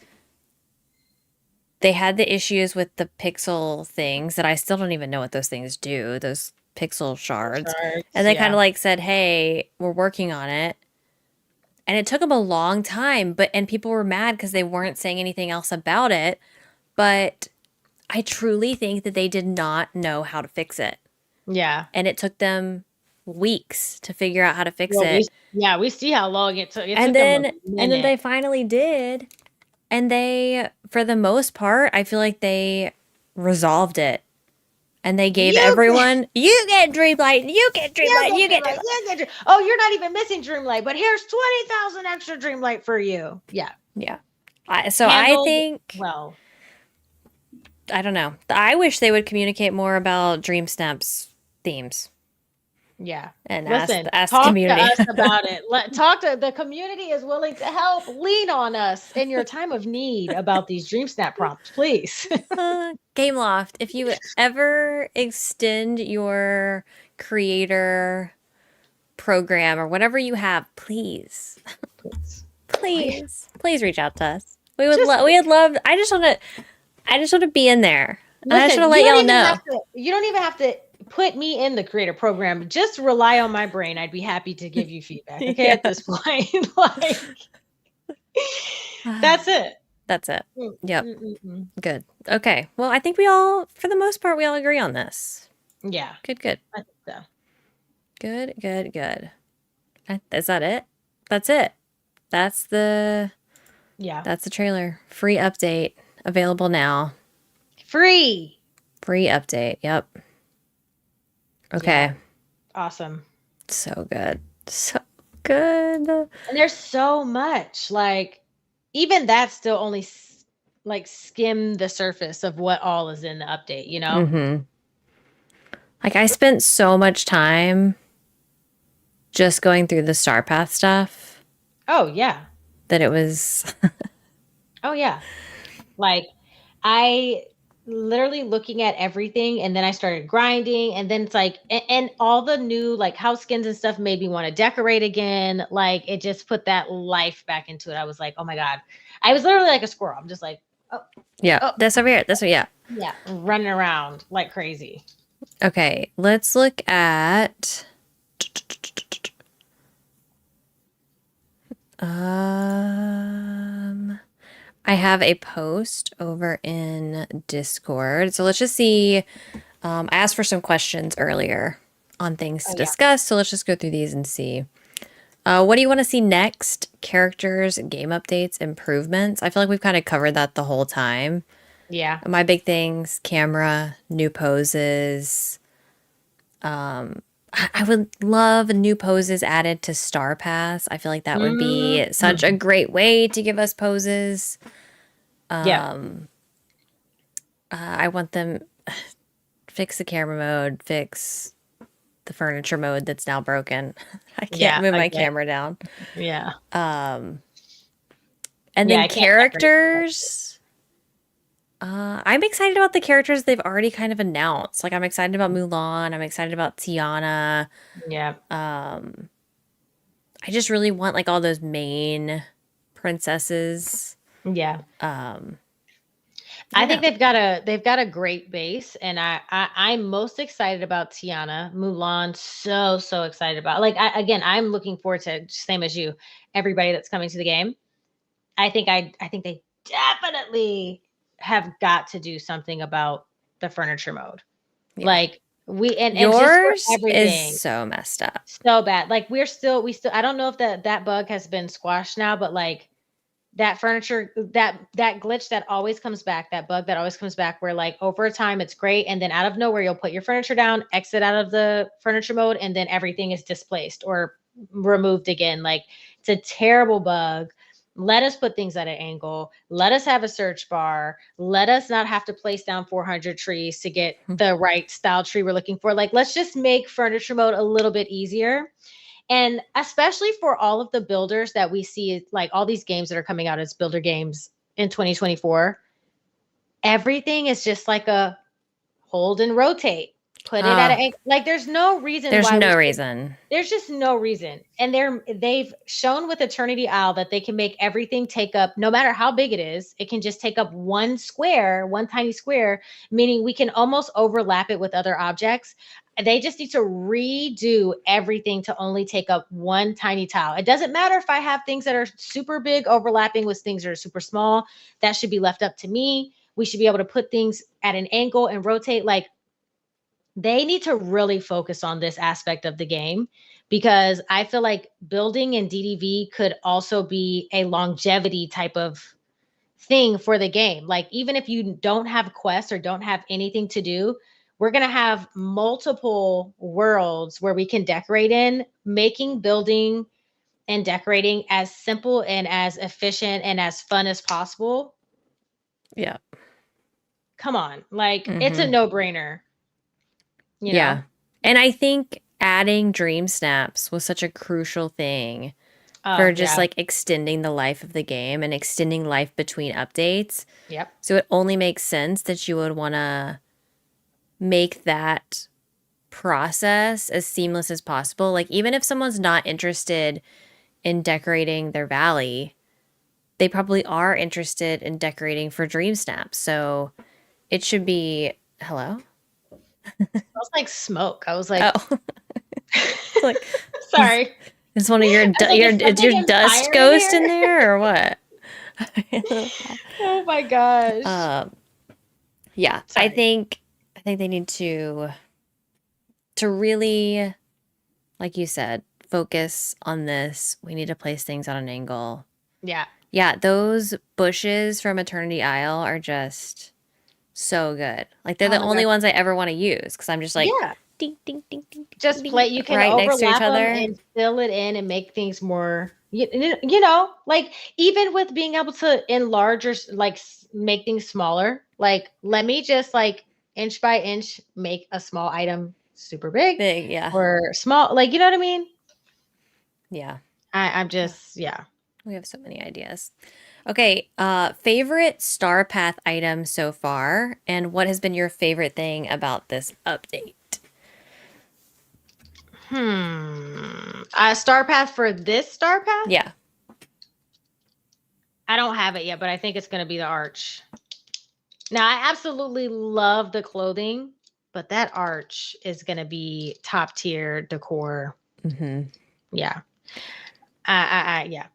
they had the issues with the pixel things that I still don't even know what those things do, those pixel shards. And they kind of like said, hey, we're working on it. And it took them a long time, and people were mad because they weren't saying anything else about it. But I truly think that they did not know how to fix it. Yeah. And it took them weeks to figure out how to fix it. We see how long it took. And then they finally did. And they, for the most part, I feel like they resolved it And they gave You everyone, you get Dreamlight, you get Dreamlight, you get Dreamlight. Oh, you're not even missing Dreamlight, but here's 20,000 extra Dreamlight for you. Yeah. Yeah. So I Handled think, well. I don't know. I wish they would communicate more about Dream Snap's themes. Yeah. And Listen, ask the talk community. to us about it. Talk to the community is willing to help. Lean on us in your time of need about these Dream Snap prompts, please. Game Loft, if you ever extend your creator program or whatever you have, please reach out to us. We would love. I just want to be in there. Listen, and I just want to let y'all know. You don't even have to put me in the creator program. Just rely on my brain. I'd be happy to give you feedback. Okay, at this point, that's it. That's it. Yep. Good. Okay. Well, I think we all, for the most part, we all agree on this. Yeah. Good. I think so. Good. Is that it? That's it. That's the trailer. Free update. Available now. Free update. Yep. Okay. Yeah. Awesome. So good. And there's so much. Even that still only skim the surface of what all is in the update, you know? Mm-hmm. I spent so much time just going through the Star Path stuff. Oh, yeah. That it was... Oh, yeah. I literally looking at everything, and then I started grinding, and then it's and all the new house skins and stuff made me want to decorate again. It just put that life back into it. I was like, oh my God. I was literally like a squirrel. I'm just like, oh. Yeah, oh. This over here. This one, yeah. Yeah, running around like crazy. Okay, let's look at... I have a post over in Discord. So let's just see. I asked for some questions earlier on things to discuss. So let's just go through these and see. What do you want to see next? Characters, game updates, improvements. I feel like we've kind of covered that the whole time. Yeah. My big things, camera, new poses. I would love new poses added to Star Pass. I feel like that would be such a great way to give us poses. I want them fix the camera mode, fix the furniture mode that's now broken. I can't move my camera down. Yeah. And then characters. I'm excited about the characters they've already kind of announced. I'm excited about Mulan. I'm excited about Tiana. Yeah. I just really want all those main princesses. Yeah. I think they've got a great base, and I'm most excited about Tiana. Mulan, so excited about. I'm looking forward to, same as you, everybody that's coming to the game. I think they definitely have got to do something about the furniture mode. Yeah. Yours is so messed up, so bad. We still. I don't know if that bug has been squashed now, but that furniture, that glitch that always comes back, that bug that always comes back, where over time it's great, and then out of nowhere you'll put your furniture down, exit out of the furniture mode, and then everything is displaced or removed again. It's a terrible bug. Let us put things at an angle. Let us have a search bar. Let us not have to place down 400 trees to get the right style tree we're looking for. Let's just make furniture mode a little bit easier. And especially for all of the builders that we see, all these games that are coming out as builder games in 2024, everything is just a hold and rotate. Put it at an angle. There's no reason. There's no reason. There's just no reason. And they've shown with Eternity Isle that they can make everything take up, no matter how big it is, it can just take up one tiny square, meaning we can almost overlap it with other objects. They just need to redo everything to only take up one tiny tile. It doesn't matter if I have things that are super big overlapping with things that are super small. That should be left up to me. We should be able to put things at an angle and rotate. They need to really focus on this aspect of the game, because I feel like building in DDV could also be a longevity type of thing for the game. Even if you don't have quests or don't have anything to do, we're going to have multiple worlds where we can decorate in, making building and decorating as simple and as efficient and as fun as possible. Yeah. Come on. Like, it's a no-brainer. You know? And I think adding dream snaps was such a crucial thing for just like extending the life of the game and extending life between updates. Yep. So it only makes sense that you would want to make that process as seamless as possible. Like, even if someone's not interested in decorating their valley, they probably are interested in decorating for dream snaps. So it should be, hello? It smells like smoke. I was like, oh. Like, sorry. Is one of your your dust ghost in there or what? Oh my gosh. Yeah, sorry. I think they need to really, like you said, focus on this. We need to place things on an angle. Yeah. Yeah, those bushes from Eternity Isle are just so good. Like, they're the only ones I ever want to use because I'm just like, ding, ding, ding, ding, just ding, play. You can right overlap next to each other and fill it in and make things more, you know, like even with being able to enlarge or like make things smaller. Like, let me just like inch by inch make a small item super big, yeah, or small, like, you know what I mean? Yeah. I'm just, yeah. We have so many ideas. Okay, favorite Star Path item so far, and what has been your favorite thing about this update? Star Path for this Star Path? Yeah. I don't have it yet, but I think it's going to be the arch. Now, I absolutely love the clothing, but that arch is going to be top tier decor. Yeah. Yeah.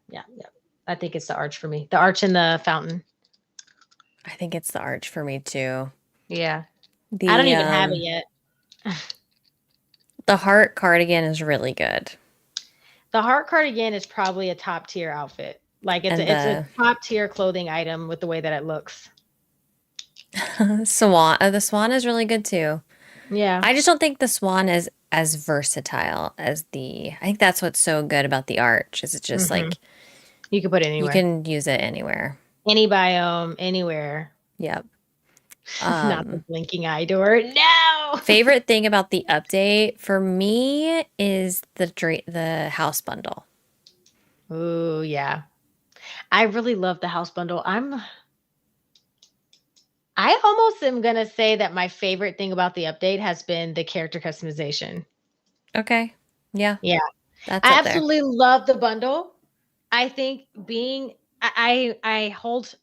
I think it's the arch for me. The arch and the fountain. I think it's the arch for me too. Yeah. I don't even have it yet. The heart cardigan is really good. The heart cardigan is probably a top tier outfit. Like, it's a top tier clothing item with the way that it looks. Swan. The swan is really good too. Yeah. I just don't think the swan is as versatile as I think that's what's so good about the arch. Is it's just like, you can put it anywhere. You can use it anywhere. Any biome, anywhere. Yep. Not the blinking eye door. No. Favorite thing about the update for me is the house bundle. Oh yeah, I really love the house bundle. I almost am gonna say that my favorite thing about the update has been the character customization. Okay. Yeah. Yeah. That's I absolutely love the bundle. I think I hold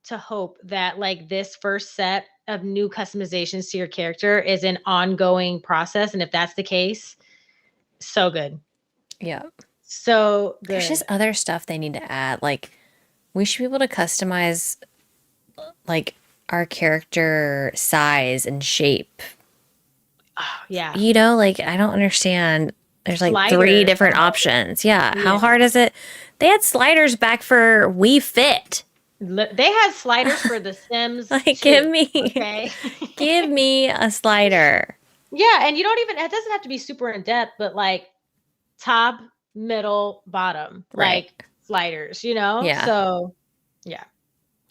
to hope that like this first set of new customizations to your character is an ongoing process. And if that's the case, so good. Yeah. So good. There's just other stuff they need to add. Like, we should be able to customize like our character size and shape. Oh, yeah. You know, like, I don't understand. There's like 3 different options. Yeah. How hard is it? They had sliders back for Wii Fit. They had sliders for The Sims. Like, okay? give me a slider. Yeah, and you don't even, it doesn't have to be super in depth, but like top, middle, bottom, like sliders, you know? Yeah. So, yeah.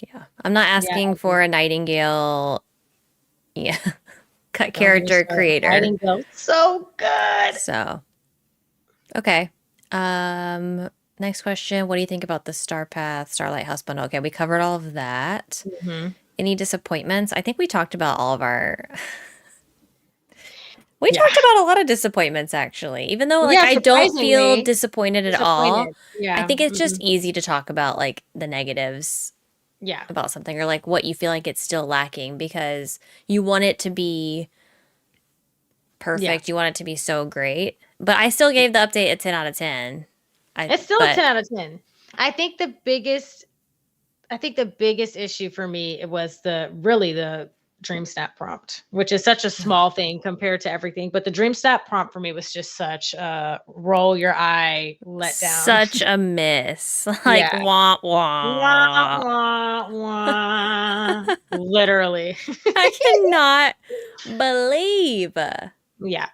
Yeah. I'm not asking for a Nightingale, character creator. Nightingale, so good. So, okay. Next question. What do you think about the Star Path, Starlight House bundle? Okay, we covered all of that. Any disappointments? I think we talked about all of our... We talked about a lot of disappointments, actually. Even though, like, I don't feel disappointed at all. Yeah. I think it's just easy to talk about, like, the negatives about something, or, like, what you feel like it's still lacking, because you want it to be perfect. You want it to be so great. But I still gave the update a 10 out of 10. It's still a 10 out of 10. I think the biggest issue for me was the Dream Snap prompt, which is such a small thing compared to everything. But the Dream Snap prompt for me was just such a roll your eye let down. Such a miss. Like, Yeah. wah, Wah, wah. wah, wah. Literally. I cannot believe Yeah.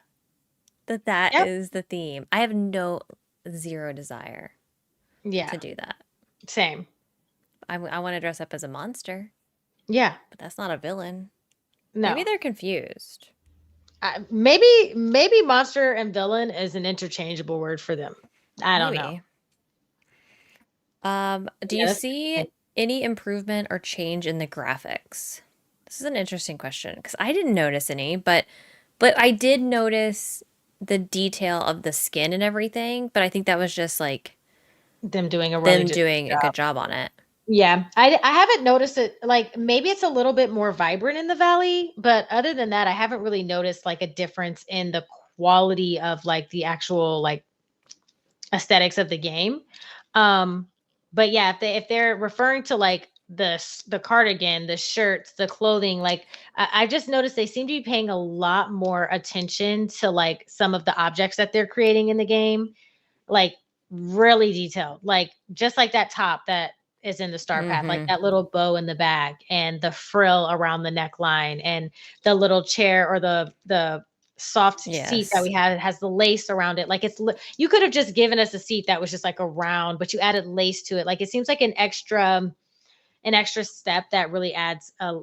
that Yep. is the theme. I have zero desire Yeah. to do that. Same. I want to dress up as a monster, Yeah. but that's not a villain. No. Maybe they're confused. Maybe monster and villain is an interchangeable word for them. I don't know. Do you see any improvement or change in the graphics? This is an interesting question because I didn't notice any, but I did notice the detail of the skin and everything. But I think that was just like them doing a good job on it. Yeah, I haven't noticed it. Like maybe it's a little bit more vibrant in the valley, but other than that, I haven't really noticed like a difference in the quality of like the actual like aesthetics of the game. But yeah, if they're referring to like the cardigan, the shirts, the clothing, like I just noticed they seem to be paying a lot more attention to like some of the objects that they're creating in the game, like really detailed, like just like that top that is in the star path, like that little bow in the back and the frill around the neckline and the little chair or the soft seat that we had, it has the lace around it. Like you could have just given us a seat that was just like a round, but you added lace to it. Like it seems like an extra step that really adds a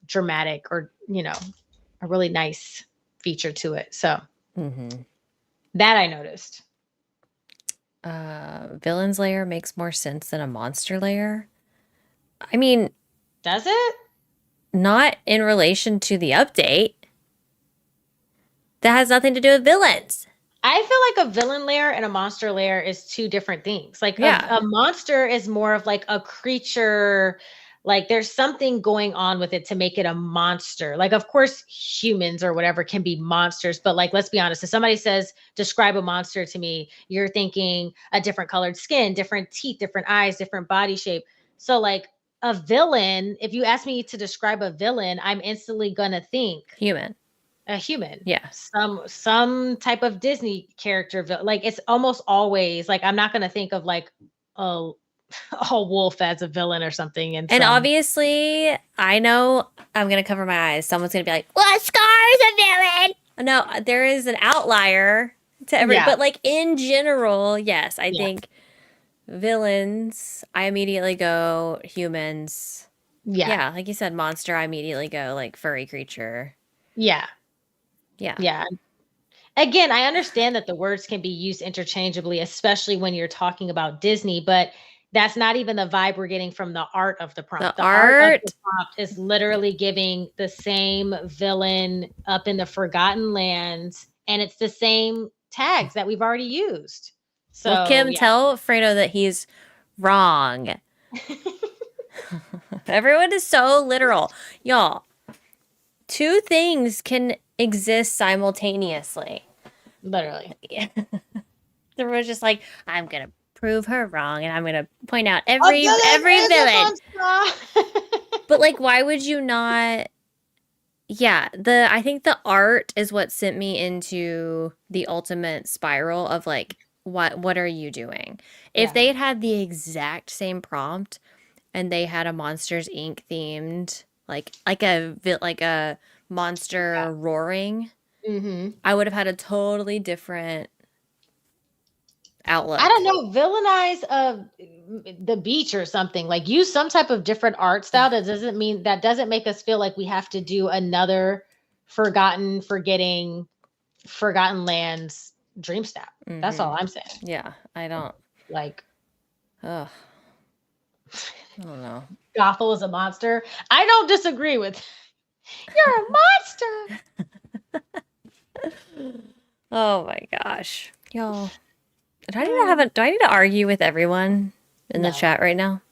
dramatic or a really nice feature to it. So that I noticed. Villain's lair makes more sense than a monster lair. I mean, does it? Not in relation to the update. That has nothing to do with villains. I feel like a villain lair and a monster lair is two different things. Like a monster is more of like a creature, like there's something going on with it to make it a monster. Like, of course, humans or whatever can be monsters, but like, let's be honest. If somebody says, describe a monster to me, you're thinking a different colored skin, different teeth, different eyes, different body shape. So like a villain, if you ask me to describe a villain, I'm instantly gonna think a human. Yeah. Some type of Disney character. Like it's almost always like, I'm not going to think of like a wolf as a villain or something. And obviously I know I'm going to cover my eyes. Someone's going to be like, well, Scar's a villain. No, there is an outlier to every, but like in general, yes, I think villains, I immediately go humans. Yeah. Like you said, monster, I immediately go like furry creature. Yeah. Again, I understand that the words can be used interchangeably, especially when you're talking about Disney, but that's not even the vibe we're getting from the art of the prompt. The art of the prompt is literally giving the same villain up in the Forgotten Lands, and it's the same tags that we've already used. So, well, Kim, tell Fredo that he's wrong. Everyone is so literal. Y'all, two things can exist simultaneously. Literally. There was just like, I'm gonna prove her wrong and I'm gonna point out every villain. But like, why would you not? I think the art is what sent me into the ultimate spiral of like, what are you doing? If they had the exact same prompt and they had a Monsters Inc. themed like a monster roaring, I would have had a totally different outlook. I don't know, villainize the beach or something. Like use some type of different art style. That doesn't make us feel like we have to do another Forgotten Lands Dream Snap. That's all I'm saying. Yeah, I don't like. I don't know. Gothel is a monster. I don't disagree with. You're a monster. Oh my gosh, y'all! Do I need to argue with everyone in the chat right now?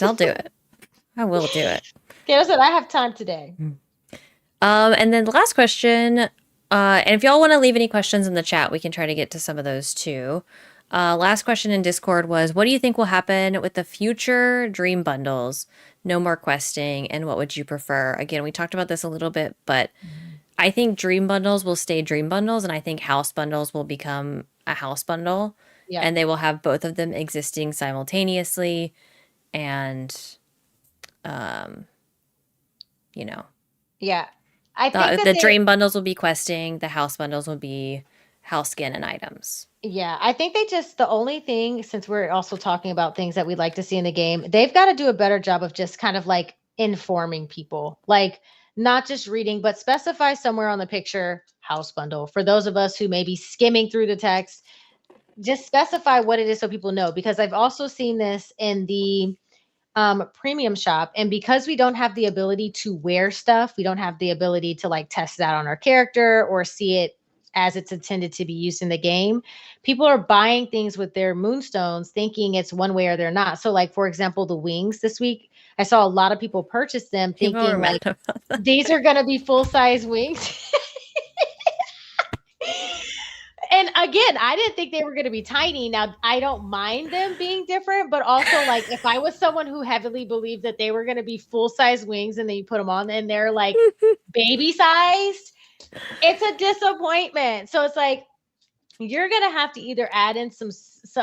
I'll do it. I will do it. Okay, listen, I have time today. And then the last question, and if y'all want to leave any questions in the chat, we can try to get to some of those too. Last question in Discord was, what do you think will happen with the future dream bundles no more questing, and what would you prefer? Again, we talked about this a little bit, but I think dream bundles will stay dream bundles, and I think house bundles will become a house bundle, Yeah. and they will have both of them existing simultaneously, and, you know, Yeah. I think that the dream bundles will be questing, the house bundles will be house skin and items. Yeah, I think the only thing, since we're also talking about things that we'd like to see in the game, they've got to do a better job of just kind of like informing people, like not just reading, but specify somewhere on the picture house bundle. For those of us who may be skimming through the text, just specify what it is so people know, because I've also seen this in the premium shop. And because we don't have the ability to wear stuff, we don't have the ability to like test it out on our character or see it as it's intended to be used in the game. People are buying things with their moonstones thinking it's one way or they're not. So like, for example, the wings this week, I saw a lot of people purchase them People were thinking mad like about that. these are going to be full-size wings. And again, I didn't think they were going to be tiny. Now, I don't mind them being different, but also like if I was someone who heavily believed that they were going to be full-size wings and then you put them on and they're like baby sized, it's a disappointment. So it's like you're going to have to either add in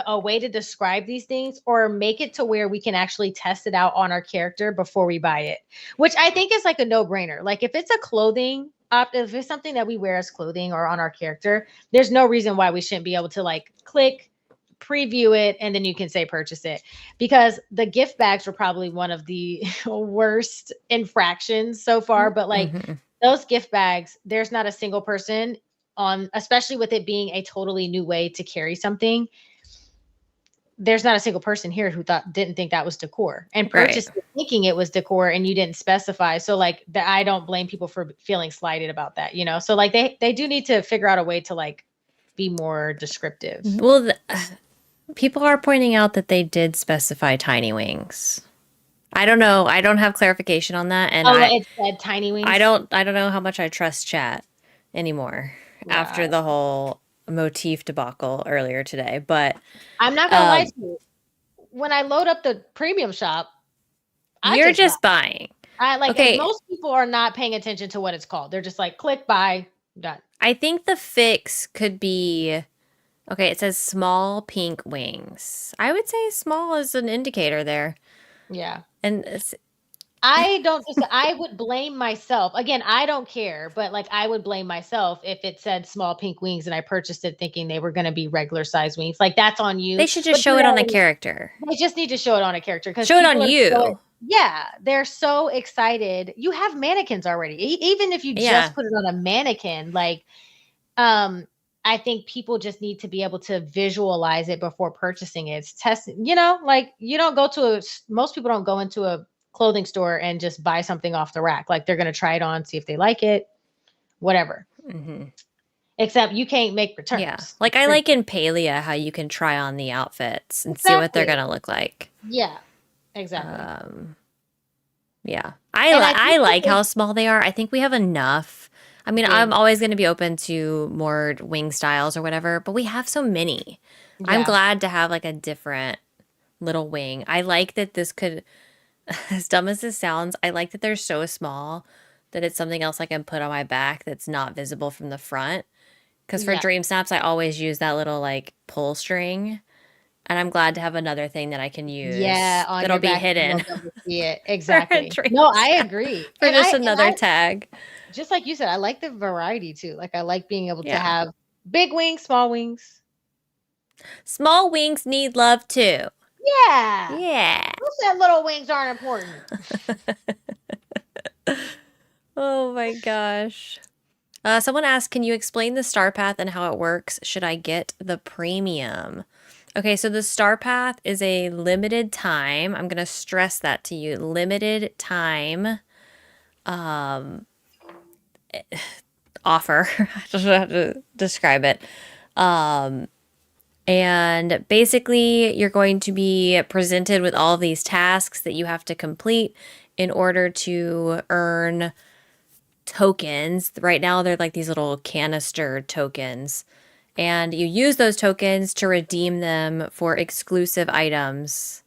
a way to describe these things or make it to where we can actually test it out on our character before we buy it, which I think is like a no-brainer. Like if it's a clothing if it's something that we wear as clothing or on our character, there's no reason why we shouldn't be able to like click, preview it, and then you can say purchase it. Because the gift bags were probably one of the worst infractions so far. But like those gift bags, there's not a single person on, especially with it being a totally new way to carry something. There's not a single person here who didn't think that was decor and purchased it thinking it was decor, and you didn't specify. So like I don't blame people for feeling slighted about that, you know? So like they do need to figure out a way to like be more descriptive. Well, people are pointing out that they did specify tiny wings. I don't know. I don't have clarification on that. And it said tiny wings. I don't know how much I trust chat anymore after the whole motif debacle earlier today, but I'm not gonna lie to you. When I load up the premium shop, you're just buying. Most people are not paying attention to what it's called. They're just like click buy, done. I think the fix could be it says small pink wings. I would say small is an indicator there. Yeah. And I would blame myself. Again, I don't care, but like I would blame myself if it said small pink wings and I purchased it thinking they were going to be regular size wings. Like that's on you. They should just show it on a character. They just need to show it on a character. Show it on you. They're so excited. You have mannequins already. Even if you just put it on a mannequin, like, I think people just need to be able to visualize it before purchasing it. It's testing, like most people don't go into a clothing store and just buy something off the rack. Like they're going to try it on, see if they like it, whatever. Except you can't make returns. Yeah. Like I like in Palia how you can try on the outfits and see what they're going to look like. Yeah, exactly. Yeah. I like how small they are. I think we have enough. I mean, I'm always going to be open to more wing styles or whatever, but we have so many. Yeah. I'm glad to have like a different little wing. I like that this could, as dumb as this sounds, I like that they're so small that it's something else I can put on my back that's not visible from the front. Because for Dream Snaps, I always use that little like pull string. And I'm glad to have another thing that I can use. Yeah, on that'll be hidden. See it. Exactly. No, I agree. For just another tag. Just like you said, I like the variety too. Like I like being able to have big wings, small wings. Small wings need love too. Yeah. Yeah. Who said little wings aren't important? Oh my gosh. Someone asked, can you explain the star path and how it works? Should I get the premium? Okay, so the star path is a limited time. I'm going to stress that to you. Limited time offer. I don't know how to describe it. And basically, you're going to be presented with all of these tasks that you have to complete in order to earn tokens. Right now, they're like these little canister tokens. And you use those tokens to redeem them for exclusive items.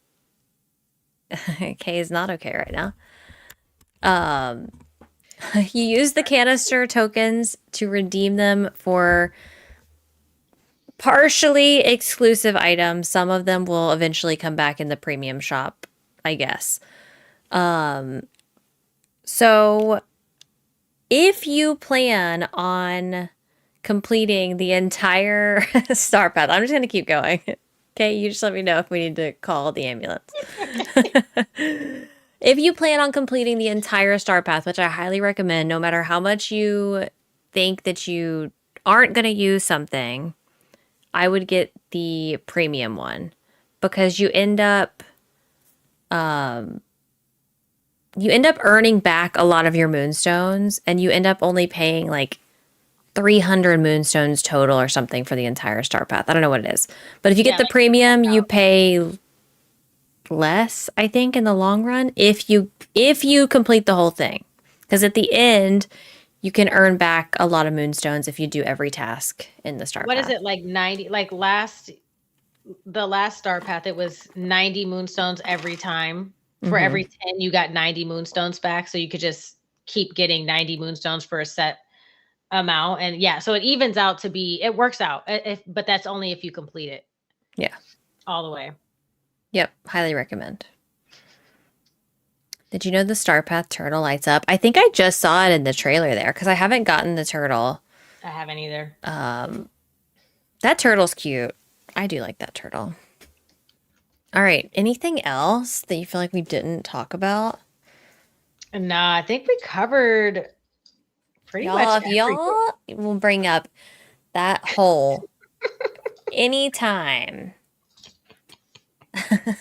K is not okay right now. You use the canister tokens to redeem them for partially exclusive items. Some of them will eventually come back in the premium shop, I guess. So if you plan on completing the entire star path, I'm just going to keep going. Okay, you just let me know if we need to call the ambulance. If you plan on completing the entire star path, which I highly recommend, no matter how much you think that you aren't going to use something, I would get the premium one because you end up earning back a lot of your moonstones, and you end up only paying like 300 moonstones total or something for the entire star path. I don't know what it is, but if you get the premium, you pay less, I think, in the long run if you complete the whole thing, because at the end you can earn back a lot of moonstones if you do every task in the star path. What is it, like 90? Like the last star path, it was 90 moonstones every time. For every 10, you got 90 moonstones back, so you could just keep getting 90 moonstones for a set amount. And yeah, so it evens out to be, it works out, but that's only if you complete it. Yeah. All the way. Yep, highly recommend. Did you know the Star Path turtle lights up? I think I just saw it in the trailer there because I haven't gotten the turtle. I haven't either. That turtle's cute. I do like that turtle. All right, anything else that you feel like we didn't talk about? Nah, I think we covered pretty much everything. Y'all will bring up that hole anytime. You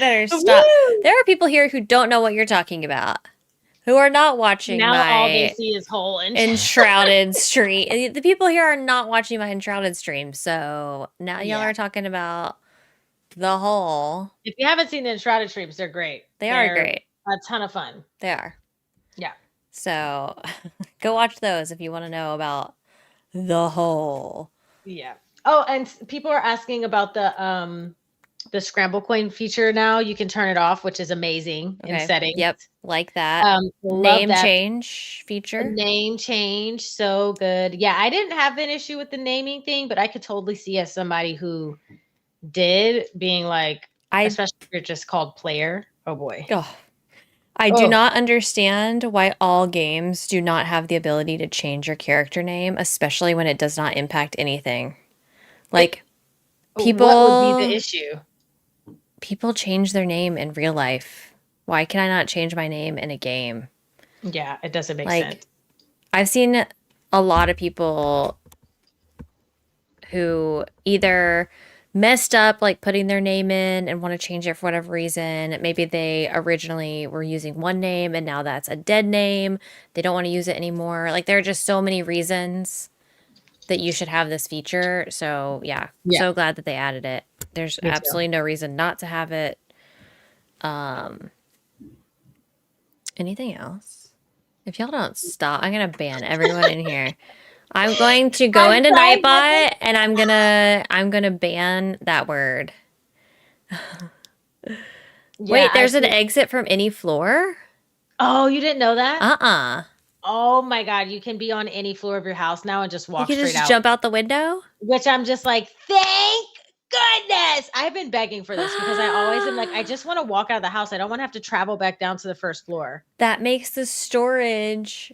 better stop. Woo! There are people here who don't know what you're talking about, who are not watching all they see is hole enshrouded stream. The people here are not watching my enshrouded stream, so now y'all are talking about the hole. If you haven't seen the enshrouded streams, they're great. They're great. A ton of fun. They are. Yeah. So go watch those if you want to know about the hole. Yeah. Oh, and people are asking about the scramble coin feature now. You can turn it off, which is amazing in settings. Yep, like that. Name change feature. Name change, so good. Yeah, I didn't have an issue with the naming thing, but I could totally see as somebody who did being like, especially if you're just called player. Oh boy. Oh. I do not understand why all games do not have the ability to change your character name, especially when it does not impact anything. Like, people... What would be the issue? People change their name in real life. Why can I not change my name in a game? Yeah, it doesn't make sense. I've seen a lot of people who either messed up, like putting their name in and want to change it for whatever reason. Maybe they originally were using one name and now that's a dead name. They don't want to use it anymore. Like, there are just so many reasons that you should have this feature. So yeah. So glad that they added it. There's absolutely no reason not to have it. Anything else? If y'all don't stop, I'm gonna ban everyone in here. I'm going to go into Nightbot and I'm gonna ban that word. Wait, there's an exit from any floor? Oh, you didn't know that? Oh my God, you can be on any floor of your house now and just walk straight out. You can just jump out the window? Which I'm just like, thank goodness. I've been begging for this because I always am like, I just want to walk out of the house. I don't want to have to travel back down to the first floor. That makes the storage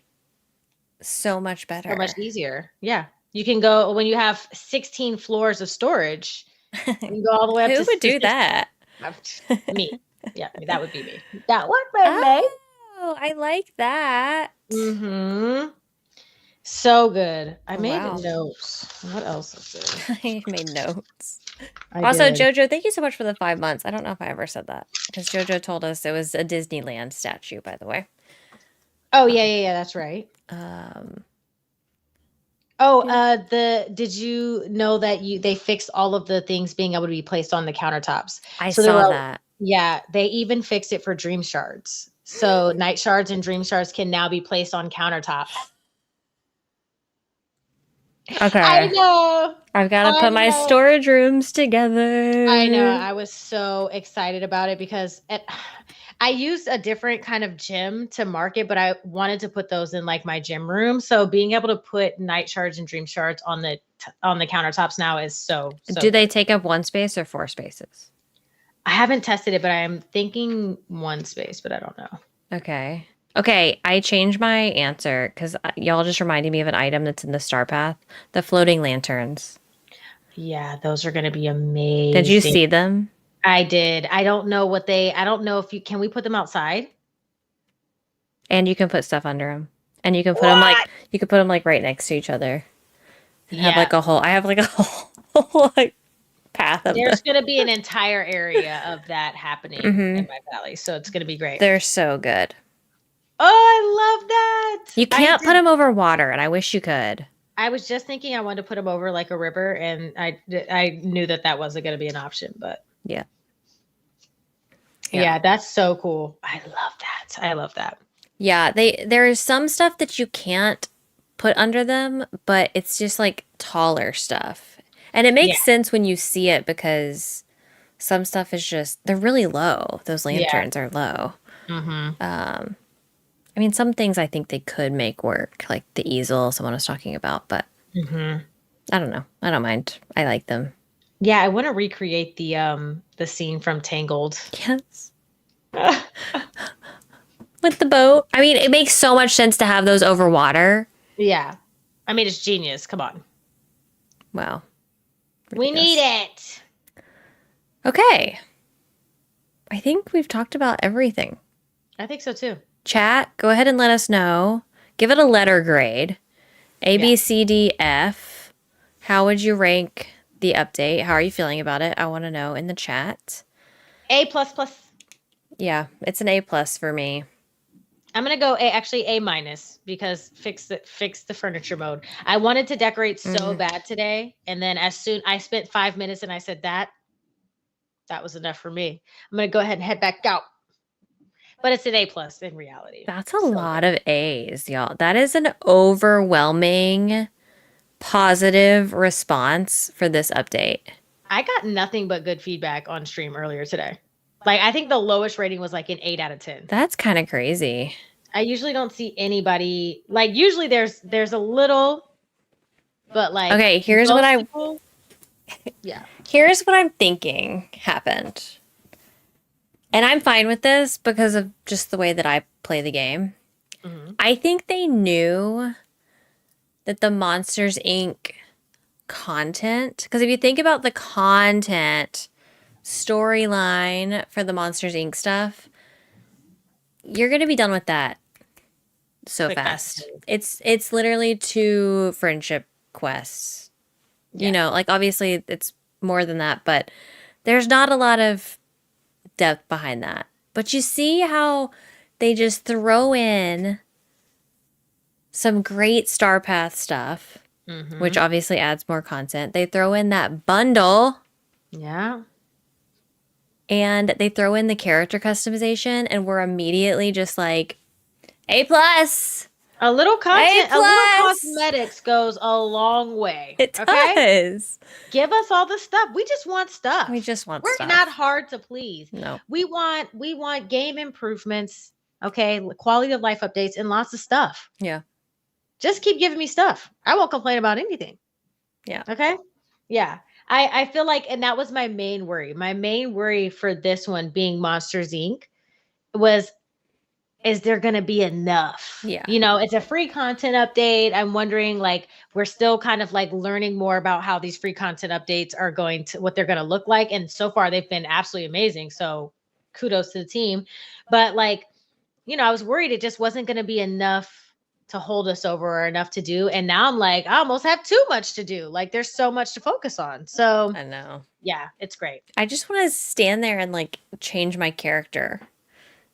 so much better. So much easier. Yeah. You can go when you have 16 floors of storage. You can go all the way up to... Who would do that? Me. Yeah, that would be me. That would be me. Oh, I like that. Mm-hmm. So good. I made notes. What else is there? I made notes. Also, Jojo, thank you so much for the 5 months. I don't know if I ever said that because Jojo told us it was a Disneyland statue, by the way. Oh, yeah. That's right. Did you know that they fixed all of the things being able to be placed on the countertops? I saw that. Yeah, they even fixed it for dream shards. So night shards and dream shards can now be placed on countertops. Okay. I know. I've got to I put my know. storage rooms together. I know. I was so excited about it because I used a different kind of gym to market, but I wanted to put those in like my gym room. So being able to put night shards and dream shards on the countertops now is so Do they good. take up 1 space or 4 spaces? I haven't tested it, but I'm thinking 1 space, but I don't know. Okay. Okay, I changed my answer because y'all just reminded me of an item that's in the Star Path. The floating lanterns. Yeah, those are going to be amazing. Did you see them? I did. I don't know can we put them outside? And you can put stuff under them. And you can put them like right next to each other. And have like a whole, I have like a whole like path of There's them. going to be an entire area of that happening in my valley. So it's going to be great. They're so good. Oh, I love that. You can't put them over water, and I wish you could. I was just thinking I wanted to put them over like a river, and I knew that wasn't going to be an option, but yeah, that's so cool. I love that. Yeah, there is some stuff that you can't put under them, but it's just like taller stuff, and it makes sense when you see it because some stuff is they're really low. Those lanterns are low. I mean, some things I think they could make work, like the easel someone was talking about, but I don't know. I don't mind. I like them. Yeah, I want to recreate the scene from Tangled. Yes. With the boat. I mean, it makes so much sense to have those over water. Yeah. I mean, it's genius. Come on. Wow. We need it. Okay. I think we've talked about everything. I think so too. Chat, go ahead and let us know. Give it a letter grade. A, B, C, D, F. How would you rank the update? How are you feeling about it? I want to know in the chat. A++. Yeah, it's an A+ for me. I'm gonna go A- because fix the furniture mode. I wanted to decorate so bad today, and then I spent 5 minutes and I said that was enough for me. I'm gonna go ahead and head back out. But it's an A+ in reality. That's a lot of A's, y'all. That is an overwhelming positive response for this update. I got nothing but good feedback on stream earlier today. Like, I think the lowest rating was like an 8 out of 10. That's kind of crazy. I usually don't see anybody, like, usually there's a little, but like, okay, here's what I'm thinking happened. And I'm fine with this because of just the way that I play the game. I think they knew that the Monsters, Inc. content, because if you think about the content storyline for the Monsters, Inc. stuff, you're going to be done with that so fast. It's literally 2 friendship quests. You know, like obviously it's more than that, but there's not a lot of depth behind that. But you see how they just throw in some great Star Path stuff, which obviously adds more content. They throw in that bundle. Yeah. And they throw in the character customization, and we're immediately just like, A+. A little content, a little cosmetics goes a long way. It does. Give us all the stuff. We just want stuff. We're not hard to please. No. We want game improvements, okay, quality of life updates, and lots of stuff. Yeah. Just keep giving me stuff. I won't complain about anything. Yeah. Okay? Yeah. I feel like, and that was my main worry. My main worry for this one being Monsters, Inc. was, is there going to be enough? Yeah. You know, it's a free content update. I'm wondering, like, we're still kind of like learning more about how these free content updates are what they're going to look like. And so far they've been absolutely amazing. So kudos to the team. But like, you know, I was worried it just wasn't going to be enough to hold us over or enough to do. And now I'm like, I almost have too much to do. Like, there's so much to focus on. So I know. Yeah, it's great. I just want to stand there and like change my character.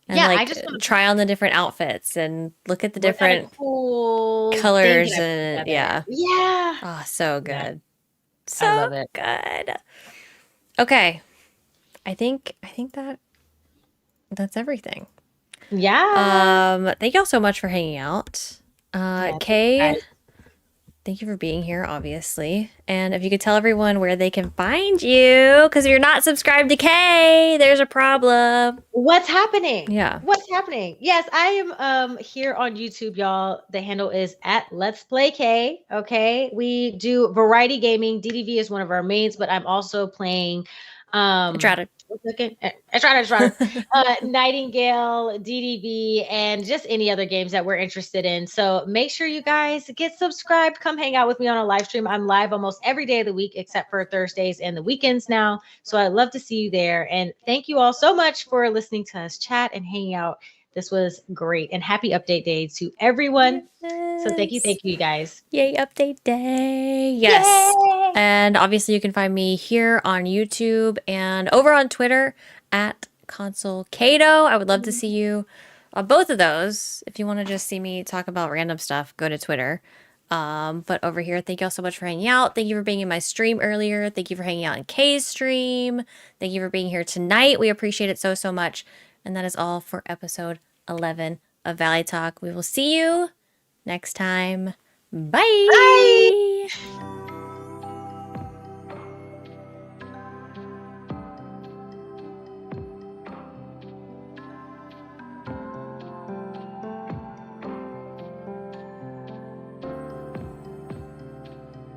And I just want to try on the different outfits and look at the different cool colors and Yeah. Oh, so good. Yeah. So I love it. good. Okay. I think that's everything. Yeah. Thank y'all so much for hanging out. Kay, thank you for being here, obviously. And if you could tell everyone where they can find you, because if you're not subscribed to Kay, there's a problem. What's happening? Yeah. What's happening? Yes, I am here on YouTube, y'all. The handle is at Let's Play K. Okay. We do variety gaming. DDV is one of our mains, but I'm also playing Estrada. Nightingale, DDV, and just any other games that we're interested in. So make sure you guys get subscribed. Come hang out with me on a live stream. I'm live almost every day of the week except for Thursdays and the weekends now. So I'd love to see you there. And thank you all so much for listening to us chat and hanging out. This was great. And happy update day to everyone. Yes. So thank you guys. Yay, update day. Yes. Yay! And obviously you can find me here on YouTube and over on Twitter at Console Kato. I would love to see you on both of those. If you want to just see me talk about random stuff, go to Twitter. But over here, thank you all so much for hanging out. Thank you for being in my stream earlier. Thank you for hanging out in Kay's stream. Thank you for being here tonight. We appreciate it so, so much. And that is all for episode 11 of Valley Talk. We will see you next time. Bye. Bye.